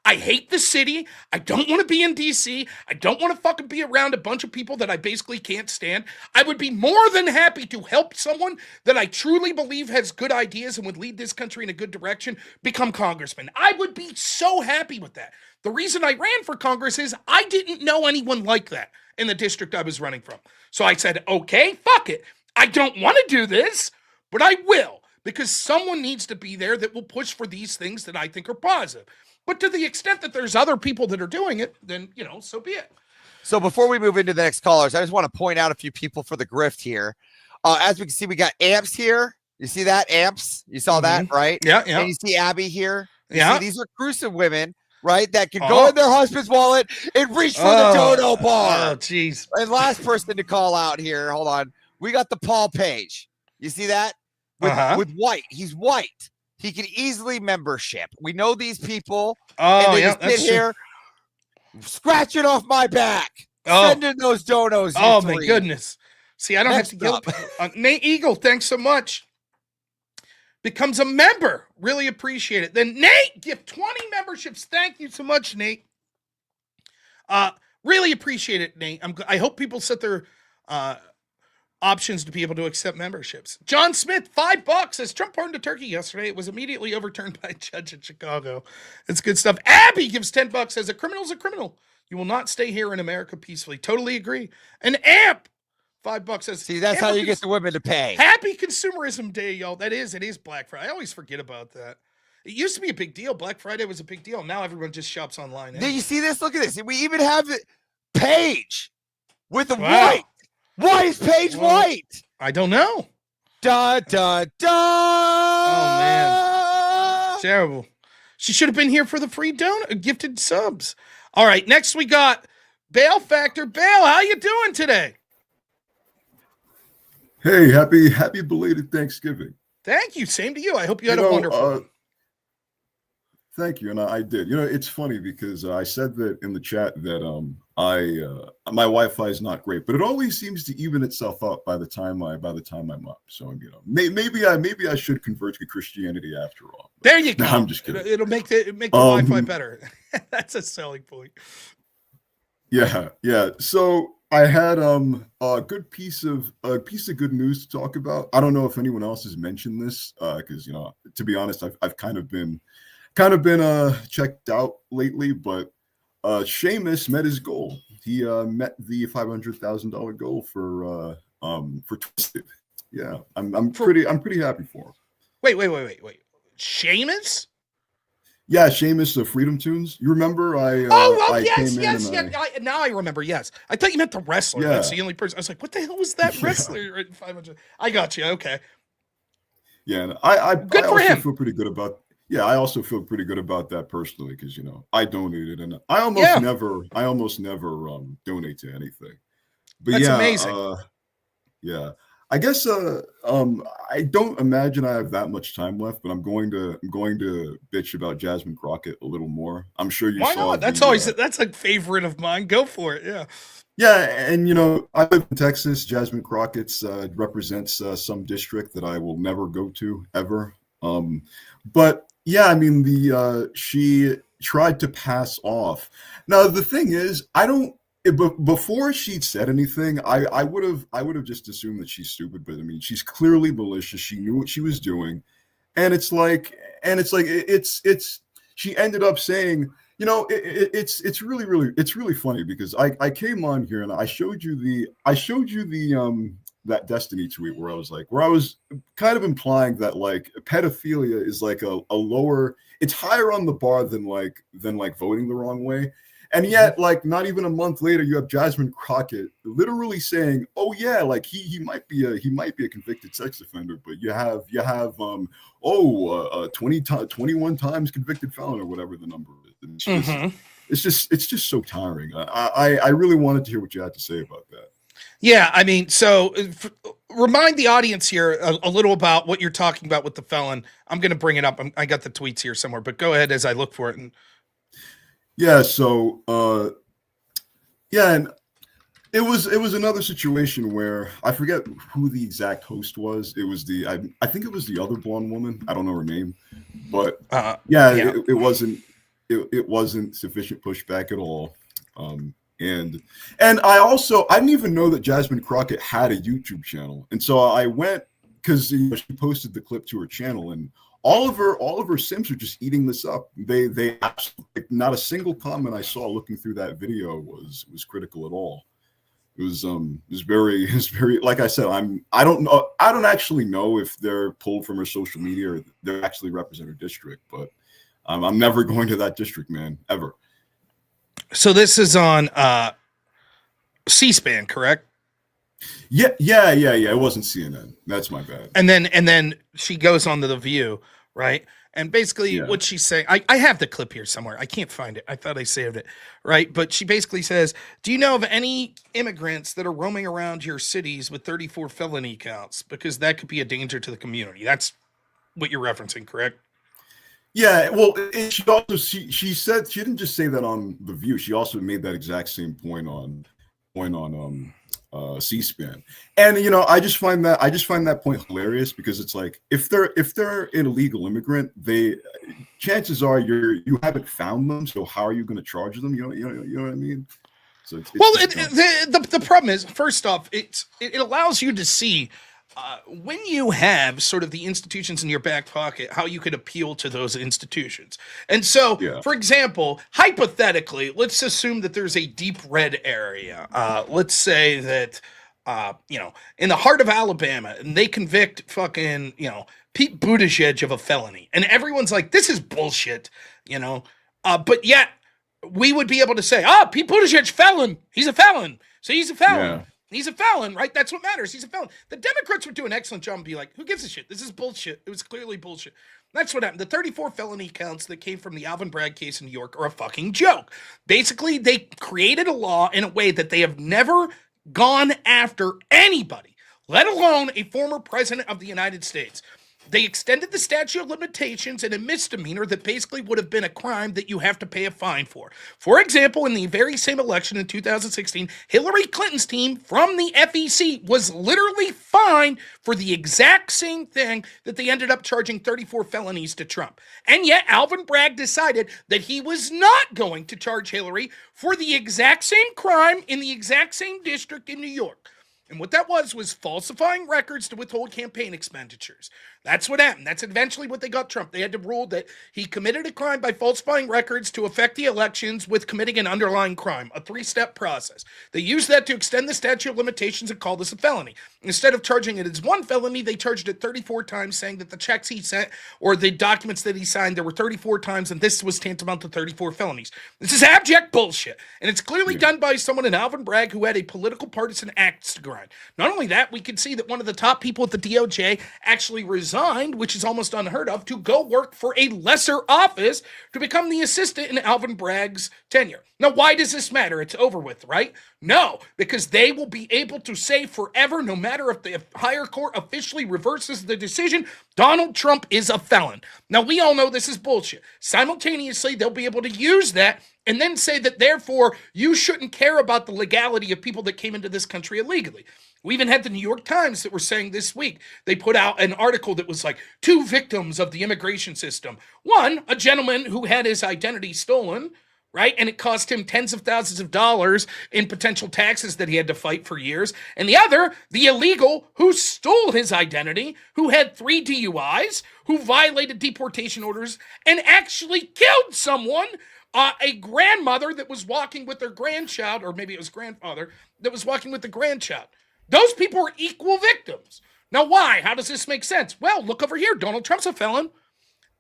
I hate the city. I don't want to be in DC. I don't want to fucking be around a bunch of people that I basically can't stand. I would be more than happy to help someone that I truly believe has good ideas and would lead this country in a good direction become congressman. I would be so happy with that. The reason I ran for Congress is I didn't know anyone like that in the district I was running from. So I said, okay, fuck it. I don't want to do this, but I will, because someone needs to be there that will push for these things that I think are positive. But to the extent that there's other people that are doing it, then, so be it. So before we move into the next callers, I just want to point out a few people for the grift here. As we can see, we got Amps here. You see that? Amps? You saw that, right? Yeah. And you see Abby here. Yeah. These are gruesome women, right? That can go in their husband's wallet and reach for the dodo bar. Oh, jeez. And last person to call out here. Hold on. We got the Paul Page. You see that? With white. He's white. He can easily membership. We know these people. Oh, and they yeah. just sit here scratching off my back. Sending those donos. Oh, my goodness. See, I don't have to guilt. Nate Eagle, thanks so much. Becomes a member. Really appreciate it. Then Nate, gift 20 memberships. Thank you so much, Nate. Really appreciate it, Nate. I hope people set their options to be able to accept memberships. John Smith, $5 says Trump pardoned a turkey yesterday. It was immediately overturned by a judge in Chicago. It's good stuff. Abby gives $10, says a criminal's a criminal. You will not stay here in America peacefully. Totally agree. And Amp, $5 says, see, that's how you get the women to pay. Happy Consumerism Day, y'all. It is Black Friday. I always forget about that. It used to be a big deal. Black Friday was a big deal. Now everyone just shops online. Did you see this? Look at this. We even have the Page with the white. Why is Paige white? I don't know. Da, da, da. Oh, man. Terrible. She should have been here for the free gifted subs. All right, next we got Bale Factor. Bale, how you doing today? Hey, happy belated Thanksgiving. Thank you. Same to you. I hope you had a wonderful one. Thank you, and I did. It's funny because I said that in the chat that my Wi-Fi is not great, but it always seems to even itself up by the time I'm up. So maybe I should convert to Christianity after all. But there you go. No, I'm just kidding. It'll make the Wi-Fi better. That's a selling point. Yeah. So I had a good piece of good news to talk about. I don't know if anyone else has mentioned this because to be honest, I've kind of been checked out lately, but Seamus met his goal. He met the $500,000 goal for Twisted. Yeah, I'm pretty happy for him. Wait. Seamus? Yeah, Seamus of Freedom Tunes. You remember yes. Now I remember. Yes, I thought you meant the wrestler. Yeah. That's the only person. I was like, what the hell was that wrestler at 500? I got you. Okay. Yeah, and I Good for also him. feel pretty good about. Yeah, I also feel pretty good about that personally because I donated and I almost never donate to anything. But that's yeah, amazing. Yeah, I guess I don't imagine I have that much time left, but I'm going to bitch about Jasmine Crockett a little more. I'm sure you Why saw. not? That's always that's a favorite of mine. Go for it. Yeah. Yeah, and I live in Texas. Jasmine Crockett's represents some district that I will never go to ever. But yeah, I mean she tried to pass off. Now the thing is, before she'd said anything, I would have just assumed that she's stupid. But I mean, she's clearly malicious. She knew what she was doing, and it's she ended up saying, it's really funny because I came on here and I showed you the that Destiny tweet where I was kind of implying that like pedophilia is like a lower, it's higher on the bar than voting the wrong way. And yet, like, not even a month later, you have Jasmine Crockett literally saying, "Oh yeah, like he might be a convicted sex offender," but you have 21 times convicted felon or whatever the number It's just so tiring. I really wanted to hear what you had to say about that. Yeah, I mean, so remind the audience here a little about what you're talking about with the felon. I'm going to bring it up. I got the tweets here somewhere, but go ahead as I look for it. Yeah, so and it was another situation where I forget who the exact host was. It was I think it was the other blonde woman. I don't know her name, but it wasn't sufficient pushback at all. And I didn't even know that Jasmine Crockett had a YouTube channel, and so I went because she posted the clip to her channel, and all of her Sims are just eating this up. They absolutely, not a single comment I saw looking through that video was critical at all. It was very like I said, I don't actually know if they're pulled from her social media or they actually represent her district, but I'm never going to that district, man, ever. So this is on C-SPAN, correct? Yeah. It wasn't CNN. That's my bad. And then she goes on to The View, right? And basically what she's saying, I have the clip here somewhere. I can't find it. I thought I saved it, right? But she basically says, do you know of any immigrants that are roaming around your cities with 34 felony counts? Because that could be a danger to the community. That's what you're referencing, correct? Yeah, well, she also she said she didn't just say that on The View. She also made that exact same point on C-SPAN. And I just find that point hilarious because it's like if they're an illegal immigrant, chances are you haven't found them, so how are you going to charge them? You know what I mean? So the problem is, first off, it allows you to see when you have sort of the institutions in your back pocket, how you could appeal to those institutions. And so, for example, hypothetically, let's assume that there's a deep red area. Let's say that, in the heart of Alabama, and they convict fucking, Pete Buttigieg of a felony. And everyone's like, this is bullshit, but yet we would be able to say, Pete Buttigieg, felon. He's a felon. So he's a felon. Yeah. He's a felon, right? That's what matters. He's a felon. The Democrats would do an excellent job and be like, who gives a shit? This is bullshit. It was clearly bullshit. That's what happened. The 34 felony counts that came from the Alvin Bragg case in New York are a fucking joke. Basically, they created a law in a way that they have never gone after anybody, let alone a former president of the United States. They extended the statute of limitations in a misdemeanor that basically would have been a crime that you have to pay a fine for. For example, in the very same election in 2016, Hillary Clinton's team from the FEC was literally fined for the exact same thing that they ended up charging 34 felonies to Trump. And yet Alvin Bragg decided that he was not going to charge Hillary for the exact same crime in the exact same district in New York. And what that was falsifying records to withhold campaign expenditures. That's what happened. That's eventually what they got Trump. They had to rule that he committed a crime by falsifying records to affect the elections with committing an underlying crime, a 3-step process. They used that to extend the statute of limitations and call this a felony. Instead of charging it as one felony, they charged it 34 times, saying that the checks he sent or the documents that he signed, there were 34 times, and this was tantamount to 34 felonies. This is abject bullshit, and it's clearly done by someone in Alvin Bragg who had a political partisan axe to grind. Not only that, we can see that one of the top people at the DOJ actually resigned, which is almost unheard of, to go work for a lesser office to become the assistant in Alvin Bragg's tenure. Now, why does this matter? It's over with, right? No, because they will be able to say forever, no matter if the higher court officially reverses the decision, Donald Trump is a felon. Now, we all know this is bullshit. Simultaneously, they'll be able to use that and then say that, therefore, you shouldn't care about the legality of people that came into this country illegally. We even had the New York Times that were saying this week, they put out an article that was like 2 victims of the immigration system. One, a gentleman who had his identity stolen, right? And it cost him tens of thousands of dollars in potential taxes that he had to fight for years. And the other, the illegal who stole his identity, who had 3 DUIs, who violated deportation orders, and actually killed someone, a grandmother that was walking with their grandchild, or maybe it was grandfather, that was walking with the grandchild. Those people are equal victims. Now, why? How does this make sense? Well, look over here. Donald Trump's a felon.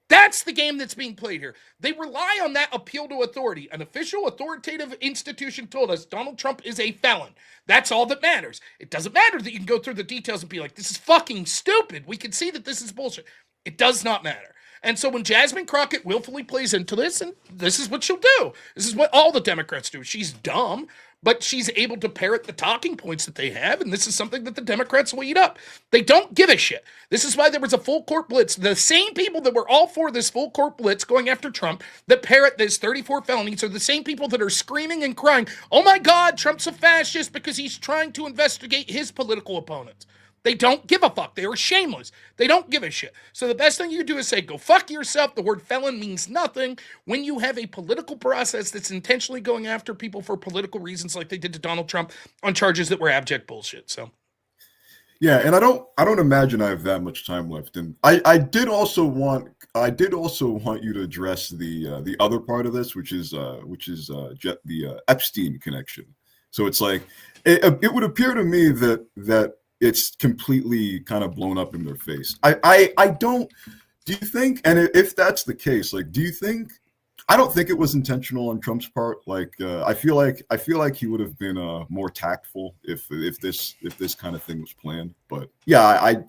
That's the game that's being played here. They rely on that appeal to authority. An official authoritative institution told us Donald Trump is a felon. That's all that matters. It doesn't matter that you can go through the details and be like, this is fucking stupid. We can see that this is bullshit. It does not matter. And so when Jasmine Crockett willfully plays into this, and this is what she'll do. This is what all the Democrats do. She's dumb, but she's able to parrot the talking points that they have, and this is something that the Democrats will eat up. They don't give a shit. This is why there was a full court blitz. The same people that were all for this full court blitz going after Trump that parrot this 34 felonies are the same people that are screaming and crying, oh my God, Trump's a fascist because he's trying to investigate his political opponents. They don't give a fuck. They are shameless. They don't give a shit. So the best thing you do is say, go fuck yourself. The word felon means nothing when you have a political process that's intentionally going after people for political reasons like they did to Donald Trump on charges that were abject bullshit. So yeah, and I don't imagine I have that much time left. And I did also want you to address the other part of this, which is the Epstein connection. So it's like it would appear to me that it's completely kind of blown up in their face. I don't. Do you think? And if that's the case, like, do you think? I don't think it was intentional on Trump's part. Like, I feel like he would have been more tactful if this kind of thing was planned. But yeah, I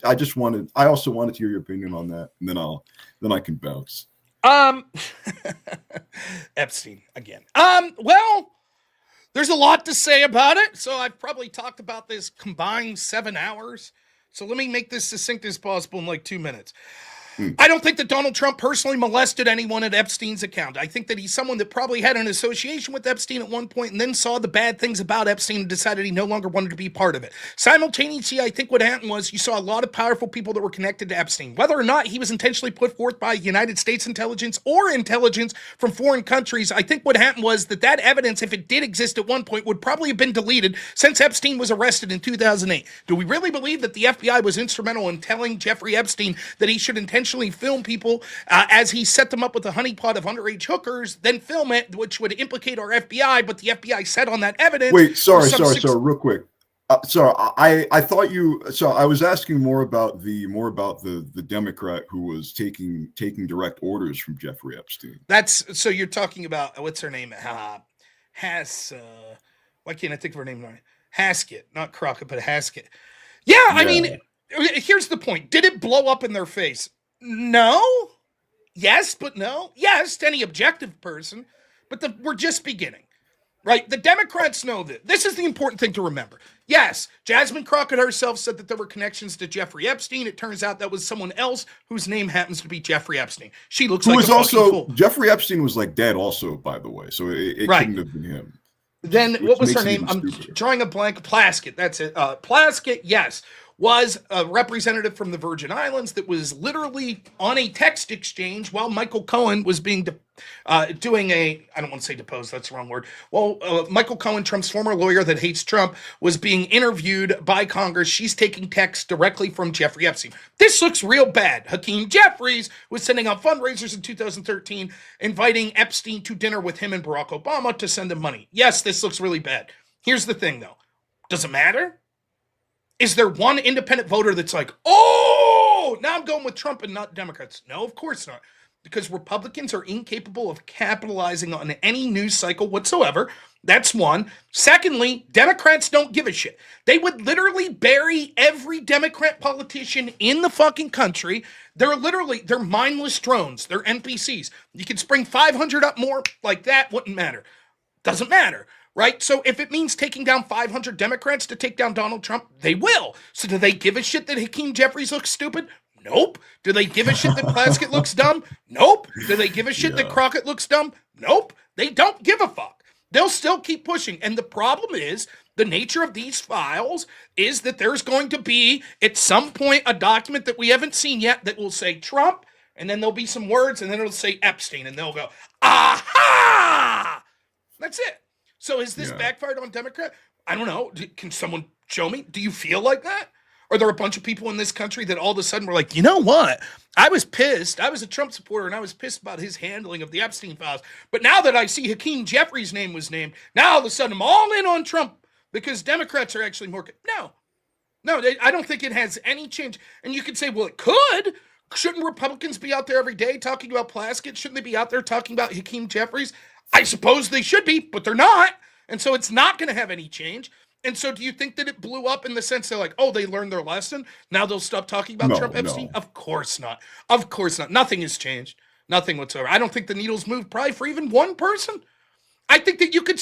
also wanted to hear your opinion on that, and then I can bounce. Epstein again. Well. There's a lot to say about it, so I've probably talked about this combined 7 hours. So let me make this succinct as possible in like 2 minutes. I don't think that Donald Trump personally molested anyone at Epstein's account. I think that he's someone that probably had an association with Epstein at one point and then saw the bad things about Epstein and decided he no longer wanted to be part of it. Simultaneously, I think what happened was you saw a lot of powerful people that were connected to Epstein. Whether or not he was intentionally put forth by United States intelligence or intelligence from foreign countries, I think what happened was that evidence, if it did exist at one point, would probably have been deleted since Epstein was arrested in 2008. Do we really believe that the FBI was instrumental in telling Jeffrey Epstein that he should intentionally film people as he set them up with a honeypot of underage hookers, then film it, which would implicate our FBI, but the FBI said on that evidence... Wait, sorry, real quick. I thought you... So I was asking more about the Democrat who was taking direct orders from Jeffrey Epstein. So you're talking about, what's her name? Why can't I think of her name right? Haskett, not Crockett, but Haskett. Yeah, I mean, here's the point. Did it blow up in their face? No. Yes, but no. Yes, to any objective person. But we're just beginning. Right? The Democrats know that. This is the important thing to remember. Yes, Jasmine Crockett herself said that there were connections to Jeffrey Epstein. It turns out that was someone else whose name happens to be Jeffrey Epstein. She looks like a fucking fool. Jeffrey Epstein was like dead also, by the way. So it couldn't have been him. Then what was her name? I'm drawing a blank. Plaskett. That's it. Plaskett, yes, was a representative from the Virgin Islands that was literally on a text exchange while Michael Cohen was being doing I don't want to say deposed, that's the wrong word. Well, Michael Cohen, Trump's former lawyer that hates Trump, was being interviewed by Congress. She's taking texts directly from Jeffrey Epstein. This looks real bad. Hakeem Jeffries was sending out fundraisers in 2013, inviting Epstein to dinner with him and Barack Obama to send him money. Yes, this looks really bad. Here's the thing, though. Does it matter? Is there one independent voter that's like, oh, now I'm going with Trump and not Democrats? No, of course not. Because Republicans are incapable of capitalizing on any news cycle whatsoever. That's one. Secondly, Democrats don't give a shit. They would literally bury every Democrat politician in the fucking country. They're mindless drones. They're NPCs. You can spring 500 up more like that, wouldn't matter. Doesn't matter. Right? So if it means taking down 500 Democrats to take down Donald Trump, they will. So do they give a shit that Hakeem Jeffries looks stupid? Nope. Do they give a shit that Plaskett looks dumb? Nope. Do they give a shit that Crockett looks dumb? Nope. They don't give a fuck. They'll still keep pushing. And the problem is, the nature of these files is that there's going to be, at some point, a document that we haven't seen yet that will say Trump, and then there'll be some words, and then it'll say Epstein, and they'll go, aha! That's it. So has this backfired on Democrat? I don't know. Can someone show me? Do you feel like that? Are there a bunch of people in this country that all of a sudden were like, you know what? I was pissed. I was a Trump supporter, and I was pissed about his handling of the Epstein files. But now that I see Hakeem Jeffries' name was named, now all of a sudden I'm all in on Trump because Democrats are actually more... No, I don't think it has any change. And you could say, well, it could. Shouldn't Republicans be out there every day talking about Plaskett? Shouldn't they be out there talking about Hakeem Jeffries? I suppose they should be, but they're not. And so it's not going to have any change. And so do you think that it blew up in the sense they're like, oh, they learned their lesson? Now they'll stop talking about No, Trump Epstein? no. Of course not. Of course not. Nothing has changed. Nothing whatsoever. I don't think the needle's moved probably for even one person. I think that you could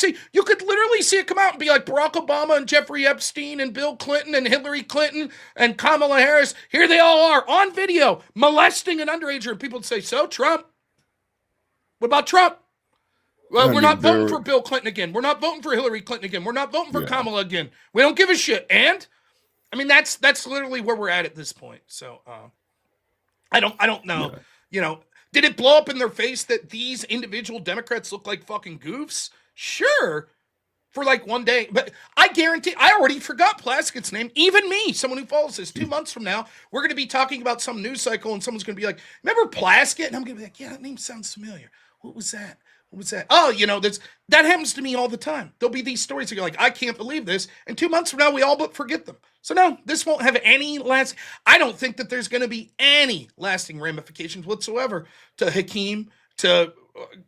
literally see it come out and be like Barack Obama and Jeffrey Epstein and Bill Clinton and Hillary Clinton and Kamala Harris. Here they all are on video molesting an underager. And people would say, so Trump? What about Trump? Well, we're not voting for Bill Clinton again. We're not voting for Hillary Clinton again. We're not voting for Kamala again. We don't give a shit. And I mean, that's literally where we're at this point. So I don't know. Yeah. You know, did it blow up in their face that these individual Democrats look like fucking goofs? Sure. For like one day. But I guarantee, I already forgot Plaskett's name. Even me, someone who follows this, 2 months from now, we're going to be talking about some news cycle and someone's going to be like, remember Plaskett? And I'm going to be like, yeah, that name sounds familiar. What was that? What was that? Oh, you know, that happens to me all the time. There'll be these stories that you're like, I can't believe this. And 2 months from now, we all but forget them. So no, this won't have any I don't think that there's going to be any lasting ramifications whatsoever to Hakeem, to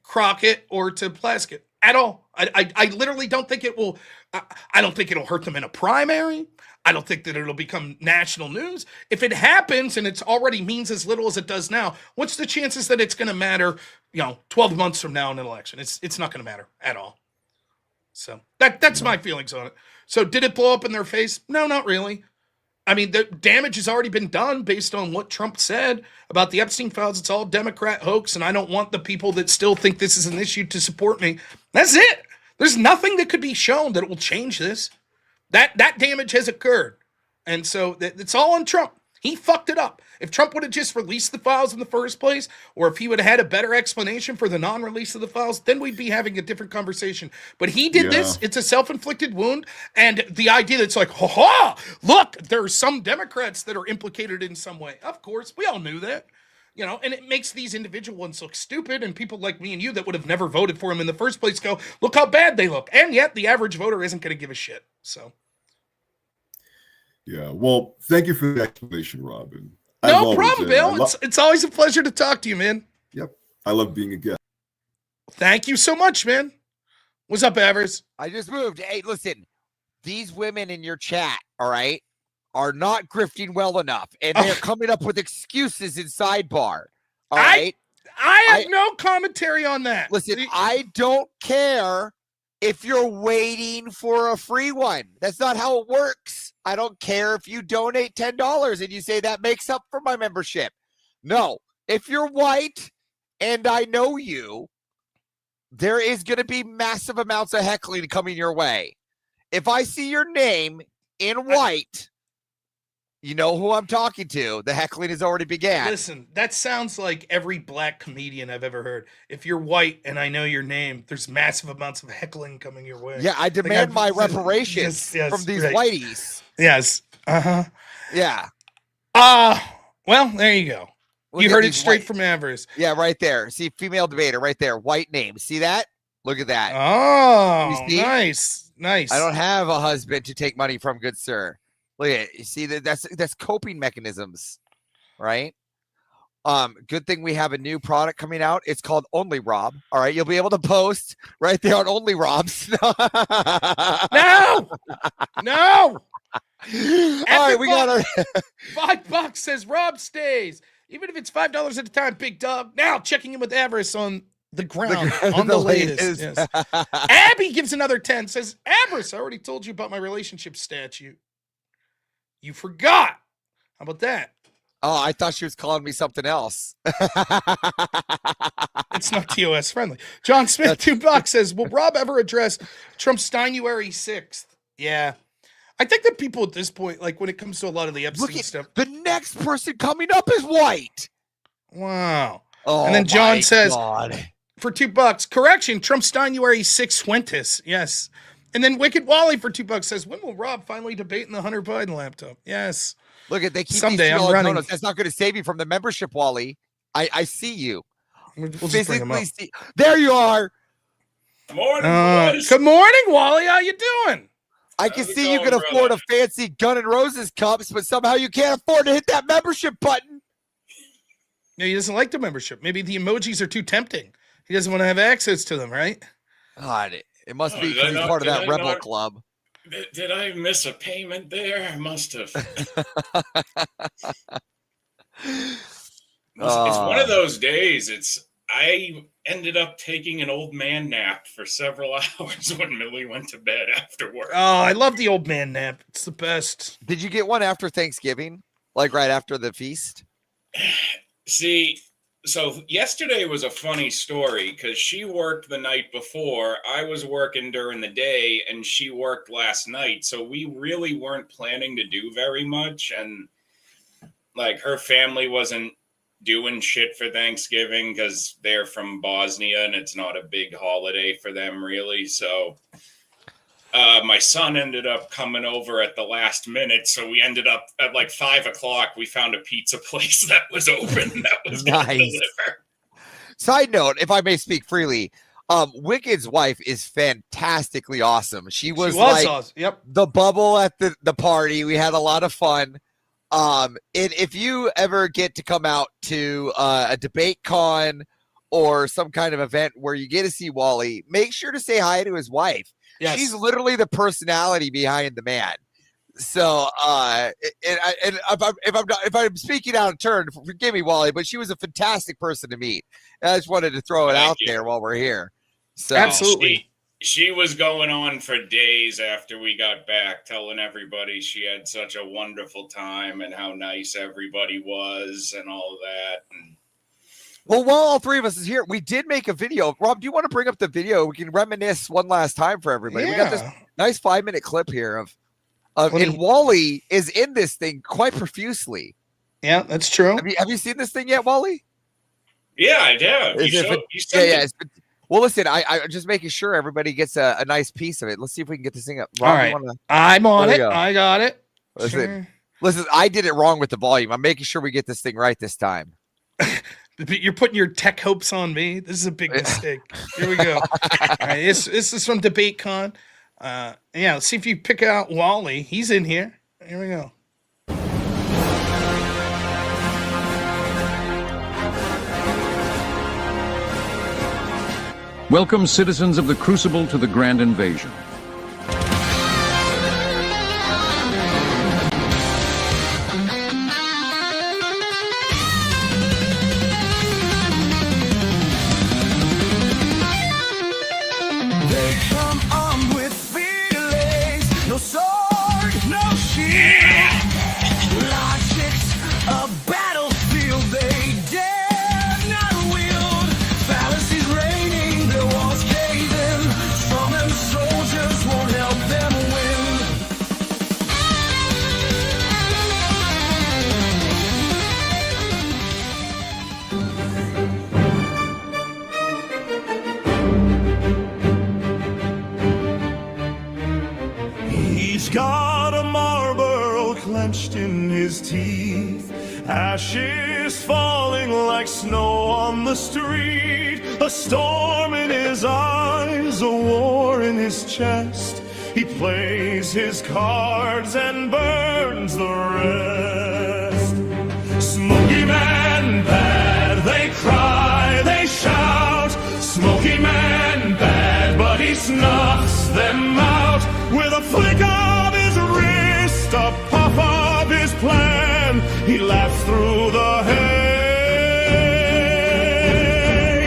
Crockett, or to Plaskett at all. I literally don't think it will. I don't think it'll hurt them in a primary. I don't think that it'll become national news. If it happens and it's already means as little as it does now, what's the chances that it's going to matter, 12 months from now in an election? It's not going to matter at all. So that's my feelings on it. So did it blow up in their face? No, not really. I mean, the damage has already been done based on what Trump said about the Epstein files. It's all Democrat hoax, and I don't want the people that still think this is an issue to support me. That's it. There's nothing that could be shown that will change this. That damage has occurred. And so it's all on Trump. He fucked it up. If Trump would have just released the files in the first place, or if he would have had a better explanation for the non-release of the files, then we'd be having a different conversation. But he did this. It's a self-inflicted wound. And the idea that's like, look, there are some Democrats that are implicated in some way. Of course, we all knew that. And it makes these individual ones look stupid, and people like me and you that would have never voted for him in the first place go, look how bad they look. And yet the average voter isn't going to give a shit. So. Yeah, well, thank you for the explanation, Robin. No problem, Bill. It's always a pleasure to talk to you, man. Yep, I love being a guest. Thank you so much, man. What's up, Avers? I just moved. Hey, listen, these women in your chat, all right, are not grifting well enough, and they're coming up with excuses in sidebar. All right, I have no commentary on that. Listen, I don't care if you're waiting for a free one. That's not how it works. I don't care if you donate $10 and you say that makes up for my membership. No, if you're white and I know you, there is going to be massive amounts of heckling coming your way. If I see your name in white, you know who I'm talking to. The heckling has already began. Listen, that sounds like every black comedian I've ever heard. If you're white and I know your name, there's massive amounts of heckling coming your way. Yeah, I demand my reparations from these whiteys. Yes. Uh-huh. Yeah. Well, there you go. You heard it straight from Avers. Yeah, right there. See, female debater right there. White name. See that? Look at that. Oh, nice. Nice. I don't have a husband to take money from, good sir. Look at it. You see that's coping mechanisms, right? Good thing we have a new product coming out. It's called Only Rob. All right, you'll be able to post right there on Only Rob's. No. All right, we got our $5 says Rob stays, even if it's $5 at a time. Big dog. Now checking in with Avarice on the ground on the latest. Yes. Abby gives another 10. Says Avarice, I already told you about my relationship statute. You forgot. How about that? Oh, I thought she was calling me something else. It's not TOS friendly. John Smith, $2 says, will Rob ever address Trump's January 6th? Yeah. I think that people at this point, like when it comes to a lot of the Epstein stuff. The next person coming up is white. Wow. Oh, and then John says, God. For $2, correction, Trump's January 6th Fuentes. Yes. And then Wicked Wally for $2 says, when will Rob finally debate in the Hunter Biden laptop? Yes. Look at they keep someday. These I'm running. donuts. That's not going to save you from the membership, Wally. I see you. We'll just bring him up. There you are. Morning, good morning, Wally. How you doing? I can see you can afford a fancy Gun N' Roses cups, but somehow you can't afford to hit that membership button. No, he doesn't like the membership. Maybe the emojis are too tempting. He doesn't want to have access to them, right? God, it must be because he's part of that rebel club. Did I miss a payment there? I must have. It's one of those days. I ended up taking an old man nap for several hours when Millie went to bed after work. Oh, I love the old man nap. It's the best. Did you get one after Thanksgiving? Like right after the feast? See, so yesterday was a funny story because she worked the night before. I was working during the day and she worked last night. So we really weren't planning to do very much. And like her family wasn't doing shit for Thanksgiving because they're from Bosnia and it's not a big holiday for them really. So my son ended up coming over at the last minute. So we ended up at like 5 o'clock. We found a pizza place that was open that was going to deliver. Side note, if I may speak freely, Wicked's wife is fantastically awesome. She was like awesome. Yep. The bubble at the party. We had a lot of fun. And if you ever get to come out to a debate con or some kind of event where you get to see Wally, make sure to say hi to his wife. Yes. She's literally the personality behind the man. So, if I'm speaking out of turn, forgive me, Wally, but she was a fantastic person to meet. And I just wanted to throw it out there while we're here. So, absolutely. She was going on for days after we got back, telling everybody she had such a wonderful time and how nice everybody was and all of that. And well, while all three of us is here, we did make a video. Rob, do you want to bring up the video? We can reminisce one last time for everybody. Yeah. We got this nice 5-minute clip here of and Wally is in this thing quite profusely. Yeah, that's true. Have you seen this thing yet, Wally? Yeah, I did. Well, listen, I'm just making sure everybody gets a nice piece of it. Let's see if we can get this thing up. Rob, all right. I'm on it. I got it. Listen, I did it wrong with the volume. I'm making sure we get this thing right this time. You're putting your tech hopes on me. This is a big mistake. Here we go. All right, this is from DebateCon. Yeah, let's see if you pick out Wally. He's in here. Here we go. Welcome, citizens of the Crucible, to the Grand Invasion. Ashes falling like snow on the street, a storm in his eyes, a war in his chest. He plays his cards and burns the rest. Smoky Man bad, they cry, they shout. Smoky Man bad, but he snuffs them out with a flick of his wrist, a puff of his plan. He laughs through the hay.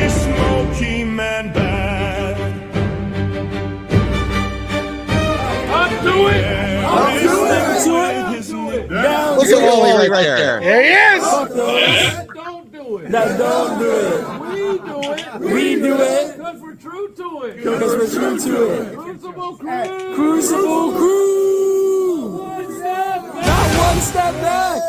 Smoky Man bad. I'll do it. I'll do it. Look at Wally right there. There he is. Don't do it. No, don't do it. We do it. Because we're true to it. Because we're true to it. Crucible Crew. Crucible Crew. Not one step back.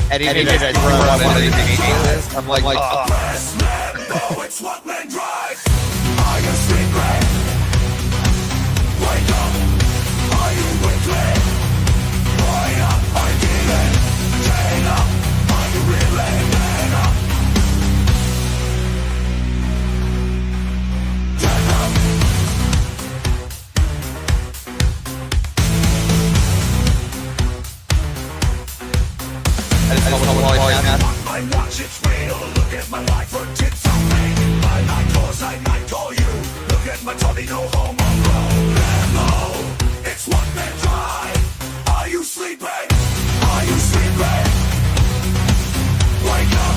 And he did a throw on it. I'm like, It's what men drive. Are you secret? Wake up. Are you wicked? Line up, are you dealing? Chain up, are you really man up? Turn up. my watch, it's real. Look at my life, her tits are fake. I might cause, I might call you. Look at my tummy, no homo, bro. Hello, it's one man drive. Are you sleeping? Are you sleeping? Wake up,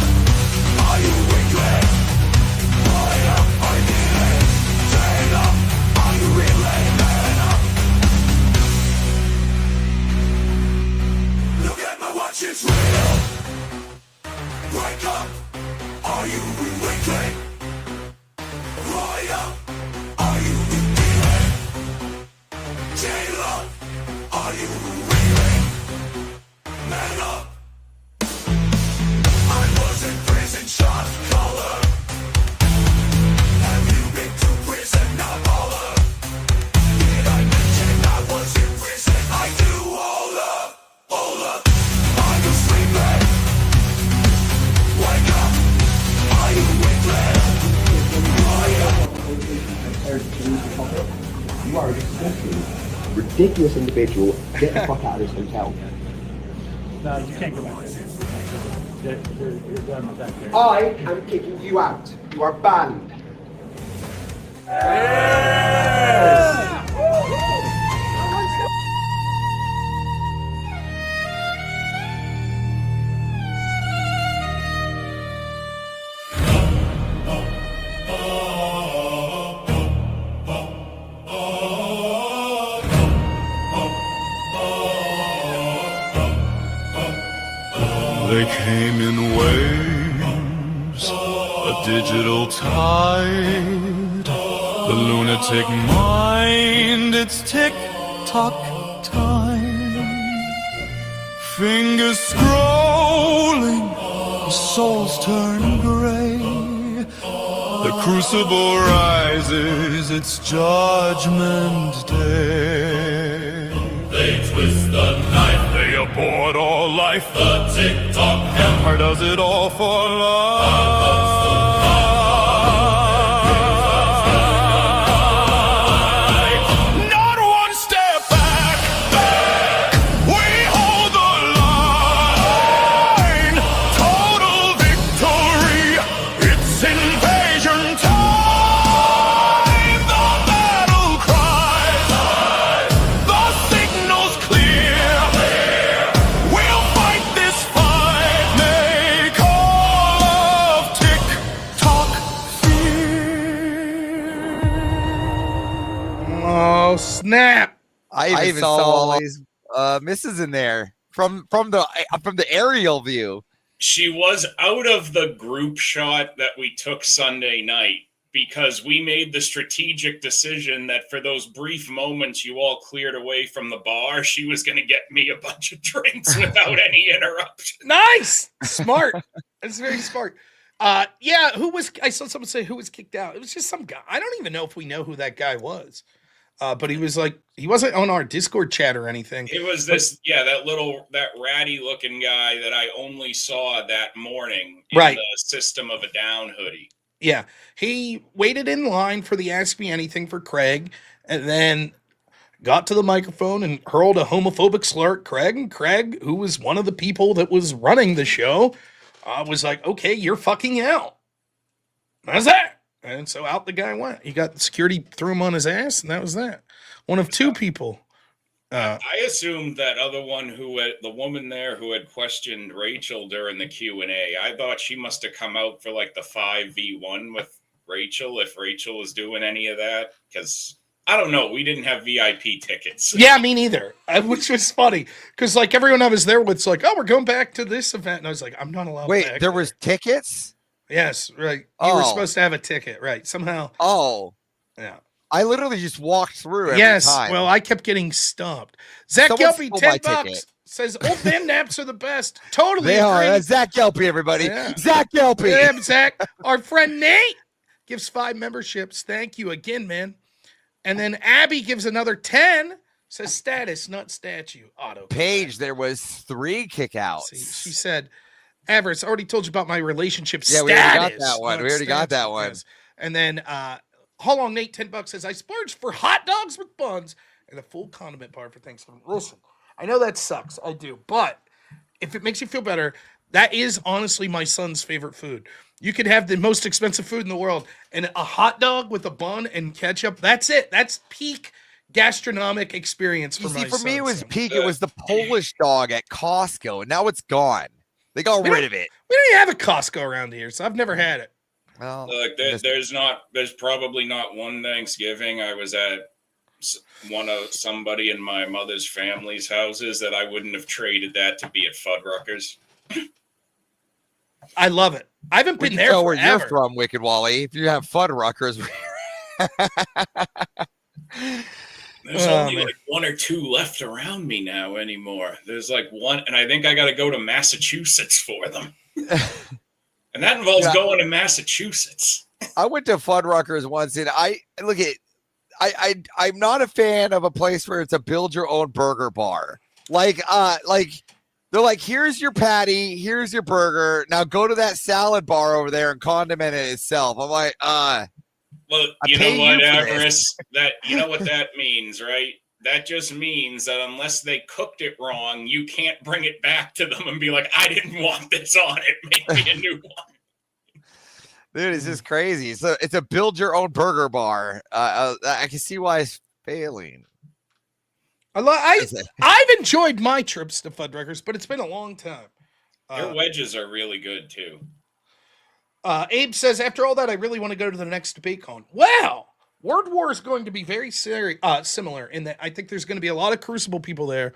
are you wiggling? Wake up, are you kneeling? Stand up, are you really man up? Look at my watch, it's real. Wake up, are you wiggling? Wake up, are you kneeling? Stand up, are you wiggling? Man up. I was in prison, shot collar. Have you been to prison, now baller? Did I mention I was in prison? I do, hold up, hold up. Are you sleeping? Wake up, are you wiggling? You are a disgusting, ridiculous individual. Get the fuck out of this hotel. No, you can't go back there. You're done with that there. I am kicking you out. You are banned. They came in waves, a digital tide, the lunatic mind, it's tick-tock time. Fingers scrolling, souls turn gray, the crucible rises, it's judgment day. They twist the knife, they abort all life. The tick-tock empire does it all for life. Not one step back, we hold the line. Total victory, it's invasion time. The battle cries, the signal's clear. We'll fight this fight, make all of tick-tock fear. Oh, snap. I even saw Wally's misses in there from the aerial view. She was out of the group shot that we took Sunday night because we made the strategic decision that for those brief moments you all cleared away from the bar, she was going to get me a bunch of drinks without any interruption. Nice. Smart. That's very smart. Yeah, I saw someone say who was kicked out. It was just some guy. I don't even know if we know who that guy was. But he wasn't on our Discord chat or anything. It was that ratty looking guy that I only saw that morning in the System of a Down hoodie. Yeah. He waited in line for the Ask Me Anything for Craig and then got to the microphone and hurled a homophobic slur at Craig. And Craig, who was one of the people that was running the show, was like, okay, you're fucking out. That's that. And so out the guy went. He got security, threw him on his ass, and that was that. One of two people. I assumed that the woman there who had questioned Rachel during the Q&A, I thought she must have come out for like the 5v1 with Rachel if Rachel was doing any of that. Because I don't know. We didn't have VIP tickets. Yeah, me neither. Which was funny. Because like everyone I was there with was like, oh, we're going back to this event. And I was like, I'm not allowed Wait, back there was tickets? Yes, right. You were supposed to have a ticket, right? Somehow. Oh. Yeah. I literally just walked through every time. Well, I kept getting stomped. Zach Someone Gelpy, stole $10 my ticket. says old man naps are the best. Totally They are. agree. Zach Gelpy, everybody. Yeah. Zach Gelpy. Yeah, Zach. Our friend Nate gives 5 memberships. Thank you again, man. And then Abby gives another 10. Says status, not statue. Auto. Paige, there was 3 kickouts. See, she said, Avarice, I already told you about my relationship Yeah, status. we already got that one. We already got that one. Yes. And then Hold on, Nate, $10 says, I splurged for hot dogs with buns and a full condiment bar for Thanksgiving. Listen, I know that sucks. I do. But if it makes you feel better, That is honestly my son's favorite food. You could have the most expensive food in the world and a hot dog with a bun and ketchup. That's it. That's peak gastronomic experience for You see, my for me, it son, was Sam. peak. It was the Polish dog at Costco, and now it's gone. They got rid of it. We don't even have a Costco around here, so I've never had it. Well, Look, there's probably not one Thanksgiving I was at somebody in my mother's family's houses that I wouldn't have traded that to be at Fuddruckers. I love it. I haven't been there know where you're forever. from, Wicked Wally. If you have Fuddruckers, There's only like one or two left around me now anymore. There's like one, and I think I got to go to Massachusetts for them. And that involves going to Massachusetts. I went to Fuddruckers once, and I'm not a fan of a place where it's a build your own burger bar. Like they're like, here's your patty, here's your burger. Now go to that salad bar over there and condiment it itself. I'm like, Well, you know what, Avarice? You know what that means, right? That just means that unless they cooked it wrong, you can't bring it back to them and be like, I didn't want this on it. Make me a new one. Dude, it's just crazy. So it's a build your own burger bar. I can see why it's failing. I've enjoyed my trips to Fuddruckers, but it's been a long time. Their wedges are really good too. Abe says, after all that, I really want to go to the next debate con. Wow! Word War is going to be very similar in that I think there's going to be a lot of Crucible people there,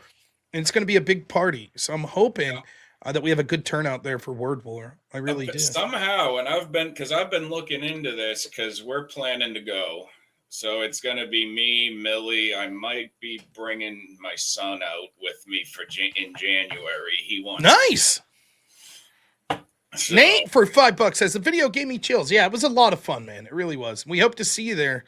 and it's going to be a big party. So I'm hoping that we have a good turnout there for Word War. I really do. Somehow, and I've been looking into this because we're planning to go. So it's going to be me, Millie. I might be bringing my son out with me in January. He wants nice. So, Nate for $5 says the video gave me chills. Yeah, it was a lot of fun, man. It really was. We hope to see you there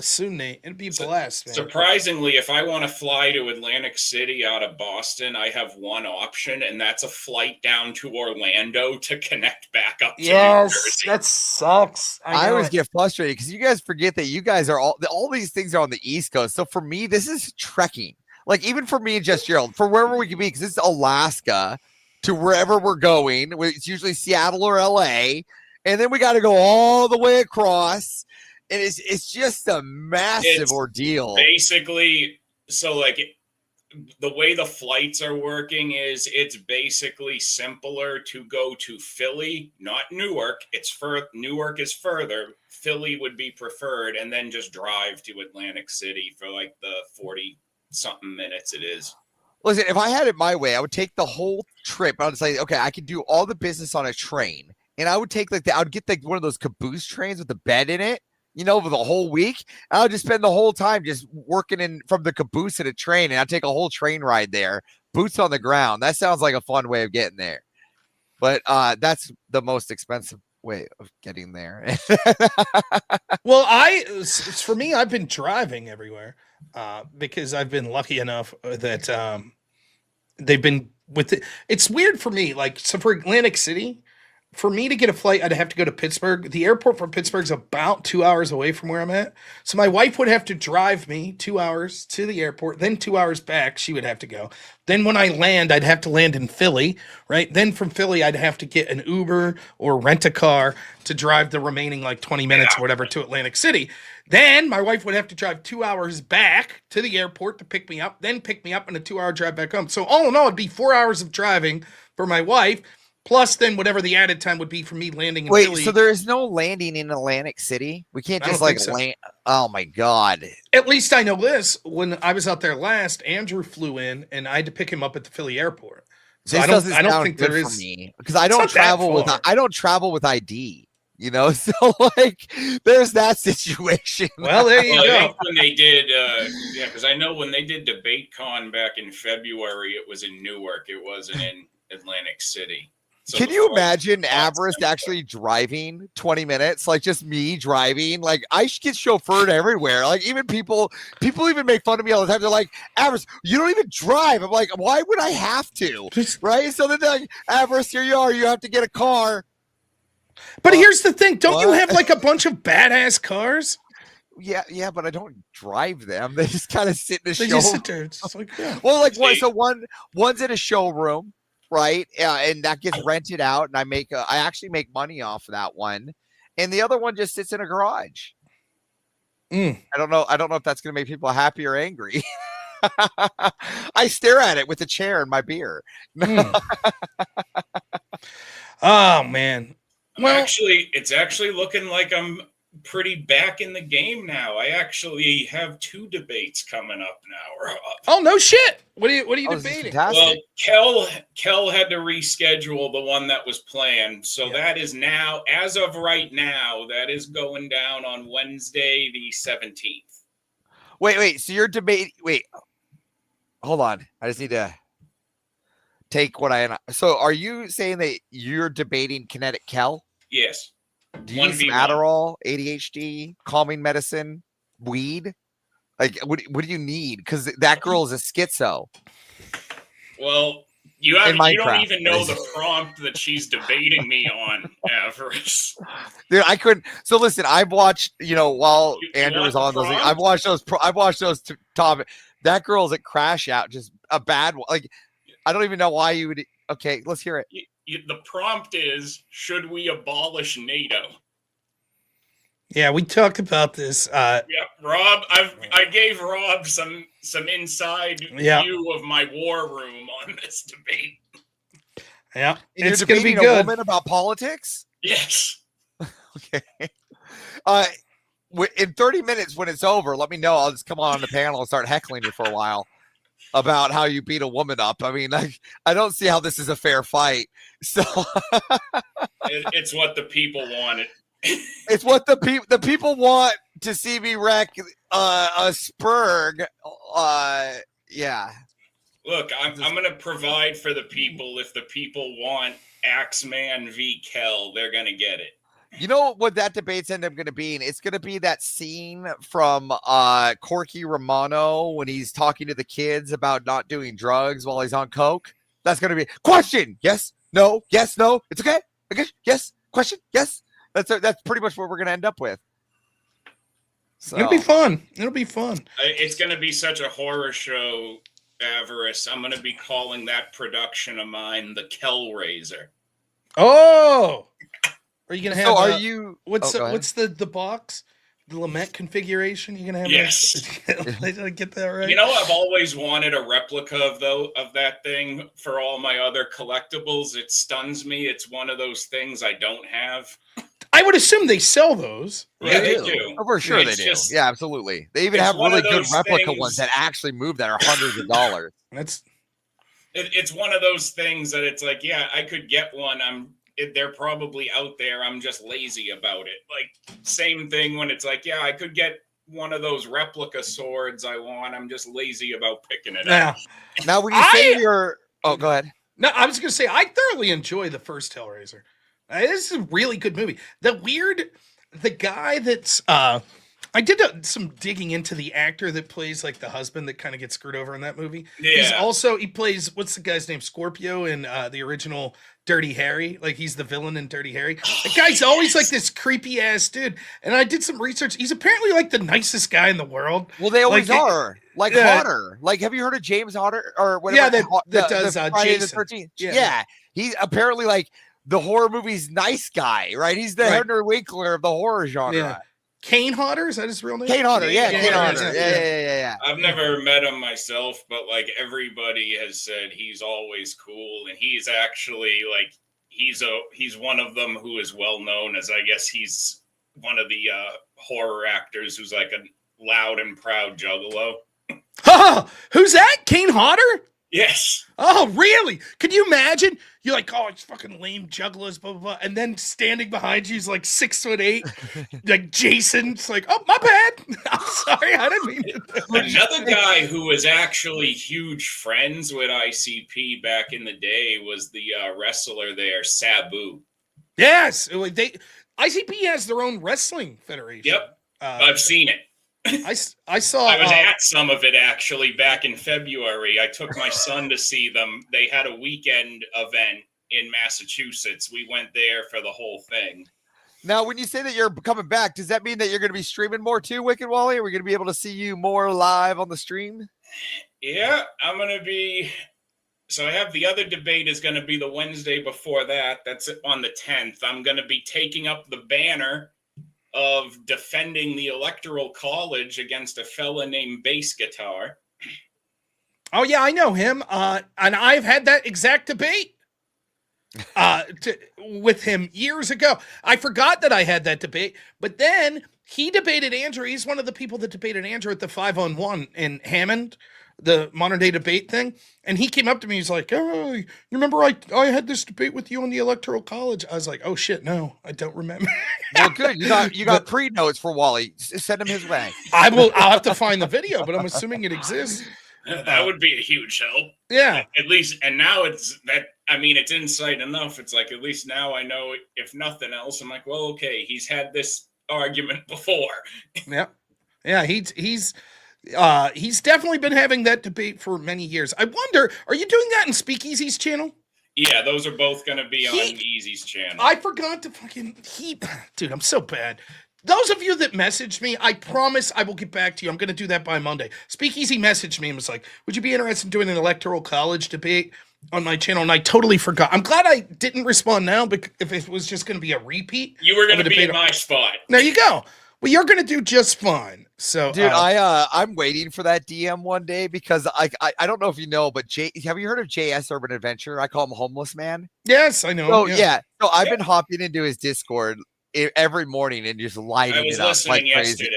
soon, Nate. It'd be a blast, man. Surprisingly, if I want to fly to Atlantic City out of Boston, I have one option, and that's a flight down to Orlando to connect back up to New Jersey. That sucks. I always get frustrated because you guys forget that you guys are all these things are on the East Coast. So for me, this is trekking. Like even for me and Jess Gerald, for wherever we can be, because it's Alaska to wherever we're going. It's usually Seattle or LA, and then we got to go all the way across. And it's just a massive ordeal. Basically, so like the way the flights are working is it's basically simpler to go to Philly, not Newark. Newark is further. Philly would be preferred, and then just drive to Atlantic City for like the 40-something minutes it is. Listen, if I had it my way, I would take the whole trip. I would say, okay, I could do all the business on a train, and I would take I would get one of those caboose trains with the bed in it. For the whole week, I would just spend the whole time just working from the caboose at a train, and I'd take a whole train ride there, boots on the ground. That sounds like a fun way of getting there. But that's the most expensive way of getting there. Well, for me, I've been driving everywhere because I've been lucky enough that they've been with it. It's weird for me. Like, so for Atlantic City, for me to get a flight, I'd have to go to Pittsburgh. The airport from Pittsburgh is about 2 hours away from where I'm at. So my wife would have to drive me 2 hours to the airport, then 2 hours back. She would have to go. Then when I land, I'd have to land in Philly, right? Then from Philly, I'd have to get an Uber or rent a car to drive the remaining like 20 minutes or whatever to Atlantic City. Then my wife would have to drive 2 hours back to the airport to pick me up, then pick me up and a 2 hour drive back home. So all in all, it'd be 4 hours of driving for my wife. Plus, then whatever the added time would be for me landing in Philly. So there is no landing in Atlantic City? We can't just land? Oh, my God. At least I know this. When I was out there last, Andrew flew in, and I had to pick him up at the Philly airport. So I don't think there is. Because I don't travel with ID. So like there's that situation. Well, there you go. I think when they did, because I know when they did DebateCon back in February, it was in Newark. It wasn't in Atlantic City. So can you imagine Avarice actually driving 20 minutes? Like just me driving. Like I get chauffeured everywhere. Like even people even make fun of me all the time. They're like, Avarice, you don't even drive. I'm like, why would I have to? Right? So then they're like, Avarice, here you are. You have to get a car. But here's the thing. Don't you have like a bunch of badass cars? Yeah, but I don't drive them. They just kind of sit in the showroom. Just sit there. It's just like, yeah. Well, like one's in a showroom. right? And that gets rented out, and I actually make money off of that one, and the other one just sits in a garage. I don't know if that's going to make people happy or angry. I stare at it with a chair and my beer. Oh man. Well, it's actually looking like I'm pretty back in the game now. I actually have 2 debates coming up now, Rob. Oh no shit! What are you debating? Well, Kel had to reschedule the one that was planned, so that is now, as of right now, that is going down on Wednesday the 17th. Wait. So you're debating? Wait, hold on. I just need to take what I. So are you saying that you're debating kinetic Kel? Yes. Do you use some Adderall, ADHD, calming medicine, weed? Like, what do you need? Because that girl is a schizo. Well, you don't even know the prompt that she's debating me on, Avarice. Dude, I couldn't. So listen, I've watched, while Andrew was on those, I've watched those Tom. That girl's at Crash Out, just a bad one. Like, I don't even know why you would. Okay, let's hear it. The prompt is, should we abolish NATO? Yeah, we talked about this. Yeah, Rob, I gave Rob some inside view of my war room on this debate. Yeah, and it's going to be good. A woman about politics? Yes. Okay. In 30 minutes when it's over, let me know. I'll just come on the panel and start heckling you for a while about how you beat a woman up. I mean, I don't see how this is a fair fight. So it's what the people wanted. It's what the people want to see me wreck a Spurg. Yeah. Look, I'm going to provide for the people. If the people want Axeman v. Kel, they're going to get it. You know what that debate's end up going to be? And it's going to be that scene from Corky Romano when he's talking to the kids about not doing drugs while he's on coke. That's going to be question. Yes, no, it's okay. Okay, yes, question, yes. That's pretty much what we're going to end up with. So. It'll be fun. It's going to be such a horror show, Avarice. I'm going to be calling that production of mine the Kellraiser. Oh, are you going to have? So are you? What's the box? The lament configuration? You gonna have? Yes. Did I get that right? You know, I've always wanted a replica of that thing for all my other collectibles. It stuns me. It's one of those things I don't have. I would assume they sell those. Right? Yeah, they do. Oh, for sure they do. Yeah, absolutely. They even have really good replica ones that actually move that are hundreds of dollars. It's one of those things that it's like, yeah, I could get one. They're probably out there. I'm just lazy about it. Like, same thing when it's like, yeah, I could get one of those replica swords I want. I'm just lazy about picking it up. Now, when you say you're... Oh, go ahead. No, I was going to say, I thoroughly enjoy the first Hellraiser. This is a really good movie. The guy that's... I did some digging into the actor that plays like the husband that kind of gets screwed over in that movie. Yeah. He plays, what's the guy's name? Scorpio in the original Dirty Harry. Like he's the villain in Dirty Harry. The guy's always like this creepy ass dude. And I did some research. He's apparently like the nicest guy in the world. Well, they always are. Like Hodder. Like, have you heard of James Hodder or whatever? Yeah, that does Friday Jason. the 13th. Yeah. He's apparently like the horror movie's nice guy, right? He's the Henry Winkler of the horror genre. Yeah. Kane Hodder, is that his real name? Kane Hodder, Kane Hodder. Yeah. I've never met him myself, but like everybody has said he's always cool, and he's actually like he's one of them who is well known as, I guess he's one of the horror actors who's like a loud and proud juggalo. Oh, who's that? Kane Hodder? Yes. Oh, really? Could you imagine? You're like, oh, it's fucking lame jugglers, blah, blah, blah. And then standing behind you is like 6'8", like Jason. It's like, oh, my bad. I'm sorry. I didn't mean to. Another guy who was actually huge friends with ICP back in the day was the wrestler there, Sabu. Yes. ICP has their own wrestling federation. Yep. I've seen it. I saw. I was at some of it actually back in February. I took my son to see them. They had a weekend event in Massachusetts. We went there for the whole thing. Now, when you say that you're coming back, does that mean that you're going to be streaming more too, Wicked Wally? Are we going to be able to see you more live on the stream? Yeah, I'm going to be So I have the other debate is going to be the Wednesday before that. That's on the 10th. I'm going to be taking up the banner of defending the Electoral College against a fella named Bass Guitar. Oh yeah, I know him. And I've had that exact debate with him years ago. I forgot that I had that debate, but then he debated Andrew. He's one of the people that debated Andrew at the 5-on-1 in Hammond, the modern day debate thing. And he came up to me. He's like, "Oh, you remember I had this debate with you on the Electoral College?" I was like, "Oh shit, no, I don't remember." Well, good. You got pre notes for Wally. Send him his way. I'll have to find the video, but I'm assuming it exists. That would be a huge help. Yeah. At least, and now it's that, I mean, it's insight enough. It's like, at least now I know, if nothing else, I'm like, well, okay, he's had this argument before. Yeah. Yeah, he's definitely been having that debate for many years. I wonder, are you doing that in Speakeasy's channel? Yeah, those are both going to be on Easy's channel. I forgot to dude, I'm so bad. Those of you that messaged me, I promise I will get back to you. I'm going to do that by Monday. Speakeasy messaged me and was like, would you be interested in doing an Electoral College debate on my channel? And I totally forgot. I'm glad I didn't respond now, because if it was just going to be a repeat. You were going to be in my spot. There you go. Well, you're going to do just fine. So, dude, I'm waiting for that DM one day, because I don't know if you know, but have you heard of JS Urban Adventure? I call him Homeless Man. Yes, I know. So yeah. So I've been hopping into his Discord every morning and just lighting it up like crazy.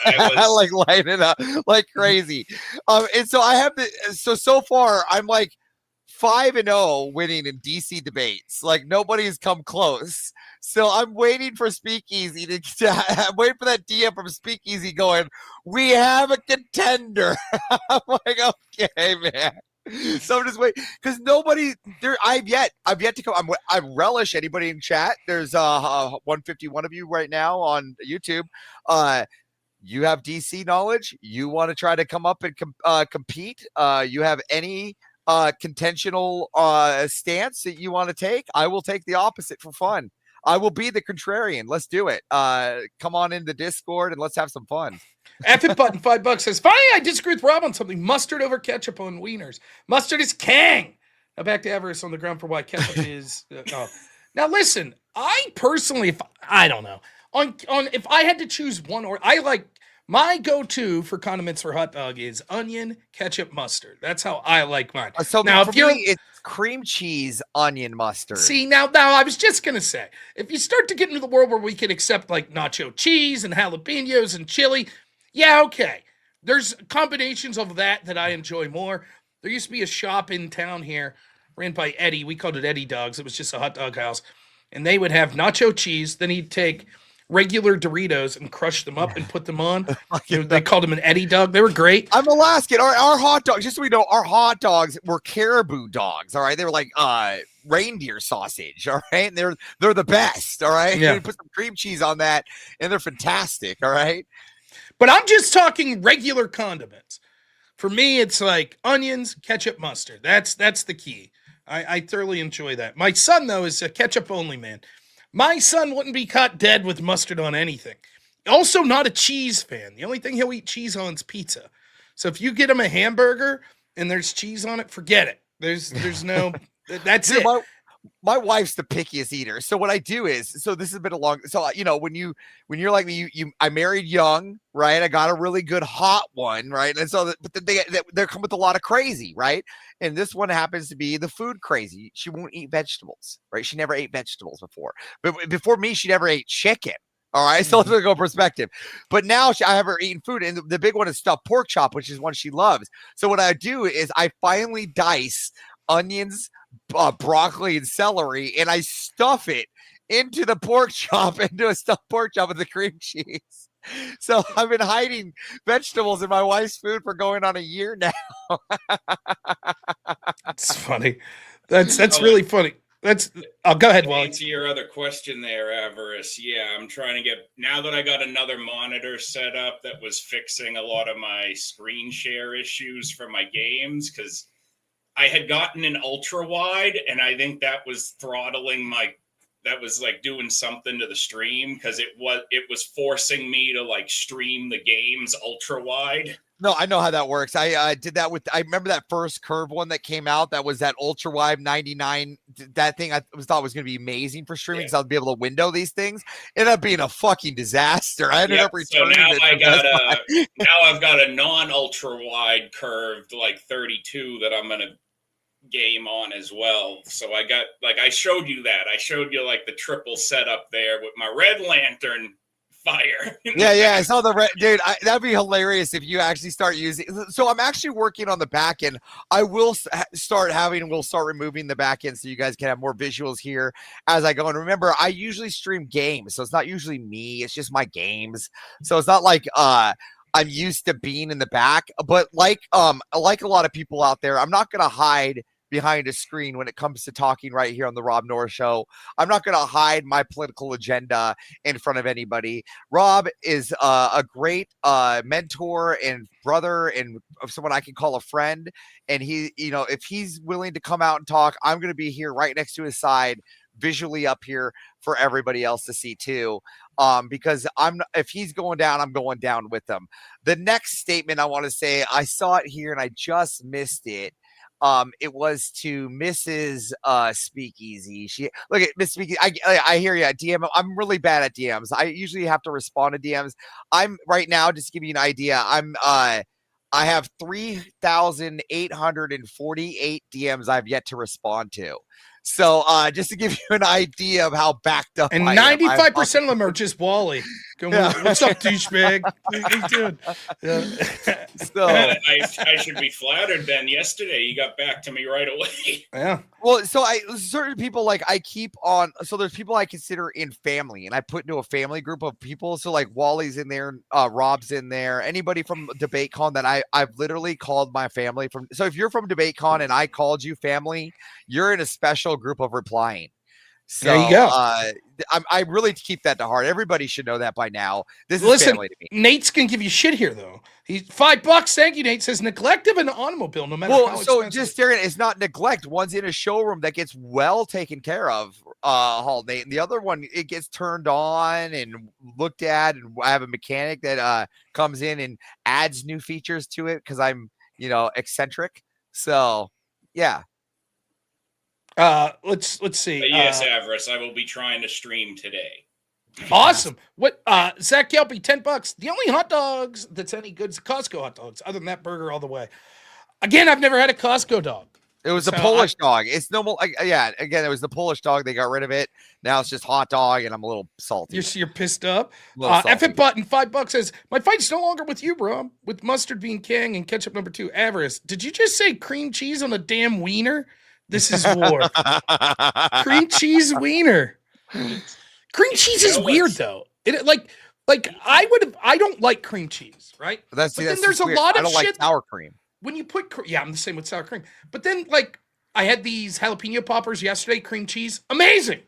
Like lighting it up like crazy. And so I have so far I'm like 5-0 winning in DC debates. Like nobody's come close. So I'm waiting for Speakeasy I'm waiting for that DM from Speakeasy going, we have a contender. I'm like, okay, man. So I'm just waiting, because nobody there. I've yet to come. I relish anybody in chat. There's 151 of you right now on YouTube. You have DC knowledge. You want to try to come up and compete. You have any contentional stance that you want to take. I will take the opposite for fun. I will be the contrarian. Let's do it. Come on in the Discord and let's have some fun. F it button $5 says, finally, I disagree with Rob on something. Mustard over ketchup on wieners. Mustard is king. Now back to Avarice on the ground for why ketchup is. Now listen, I personally, I don't know, on if I had to choose one, or I like my go-to for condiments for hot dog is onion, ketchup, mustard. That's how I like mine. So now, for me, it's cream cheese, onion, mustard. See, now I was just gonna say, if you start to get into the world where we can accept like nacho cheese and jalapenos and chili. Yeah, okay. There's combinations of that I enjoy more. There used to be a shop in town here ran by Eddie. We called it Eddie Dogs. It was just a hot dog house. And they would have nacho cheese. Then he'd take regular Doritos and crush them up and put them on. They called them an Eddie dog. They were great. I'm Alaskan. Our hot dogs, just so we know, our hot dogs were caribou dogs, all right? They were like reindeer sausage, all right? And they're the best, all right? Yeah. You put some cream cheese on that, and they're fantastic, all right? But I'm just talking regular condiments. For me, it's like onions, ketchup, mustard. That's the key. I thoroughly enjoy that. My son, though, is a ketchup only man. My son wouldn't be caught dead with mustard on anything. Also not a cheese fan. The only thing he'll eat cheese on is pizza. So if you get him a hamburger and there's cheese on it, forget it. There's no, that's Dude, it. My wife's the pickiest eater. So what I do is, so this has been a long, so you know, when you're like me, I married young, right? I got a really good hot one, right? And so, but they come with a lot of crazy, right? And this one happens to be the food crazy. She won't eat vegetables, right? She never ate vegetables before. But before me, she never ate chicken. All right. So let's go perspective. But now I have her eating food. And the big one is stuffed pork chop, which is one she loves. So what I do is I finally dice onions, broccoli, and celery, and I stuff it into the pork chop, into a stuffed pork chop with the cream cheese. So I've been hiding vegetables in my wife's food for going on a year now. It's funny. That's really funny. Go ahead, Wally. To your other question there, Avarice. Yeah, I'm trying to get, now that I got another monitor set up that was fixing a lot of my screen share issues for my games, because I had gotten an ultra wide, and I think that was throttling that was like doing something to the stream, because it was forcing me to like stream the games ultra wide. No, I know how that works. I did that with. I remember that first curve one that came out. That was that ultra wide 99. That thing I thought was going to be amazing for streaming because I'll be able to window these things. It ended up being a fucking disaster. I ended up returning so now it. now I've got a non ultra wide curved like 32 that I'm gonna game on as well. So I got I showed you that. I showed you like the triple setup there with my red lantern fire. Yeah, I saw the red, dude. That'd be hilarious if you actually start using. So I'm actually working on the back end. I will we'll start removing the back end so you guys can have more visuals here as I go. And remember, I usually stream games, so it's not usually me. It's just my games. So it's not like I'm used to being in the back. But like a lot of people out there, I'm not gonna hide behind a screen when it comes to talking right here on the Rob Noerr Show. I'm not going to hide my political agenda in front of anybody. Rob is a great mentor and brother and someone I can call a friend. And he, if he's willing to come out and talk, I'm going to be here right next to his side, visually up here for everybody else to see too. Because if he's going down, I'm going down with him. The next statement I want to say, I saw it here and I just missed it. It was to Mrs. Speakeasy. Look at Miss Speakeasy. I hear you. DM. I'm really bad at DMs. I usually have to respond to DMs. I'm right now, just to give you an idea. I have 3,848 DMs I've yet to respond to. So just to give you an idea of how backed up and I 95% of them are just Wally. What's up, douchebag? How you doing? Yeah. So I should be flattered then. Yesterday you got back to me right away. Yeah. Well, so certain people I keep on. So there's people I consider in family, and I put into a family group of people. So like Wally's in there, Rob's in there. Anybody from DebateCon that I've literally called my family from. So if you're from DebateCon and I called you family, you're in a special group of replying. So there you go. I really keep that to heart. Everybody should know that by now. This is Listen, family to me. Nate's gonna give you shit here though. He's $5. Thank you, Nate. Says neglect of an automobile, no matter how expensive. Just staring, it's not neglect. One's in a showroom that gets well taken care of, Hall Nate, and the other one it gets turned on and looked at, and I have a mechanic that comes in and adds new features to it because I'm eccentric. So yeah. Let's see. Yes, Avarice, I will be trying to stream today. Awesome. What Zach Kelpie, $10. The only hot dogs that's any good is Costco hot dogs. Other than that, burger all the way. Again, I've never had a Costco dog. It was a Polish dog. It's no more. Again, it was the Polish dog. They got rid of it. Now it's just hot dog, and I'm a little salty. You're pissed up. F it button $5 says my fight's no longer with you, bro. With mustard being king and ketchup number 2. Avarice, did you just say cream cheese on a damn wiener? This is war. Cream cheese wiener. Cream cheese is weird though. It I don't like cream cheese, right? But then there's a lot of I don't shit like sour cream. When you put I'm the same with sour cream. But then I had these jalapeno poppers yesterday, cream cheese, amazing.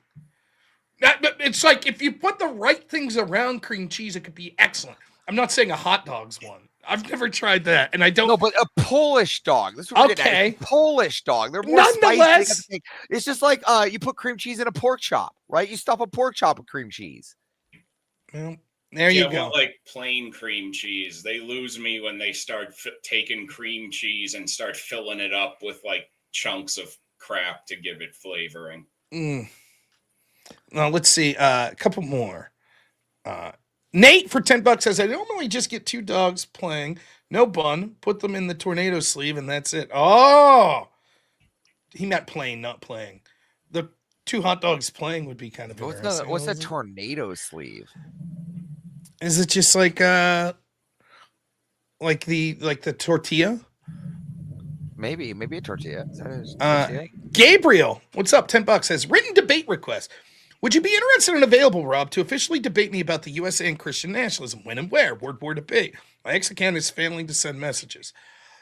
It's like if you put the right things around cream cheese, it could be excellent. I'm not saying a hot dog's one. I've never tried that, and I don't. No, but a Polish dog. That's what okay. Polish dog. They're more spicy. It's just like you put cream cheese in a pork chop, right? You stuff a pork chop with cream cheese. Well, there you go. Like plain cream cheese. They lose me when they start taking cream cheese and start filling it up with like chunks of crap to give it flavoring. Now let's see. A couple more. Nate for $10 says I normally just get 2 dogs playing, no bun, put them in the tornado sleeve, and that's it. Oh, he meant playing, not playing. The 2 hot dogs playing would be kind of interesting. What's a tornado sleeve? Is it just like the tortilla? Maybe a tortilla. Is that a tortilla? Gabriel, what's up? $10 says written debate request. Would you be interested and available, Rob, to officially debate me about the USA and Christian nationalism? When and where? Word war debate. My ex-account is failing to send messages.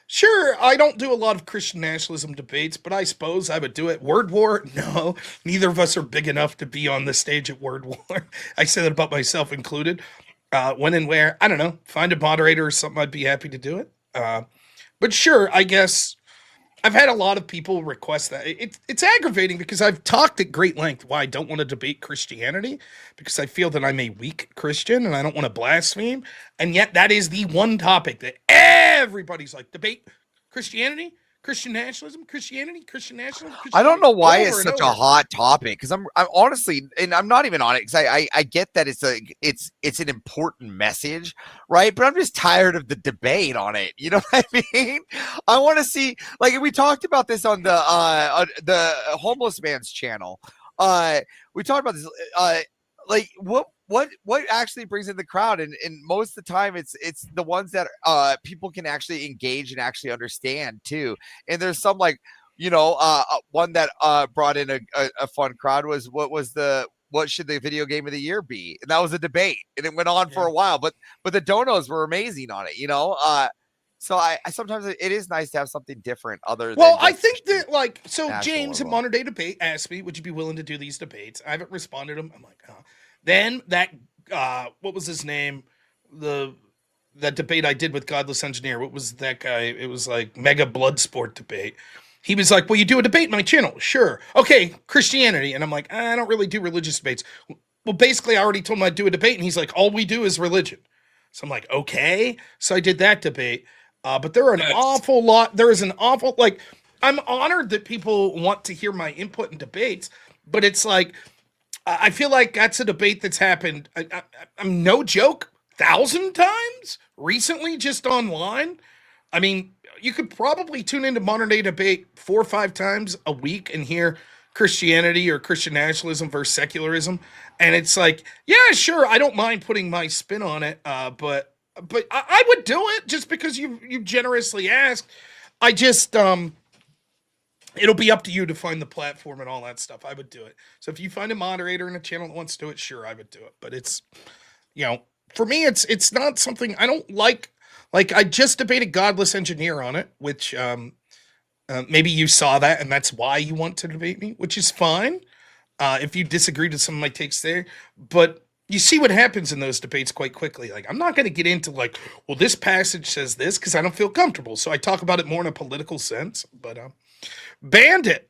Sure, I don't do a lot of Christian nationalism debates, but I suppose I would do it. Word war? No. Neither of us are big enough to be on the stage at Word War. I say that about myself included. When and where? I don't know. Find a moderator or something. I'd be happy to do it. But sure, I guess I've had a lot of people request that. It's aggravating because I've talked at great length why I don't want to debate Christianity, because I feel that I'm a weak Christian and I don't want to blaspheme. And yet that is the one topic that everybody's like debate Christianity, Christian nationalism, Christianity, Christian nationalism. I don't know why over it's and such a over. hot topic because I'm honestly, and I'm not even on it because I get that it's an important message, right? But I'm just tired of the debate on it. You know what I mean? I want to see, like we talked about this on the homeless man's channel. We talked about this, like what actually brings in the crowd, and most of the time it's the ones that people can actually engage and actually understand too. And there's some like, you know, one that brought in a fun crowd was what should the video game of the year be? And that was a debate, and it went on for a while. But the donos were amazing on it, you know. So I sometimes it is nice to have something different other than. Well, I think that like James at level. Modern Day Debate asked me, "Would you be willing to do these debates?" I haven't responded to him. I'm like, Then that what was his name? That debate I did with Godless Engineer. What was that guy? It was like Mega Bloodsport debate. He was like, "Will you do a debate on my channel?" Sure. Okay, Christianity. And I'm like, I don't really do religious debates. Well, basically, I already told him I'd do a debate, and he's like, all we do is religion. So I'm like, okay. So I did that debate. But there are an awful lot. There is an awful, like, I'm honored that people want to hear my input in debates, but it's like, I feel like that's a debate that's happened, I'm no joke, 1,000 times recently just online. I mean, you could probably tune into Modern Day Debate 4 or 5 times a week and hear Christianity or Christian nationalism versus secularism. And it's like, yeah, sure, I don't mind putting my spin on it, but I would do it just because you generously asked. I just it'll be up to you to find the platform and all that stuff. I would do it. So if you find a moderator in a channel that wants to do it, sure, I would do it. But it's, you know, for me, it's not something I don't like. Like I just debated Godless Engineer on it, which maybe you saw that and that's why you want to debate me, which is fine. If you disagreed with some of my takes there, but you see what happens in those debates quite quickly. Like, I'm not going to get into like, well, this passage says this because I don't feel comfortable. So I talk about it more in a political sense. But Bandit,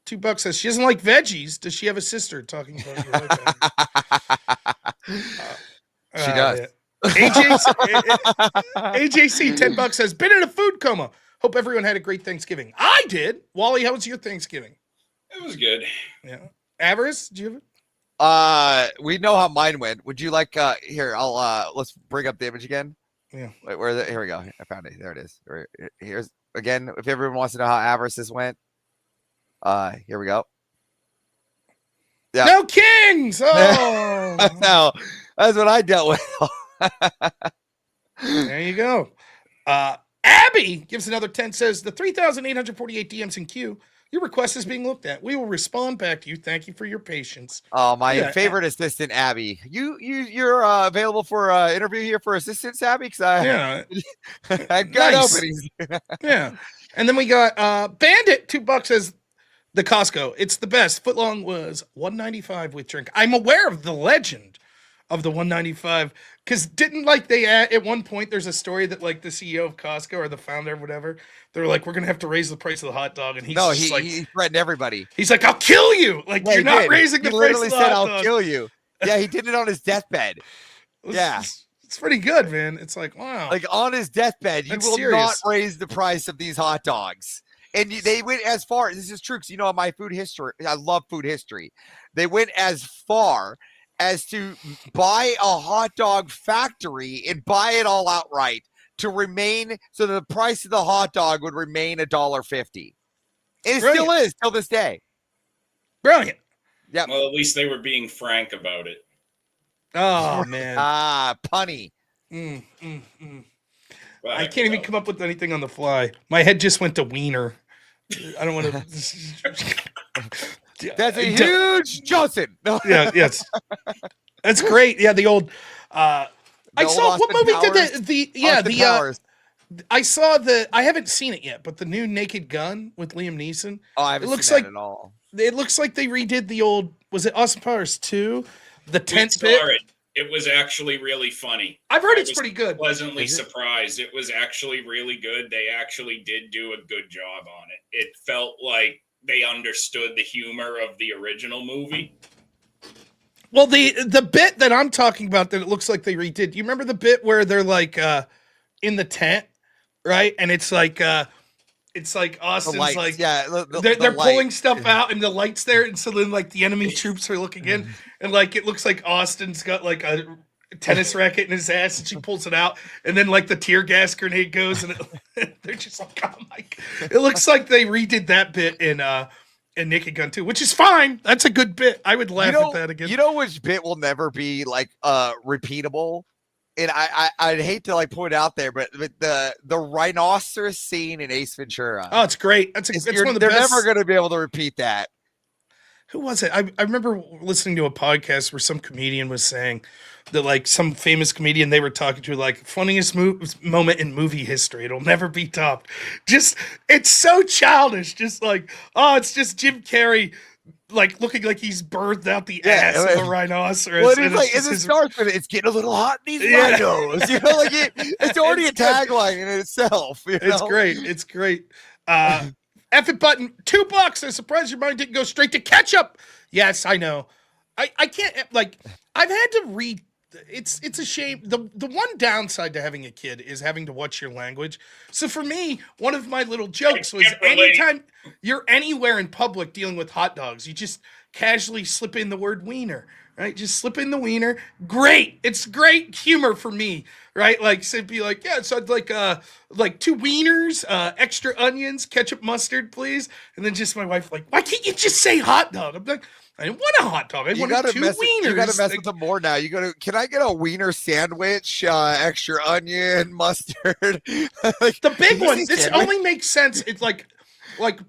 $2 says she doesn't like veggies. Does she have a sister talking about you like that? She does. AJC, $10 says, been in a food coma. Hope everyone had a great Thanksgiving. I did. Wally, how was your Thanksgiving? It was good. Yeah. Avarice, do you have it? We know how mine went. Would you like here, I'll let's bring up the image again. Yeah. Wait, where is it? Here we go. I found it. There it is. Here's again, if everyone wants to know how Avarice's went. Here we go. Yeah. No kings. Oh no, that's what I dealt with. There you go. Abby gives another 10, says the 3,848 DMs in queue. Your request is being looked at. We will respond back to you. Thank you for your patience. Oh, my favorite assistant, Abby. You're available for interview here for assistants, Abby? Because I got openings. Yeah. And then we got Bandit, $2 says the Costco. It's the best. Footlong was $195 with drink. I'm aware of the legend of the $195 because didn't like they at one point there's a story that like the CEO of Costco or the founder or whatever, they're like, we're gonna have to raise the price of the hot dog, and he's he threatened everybody. He's like, I'll kill you. Like, you're not raising the price of the hot dog. I'll kill you. Yeah, he did it on his deathbed. Yeah. It's pretty good, man. It's like, wow. Like on his deathbed, you will not raise the price of these hot dogs. And they went as far, this is true, because you know my food history, I love food history. They went as far as to buy a hot dog factory and buy it all outright to remain, so the price of the hot dog would remain $1.50. And it still is till this day. Brilliant. Yeah. Well, at least they were being frank about it. Oh man. Punny. I can't even come up with anything on the fly. My head just went to wiener. I don't want to. That's a huge Johnson. No. Yeah, yes. That's great. Yeah, the old I saw what movie did the I saw I haven't seen it yet, but the new Naked Gun with Liam Neeson. Oh, I haven't seen that at all. It looks like they redid the old, was it Austin Powers 2? The tent bit. bit. It was actually really funny. I've heard it's pretty good. Pleasantly surprised. It was actually really good. They actually did do a good job on it. It felt like they understood the humor of the original movie. Well, the bit that I'm talking about that it looks like they redid. You remember the bit where they're like in the tent right? And it's like Austin's lights, like yeah, they're light. pulling stuff out and the lights there, and so then like the enemy troops are looking in, and like it looks like Austin's got like a tennis racket in his ass, and she pulls it out, and then like the tear gas grenade goes, and they're just like, oh my God. It looks like they redid that bit in Naked Gun 2, which is fine. That's a good bit. I would laugh at that again. You know which bit will never be like repeatable? And I'd hate to like point out there, but the rhinoceros scene in Ace Ventura. Oh, it's great. That's one of the they're best. never going to be able to repeat that. Who was it? I remember listening to a podcast where some comedian was saying that, like, some famous comedian they were talking to, like, funniest moment in movie history. It'll never be topped. Just, it's so childish. Just like, oh, it's just Jim Carrey, like, looking like he's birthed out the ass of a rhinoceros. Well, it's like, it starts with it's getting a little hot in these rhinos. You know, like it's already a tagline in itself. You know? It's great. It's great. F it button, $2. I'm surprised your mind didn't go straight to ketchup. Yes, I know. I can't, like, I've had to read. It's a shame. The one downside to having a kid is having to watch your language. So for me, one of my little jokes was anytime you're anywhere in public dealing with hot dogs, you just casually slip in the word wiener, right? Just slip in the wiener. Great. It's great humor for me, right? Like, so it'd be like, yeah, so I'd like 2 wieners, extra onions, ketchup, mustard, please. And then just my wife like, why can't you just say hot dog? I'm like, I didn't want a hot dog. I wanted 2 wieners. You got to mess with them more now. You got to. Can I get a wiener sandwich? Extra onion, mustard. Like, the big one. This only makes sense. It's like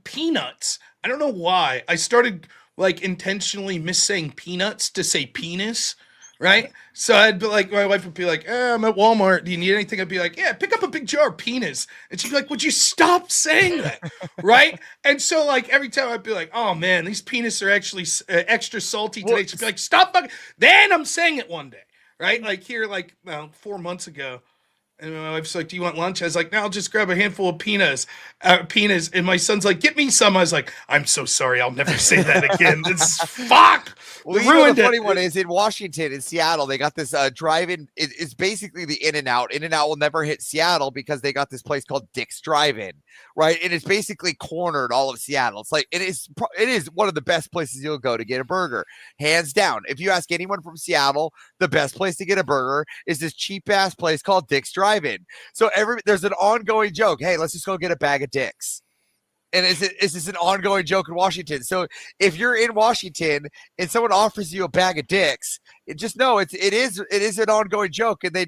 peanuts. I don't know why. I started like intentionally missaying peanuts to say penis. Right? So I'd be like, my wife would be like, I'm at Walmart. Do you need anything? I'd be like, yeah, pick up a big jar of penis. And she'd be like, would you stop saying that? Right? And so, like, every time I'd be like, oh man, these penis are actually extra salty today. She'd be like, stop fucking. Then I'm saying it one day. Right? Like, here, like, 4 months ago. And my wife's like, do you want lunch? I was like, no, I'll just grab a handful of peanuts. And my son's like, get me some. I was like, I'm so sorry. I'll never say that again. This fuck. Well, you know, the funny one is in Washington, in Seattle, they got this drive-in. It's basically the In-N-Out. In-N-Out will never hit Seattle because they got this place called Dick's Drive-In, right? And it's basically cornered all of Seattle. It's like it is one of the best places you'll go to get a burger, hands down. If you ask anyone from Seattle, the best place to get a burger is this cheap-ass place called Dick's Drive-In. So there's an ongoing joke. Hey, let's just go get a bag of dicks. And is this an ongoing joke in Washington? So if you're in Washington and someone offers you a bag of dicks, just know it is an ongoing joke, and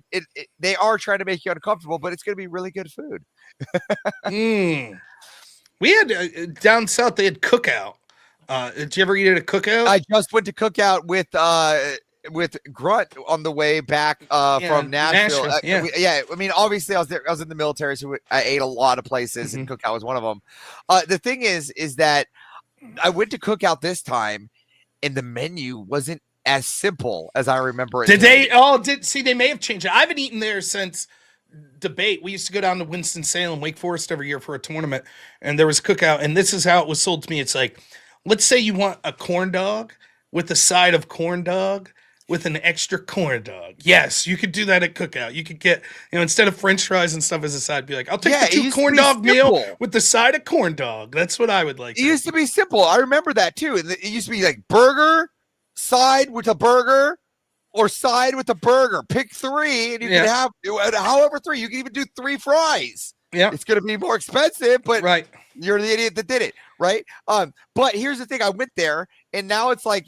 they are trying to make you uncomfortable, but it's going to be really good food. We had down south. They had Cookout. Did you ever eat at a Cookout? I just went to Cookout with Grunt on the way back from Nashville. Yeah. I mean, obviously I was in the military, so I ate a lot of places, and Cookout was one of them. The thing is that I went to Cookout this time, and the menu wasn't as simple as I remember it. They may have changed it. I haven't eaten there since Debate. We used to go down to Winston-Salem, Wake Forest every year for a tournament, and there was Cookout, and this is how it was sold to me. It's like, let's say you want a corn dog with a side of corn dog with an extra corn dog. Yes, you could do that at Cookout. You could get, instead of French fries and stuff as a side, be like, I'll take the 2 corn dog meal with the side of corn dog. That's what I would like. It used to be simple. I remember that too. It used to be like burger, side with a burger, or side with a burger. Pick 3, and you can have however 3. You can even do 3 fries. Yeah, it's going to be more expensive, but right, you're the idiot that did it, right? But here's the thing: I went there, and now it's like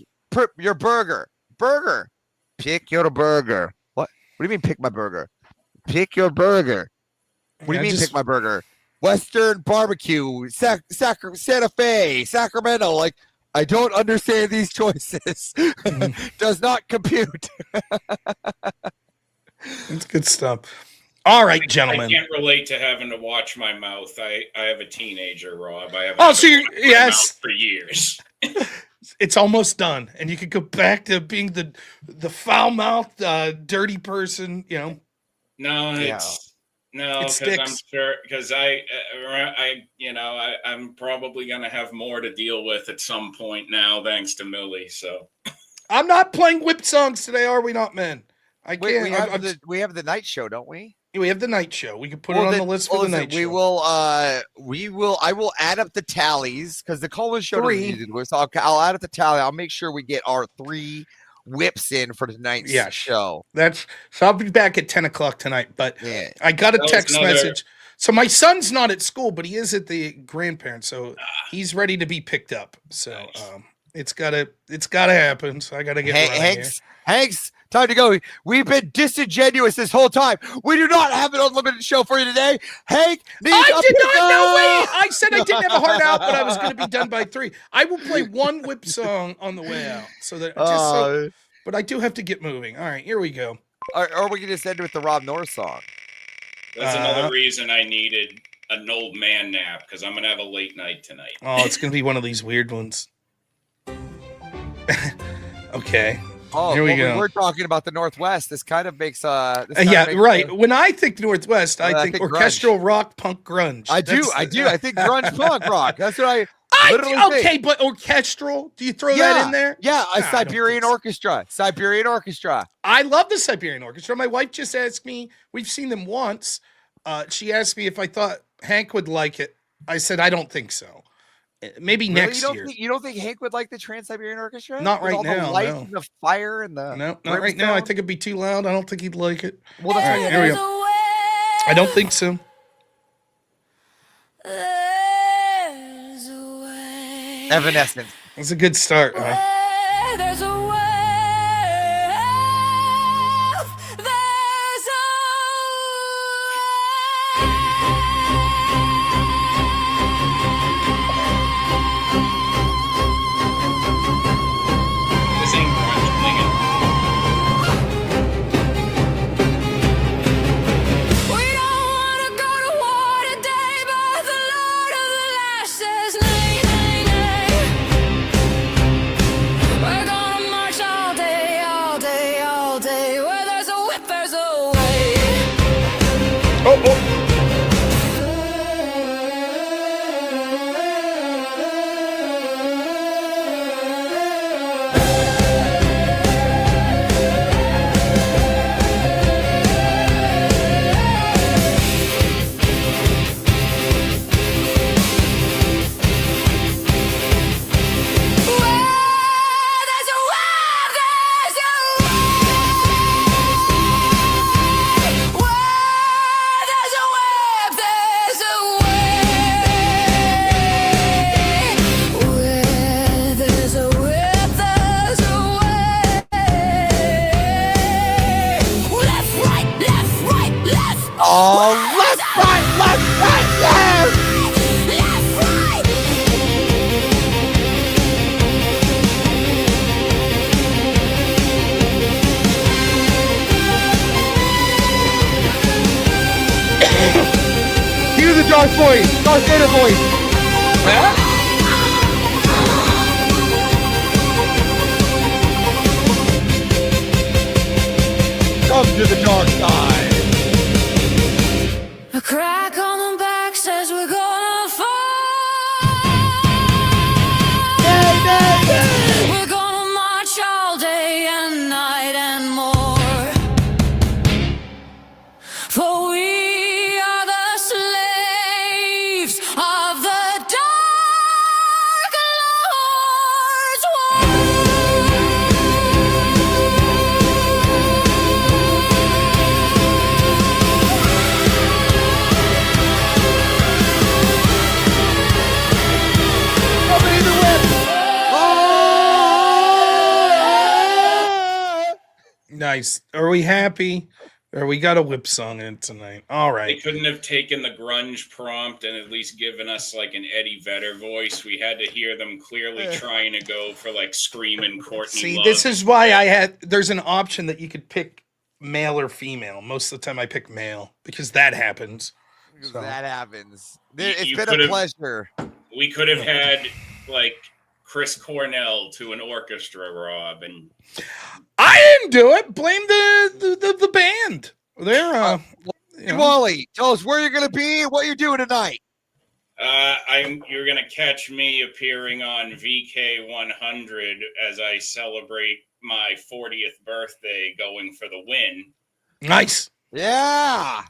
your burger. Pick your burger. What do you mean pick my burger? Pick your burger. What do you mean pick my burger? Western barbecue, Santa Fe, Sacramento. Like, I don't understand these choices. Does not compute. That's good stuff. All right, gentlemen. I can't relate to having to watch my mouth. I have a teenager, Rob. I haven't mouth for years. It's almost done, and you could go back to being the foul-mouthed, dirty person. No, because I'm sure I'm probably gonna have more to deal with at some point now, thanks to Millie. So I'm not playing whip songs today, are we not, men? I can't. We have the night show, don't we? We have the night show. We can put it on the list for the night show. We will. I will add up the tallies because the Colin show doesn't usually do it. So I'll add up the tally. I'll make sure we get our 3 whips in for tonight's show. So I'll be back at 10 o'clock tonight. But I got a text message. So my son's not at school, but he is at the grandparents. So he's ready to be picked up. So it's gotta happen. So I gotta get Hanks, time to go. We've been disingenuous this whole time. We do not have an unlimited show for you today. Hank, I did not know. Wait, I said I didn't have a heart out, but I was going to be done by 3. I will play one whip song on the way out, so that but I do have to get moving. All right, here we go. Or we can just end with the Rob Noerr song. That's another reason I needed an old man nap because I'm gonna have a late night tonight. Oh, it's gonna be one of these weird ones. Okay. Oh, here we go. We're talking about the Northwest. This kind of makes right. When I think Northwest, I think orchestral grunge. Rock, punk, grunge. I do. I think grunge, punk, rock. That's what I literally think. But orchestral? Do you throw that in there? Yeah, a Siberian Orchestra. Siberian Orchestra. I love the Siberian Orchestra. My wife just asked me. We've seen them once. She asked me if I thought Hank would like it. I said I don't think so. Maybe next year. You don't think Hank would like the Trans-Siberian Orchestra? Not right now. The lights and the fire and the no, not right now. I think it'd be too loud. I don't think he'd like it. Well, that's right, here we go. I don't think so. Evanescence. That's a good start. There's a way. Darth voice, Darth Vader voice. Come to the dark side. A crack on the back says we're gonna fall. We're gonna march all day and night and more. For we are the slaves of the Dark Lord's Nice. Are we happy? Or we got a whip song in tonight. All right. They couldn't have taken the grunge prompt and at least given us like an Eddie Vedder voice. We had to hear them clearly trying to go for like screaming Courtney See, Love. this is why there's an option that you could pick male or female. Most of the time I pick male because that happens. So. That happens. It's You been a pleasure. We could have had like Chris Cornell to an orchestra, Rob, and I didn't do it. Blame the band. They're Wally, tell us where you're gonna be and what you're doing tonight. You're gonna catch me appearing on VK 100 as I celebrate my 40th birthday, going for the win. Nice. Yeah.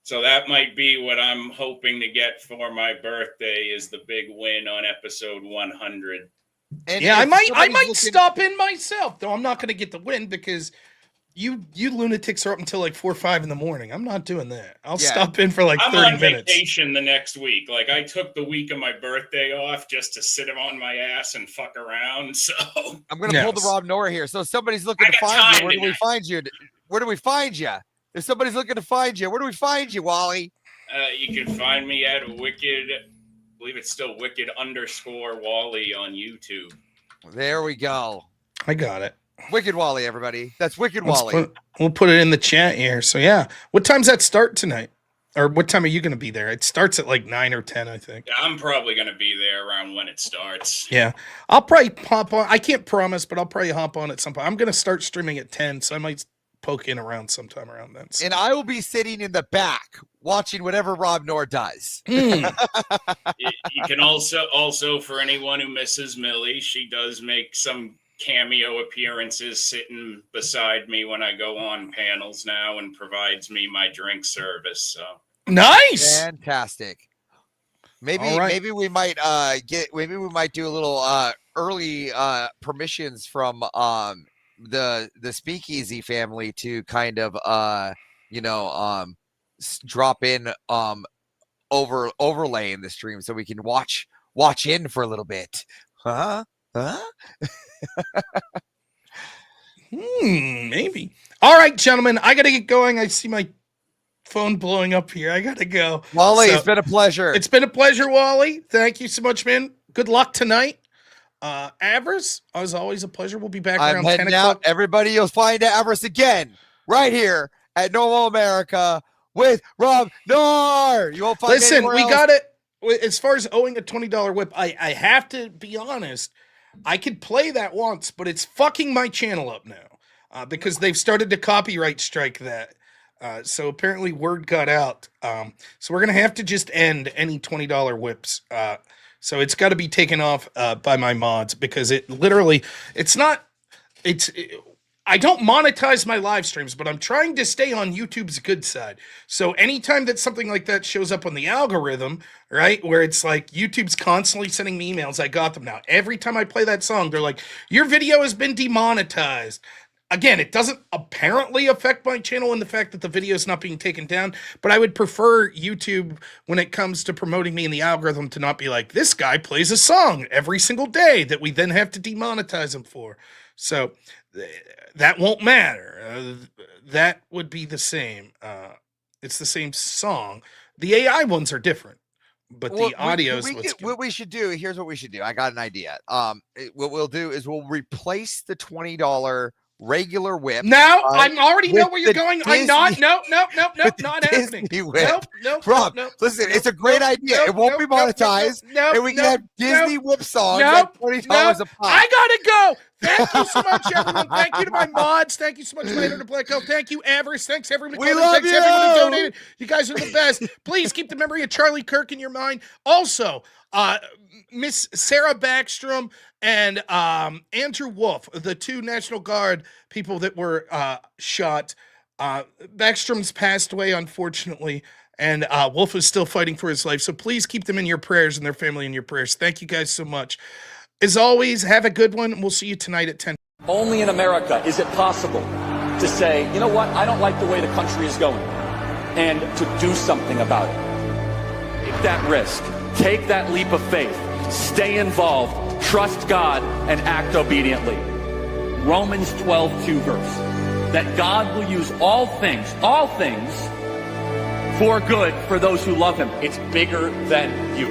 So that might be what I'm hoping to get for my birthday is the big win on episode 100. And yeah, I if might somebody's stop in myself, though I'm not going to get the win because you lunatics are up until like 4 or 5 in the morning. I'm not doing that. I'll Yeah. stop in for like I'm 30 on minutes. vacation the next week. Like I took the week of my birthday off just to sit on my ass and fuck around. So I'm gonna pull the Rob Noerr here. So if somebody's looking to find you, where do we find you? Where do we find you? If somebody's looking to find you, where do we find you, Wally? you can find me at Wicked, I believe it's still Wicked_Wally on YouTube. There we go. I got it. Wicked Wally, everybody. That's Wicked Wally. We'll put it in the chat here. So yeah, what time's that start tonight? Or what time are you going to be there? It starts at like 9 or 10, I think. Yeah, I'm probably going to be there around when it starts. Yeah, I'll probably hop on. I can't promise, but I'll probably hop on at some point. I'm going to start streaming at 10, so I might poke in around sometime around then. So. And I will be sitting in the back watching whatever Rob Noerr does. You can also for anyone who misses Millie, she does make some cameo appearances sitting beside me when I go on panels now and provides me my drink service. So nice, fantastic. Maybe we might do a little early permissions from the Speakeasy family to kind of drop in overlaying the stream so we can watch in for a little bit. Huh? Maybe. All right, gentlemen, I gotta get going. I see my phone blowing up here. I gotta go. Wally, it's been a pleasure. It's been a pleasure, Wally. Thank you so much, man. Good luck tonight. Avers, as always, a pleasure. We'll be back around 10 o'clock. Everybody, you'll find Avers again right here at Normal America with Rob Noerr. You won't find Listen, anywhere we else. got it. As far as owing a $20 whip, I have to be honest. I could play that once, but it's fucking my channel up now because they've started to copyright strike that. So apparently word got out. So we're going to have to just end any $20 whips. So it's got to be taken off by my mods because I don't monetize my live streams, but I'm trying to stay on YouTube's good side. So anytime that something like that shows up on the algorithm, right, where it's like YouTube's constantly sending me emails, I got them now. Every time I play that song, they're like, your video has been demonetized. Again, it doesn't apparently affect my channel in the fact that the video is not being taken down, but I would prefer YouTube, when it comes to promoting me in the algorithm, to not be like, this guy plays a song every single day that we then have to demonetize him for. So that won't matter. That would be the same. It's the same song. The AI ones are different, but the audio is what we should do. Here's what we should do. I got an idea. What we'll do is we'll replace the $20 regular whip. No, I already know where you're going. I'm not. No, not happening. Nope. Rob, listen, it's a great idea. It won't be monetized. And we can have Disney whip songs at $20 a pop. I gotta go. Thank you so much, everyone. Thank you to my mods. Thank you so much, Later to Blacko. Thank you, Avers. Thanks, everyone. We love Thanks, you. everyone who donated. You guys are the best. Please keep the memory of Charlie Kirk in your mind. Also, Miss Sarah Backstrom and Andrew Wolf, the 2 National Guard people that were shot. Backstrom's passed away, unfortunately, and Wolf is still fighting for his life. So please keep them in your prayers and their family in your prayers. Thank you guys so much. As always, have a good one. We'll see you tonight at 10. Only in America is it possible to say, you know what, I don't like the way the country is going, and to do something about it. Take that risk. Take that leap of faith. Stay involved. Trust God and act obediently. Romans 12:2 verse. That God will use all things for good for those who love him. It's bigger than you.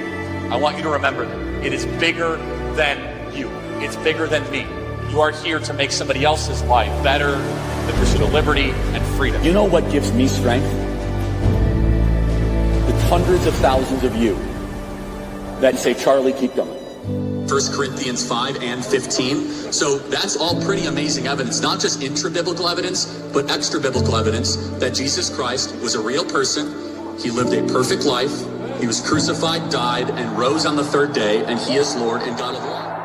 I want you to remember that. It is bigger than you. It's bigger than me. You are here to make somebody else's life better, the pursuit of liberty and freedom. You know what gives me strength? The hundreds of thousands of you that say, Charlie, keep going. 1 Corinthians 5 and 15. So that's all pretty amazing evidence, not just intra-biblical evidence, but extra-biblical evidence that Jesus Christ was a real person. He lived a perfect life. He was crucified, died, and rose on the 3rd day, and he is Lord and God of all.